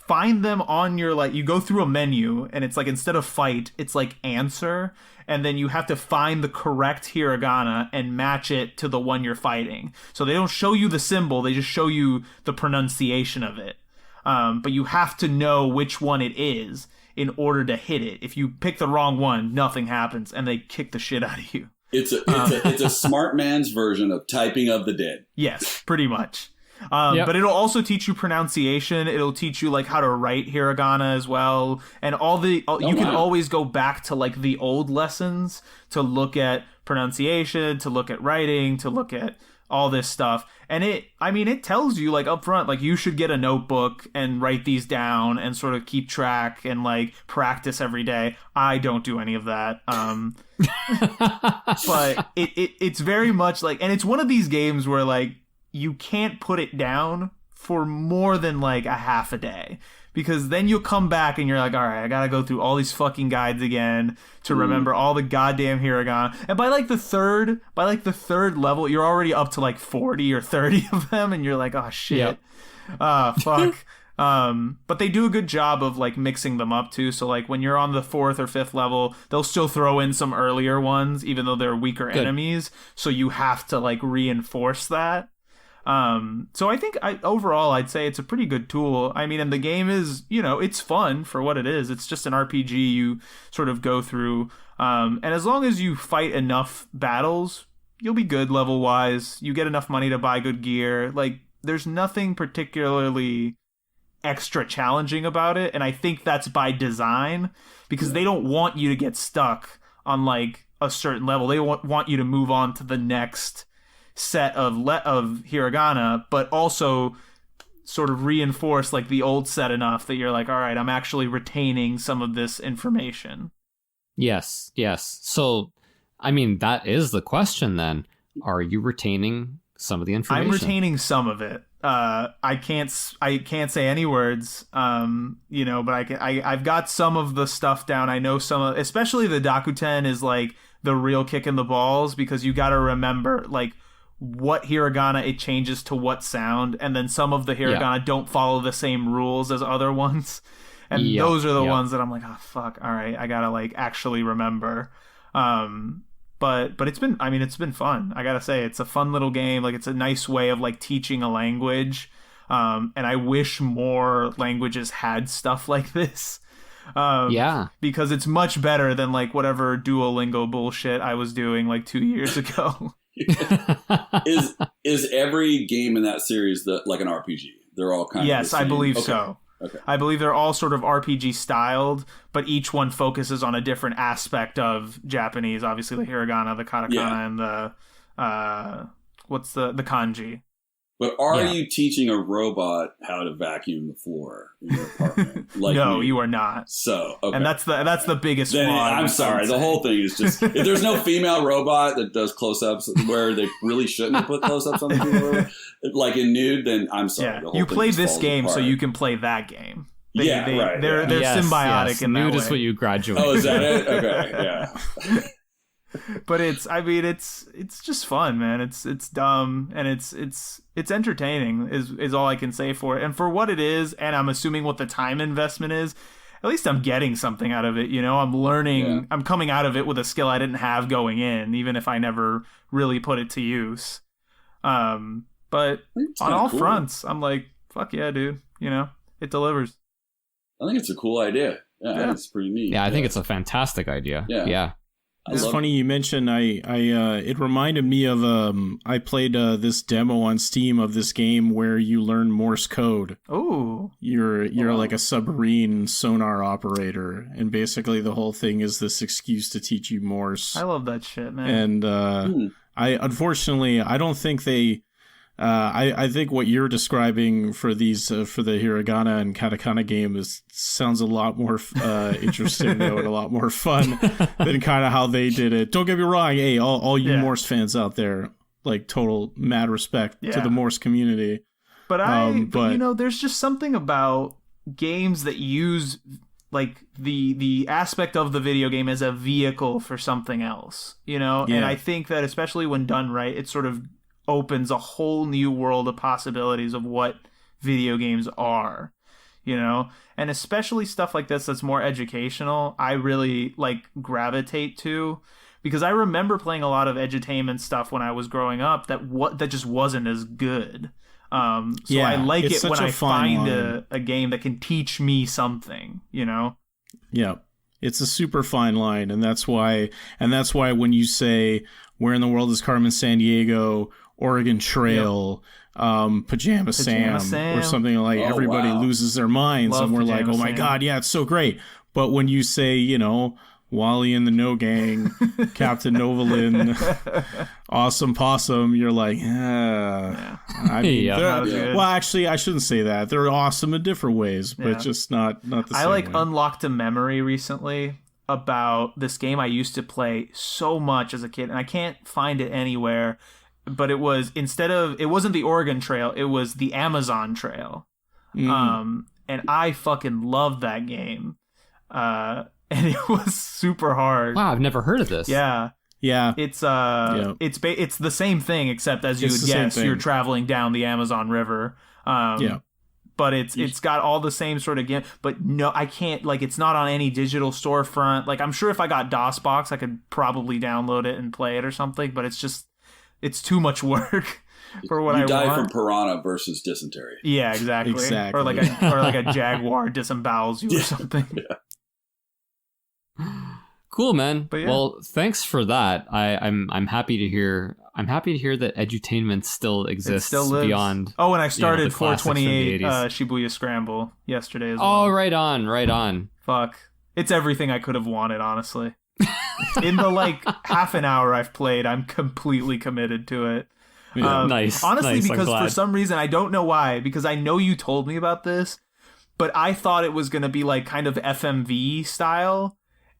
find them on your, like, you go through a menu and it's like, instead of fight, it's like answer, and then you have to find the correct hiragana and match it to the one you're fighting. So they don't show you the symbol, they just show you the pronunciation of it. But you have to know which one it is in order to hit it. If you pick the wrong one, nothing happens, and they kick the shit out of you. It's a smart man's version of Typing of the Dead. Yes, pretty much. But it'll also teach you pronunciation. It'll teach you like how to write hiragana as well, and you can always go back to like the old lessons to look at pronunciation, to look at writing, to look at all this stuff. And it tells you like up front, like you should get a notebook and write these down and sort of keep track and like practice every day. I don't do any of that. But it's very much like, and it's one of these games where like you can't put it down for more than like a half a day, because then you'll come back and you're like, all right, I gotta go through all these fucking guides again to remember all the goddamn hiragana. And by the third level, you're already up to like 40 or 30 of them, and you're like, oh shit. Fuck. But they do a good job of like mixing them up too. So like when you're on the 4th or 5th level, they'll still throw in some earlier ones, even though they're weaker enemies. So you have to like reinforce that. So I think overall I'd say it's a pretty good tool. I mean, and the game is, it's fun for what it is. It's just an RPG you sort of go through. And as long as you fight enough battles, you'll be good level wise. You get enough money to buy good gear. Like, there's nothing particularly extra challenging about it. And I think that's by design, because they don't want you to get stuck on like a certain level. They want you to move on to the next set of hiragana, but also sort of reinforce like the old set enough that you're like, all right, I'm actually retaining some of this information. Yes. So, I mean, that is the question then. Are you retaining some of the information? I'm retaining some of it. I can't say any words, but I've got some of the stuff down. I know some of, especially the Dakuten is like the real kick in the balls, because you got to remember like what hiragana it changes to what sound, and then some of the hiragana don't follow the same rules as other ones, and those are the ones that I'm like, oh fuck, all right, I gotta like actually remember. But it's been fun. I gotta say, it's a fun little game. Like, it's a nice way of like teaching a language, and I wish more languages had stuff like this. Because it's much better than like whatever Duolingo bullshit I was doing like 2 years ago. Is every game in that series like an RPG? They're all kind of yes, I believe so. Okay. I believe they're all sort of RPG styled, but each one focuses on a different aspect of Japanese. Obviously, the hiragana, the katakana, and the the kanji. But are you teaching a robot how to vacuum the floor in your apartment? Like no, you are not. So, okay. And that's the biggest flaw. I'm sorry. The whole thing is just, if there's no female robot that does close-ups where they really shouldn't have put close-ups on the female robot, like in Nude, then I'm sorry. Yeah, you play this game so you can play that game. They're yes, symbiotic in that Nude way. is what you graduate. Oh, is that it? Okay, yeah. But it's just fun, man. It's dumb, and it's entertaining is all I can say for it. And for what it is, and I'm assuming what the time investment is, at least I'm getting something out of it. I'm learning. I'm coming out of it with a skill I didn't have going in, even if I never really put it to use. But on all fronts, I'm like, fuck yeah, dude. It delivers. I think it's a cool idea. Yeah. It's pretty neat. Yeah, I think it's a fantastic idea. Yeah. It's funny you mentioned. It reminded me of I played this demo on Steam of this game where you learn Morse code. Oh, you're like a submarine sonar operator, and basically the whole thing is this excuse to teach you Morse. I love that shit, man. And I don't think they. I think what you're describing for these for the hiragana and katakana game sounds a lot more interesting though, and a lot more fun than kind of how they did it. Don't get me wrong, hey, all you Morse fans out there, like total mad respect to the Morse community. But there's just something about games that use like the aspect of the video game as a vehicle for something else, and I think that especially when done right, it sort of opens a whole new world of possibilities of what video games are. you know? And especially stuff like this that's more educational, I really like gravitate to, because I remember playing a lot of edutainment stuff when I was growing up that just wasn't as good. So I like it when I find a game that can teach me something, you know? Yeah. It's a super fine line, and that's why when you say Where in the World is Carmen Sandiego, Oregon Trail, Pajama Sam, or something like everybody loses their minds. Love and we're Pajama like, oh my Sam. God, yeah, it's so great. But when you say, you know, Wally and the No Gang, Captain Novolin, Awesome Possum, you're like, I mean, well, actually, I shouldn't say that. They're awesome in different ways, but just not the same I like way. unlocked a memory recently about this game I used to play so much as a kid, and I can't find it anywhere. But it was, it wasn't the Oregon Trail, it was the Amazon Trail. And I fucking loved that game. And it was super hard. Wow, I've never heard of this. Yeah. It's it's the same thing, except as you would guess, you're traveling down the Amazon River. But it's got all the same sort of game. But no, I can't, like, it's not on any digital storefront. Like, I'm sure if I got DOSBox, I could probably download it and play it or something. But it's too much work for what I want. You die from piranha versus dysentery. Yeah, exactly. Or like a jaguar disembowels you or something. Cool, man. Well, thanks for that. I'm happy to hear. I'm happy to hear that edutainment still exists beyond. Oh, and I started 428 Shibuya Scramble yesterday as well. Oh, right on. Fuck, it's everything I could have wanted, honestly. In the like half an hour I've played, I'm completely committed to it. Nice. Honestly, because for some reason, I don't know why, because I know you told me about this, but I thought it was going to be like kind of FMV style,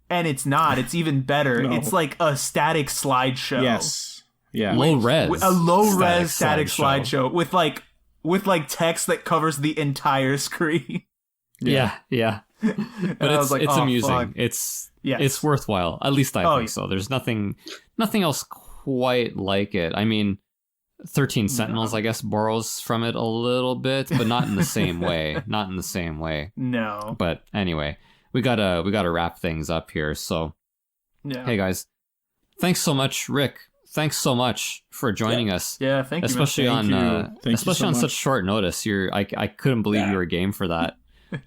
and it's not. It's even better. No. It's like a static slideshow. Yes. Yeah. Low res. A low res static slideshow with like text that covers the entire screen. Yeah. But it's amusing. Fuck. It's worthwhile. At least I think so. There's nothing else quite like it. I mean, 13 Sentinels, I guess, borrows from it a little bit, but not in the same way. No. But anyway, we gotta wrap things up here. So, hey guys, thanks so much, Rick. Thanks so much for joining us. Yeah, thank you. Especially on such short notice. I couldn't believe you were game for that.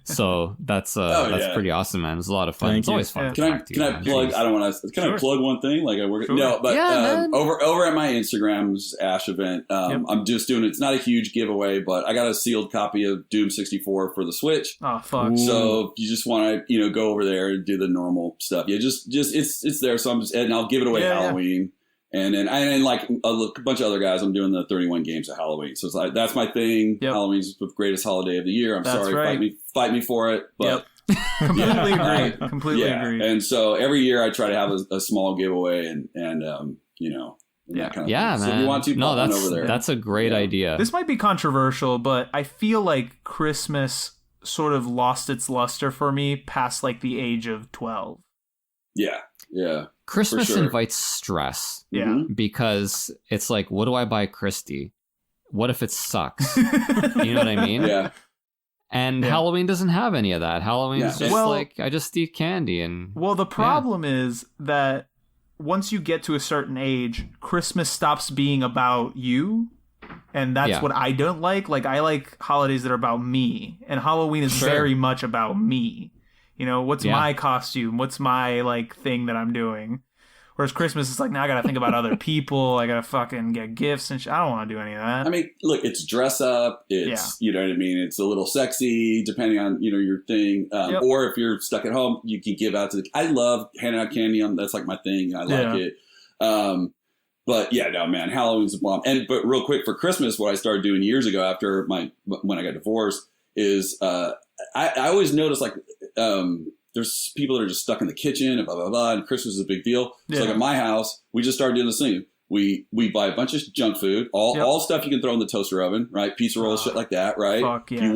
So that's pretty awesome, man. It was a lot of fun. It's always fun. Can I plug? I don't want to. Can I plug one thing? Like over at my Instagram's Ash event, I'm just doing. It's not a huge giveaway, but I got a sealed copy of Doom 64 for the Switch. Oh fuck! So if you just want to go over there and do the normal stuff. Yeah, just it's there. So and I'll give it away Halloween. And then like a bunch of other guys, I'm doing the 31 games of Halloween. So it's like, that's my thing. Yep. Halloween's the greatest holiday of the year. I'm sorry, fight me for it. But completely agree. Completely agree. And so every year I try to have a small giveaway and that kind of thing. Man. So if you want to, pop over there. That's a great idea. This might be controversial, but I feel like Christmas sort of lost its luster for me past like the age of 12. Yeah. Christmas invites stress. Yeah. Because it's like, what do I buy Christy? What if it sucks? You know what I mean? Yeah. And Halloween doesn't have any of that. Halloween's just like, I just eat candy and... Well, the problem is that once you get to a certain age, Christmas stops being about you. And that's what I don't like. Like, I like holidays that are about me. And Halloween is very much about me. You know, what's my costume? What's my, like, thing that I'm doing? Whereas Christmas is like, now I gotta think about other people. I gotta fucking get gifts and shit. I don't want to do any of that. I mean, look, it's dress up. It's, you know what I mean? It's a little sexy, depending on, your thing. Or if you're stuck at home, you can give out to the... I love handing out candy. That's like my thing. I like it. But yeah, no, man, Halloween's a bomb. But real quick, for Christmas, what I started doing years ago after when I got divorced is I always notice, like, there's people that are just stuck in the kitchen and blah, blah, blah, and Christmas is a big deal. So like at my house, we just started doing this thing. We buy a bunch of junk food, all stuff you can throw in the toaster oven, right? Pizza rolls, shit like that, right? Fuck yes. You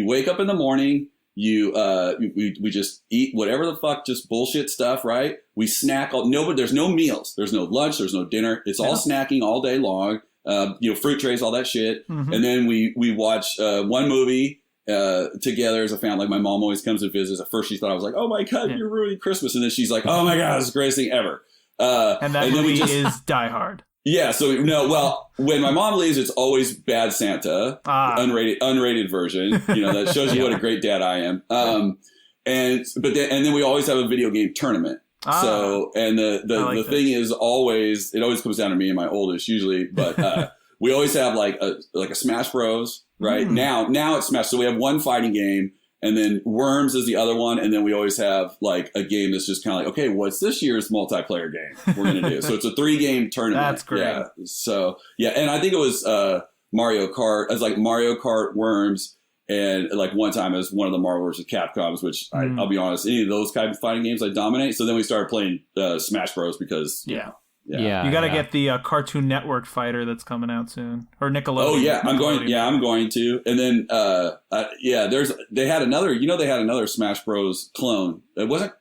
wake up in the morning, we just eat whatever the fuck, just bullshit stuff, right? We snack. There's no meals. There's no lunch. There's no dinner. It's all snacking all day long. Fruit trays, all that shit. Mm-hmm. And then we watch one movie. together as a family. Like my mom always comes and visits. At first she thought I was like, oh my God, you're ruining Christmas. And then she's like, oh my God, it's the greatest thing ever. And that movie is Die Hard. Yeah, so when my mom leaves, it's always Bad Santa, unrated version. That shows you what a great dad I am. And then we always have a video game tournament. So the thing is always, it always comes down to me and my oldest usually, but we always have like a Smash Bros. Right now it's Smash. So we have one fighting game. And then Worms is the other one. And then we always have like a game that's just kind of like, okay, what's this year's multiplayer game we're going to do? So it's a 3-game tournament. That's great. Yeah. So, yeah. And I think it was Mario Kart. It was like Mario Kart, Worms. And like one time it was one of the Marvel vs. Capcoms, which I'll be honest, any of those kind of fighting games I dominate. So then we started playing Smash Bros. Because, yeah. You got to get the Cartoon Network fighter that's coming out soon, or Nickelodeon. Oh yeah, I'm going to. And then they had another Smash Bros. Clone. It wasn't.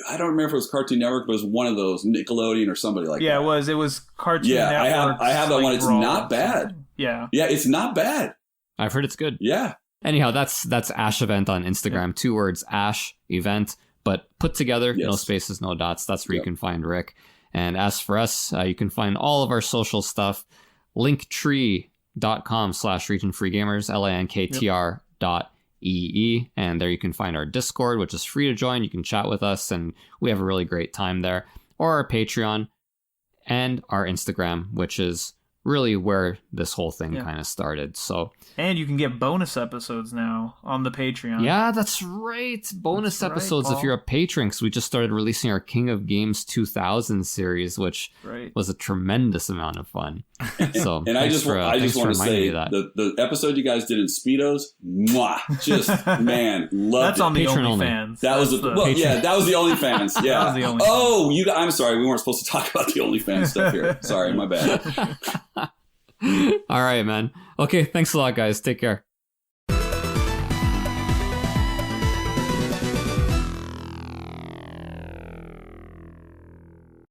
I don't remember if it was Cartoon Network, but it was one of those, Nickelodeon or somebody like that. Yeah, it was Cartoon Network. I have that one. It's not bad. Yeah, it's not bad. I've heard it's good. Yeah. Anyhow, that's Ash Event on Instagram. 2 words, Ash Event, but put together, no spaces, no dots. That's where you can find Rick. And as for us, you can find all of our social stuff, linktree.com/regionfreegamers, linktr.ee. And there you can find our Discord, which is free to join. You can chat with us, and we have a really great time there. Or our Patreon and our Instagram, which is really where this whole thing kind of started. And you can get bonus episodes now on the Patreon. Yeah, that's right. Bonus episodes if you're a patron, because we just started releasing our King of Games 2000 series, which was a tremendous amount of fun. So, and I just want to say that the episode you guys did in Speedos, just man, loved That's it. on the Patron OnlyFans. That was that was the OnlyFans. Yeah. That was the OnlyFans. I'm sorry, we weren't supposed to talk about the OnlyFans stuff here. Sorry, my bad. All right, man. Okay, thanks a lot, guys. Take care.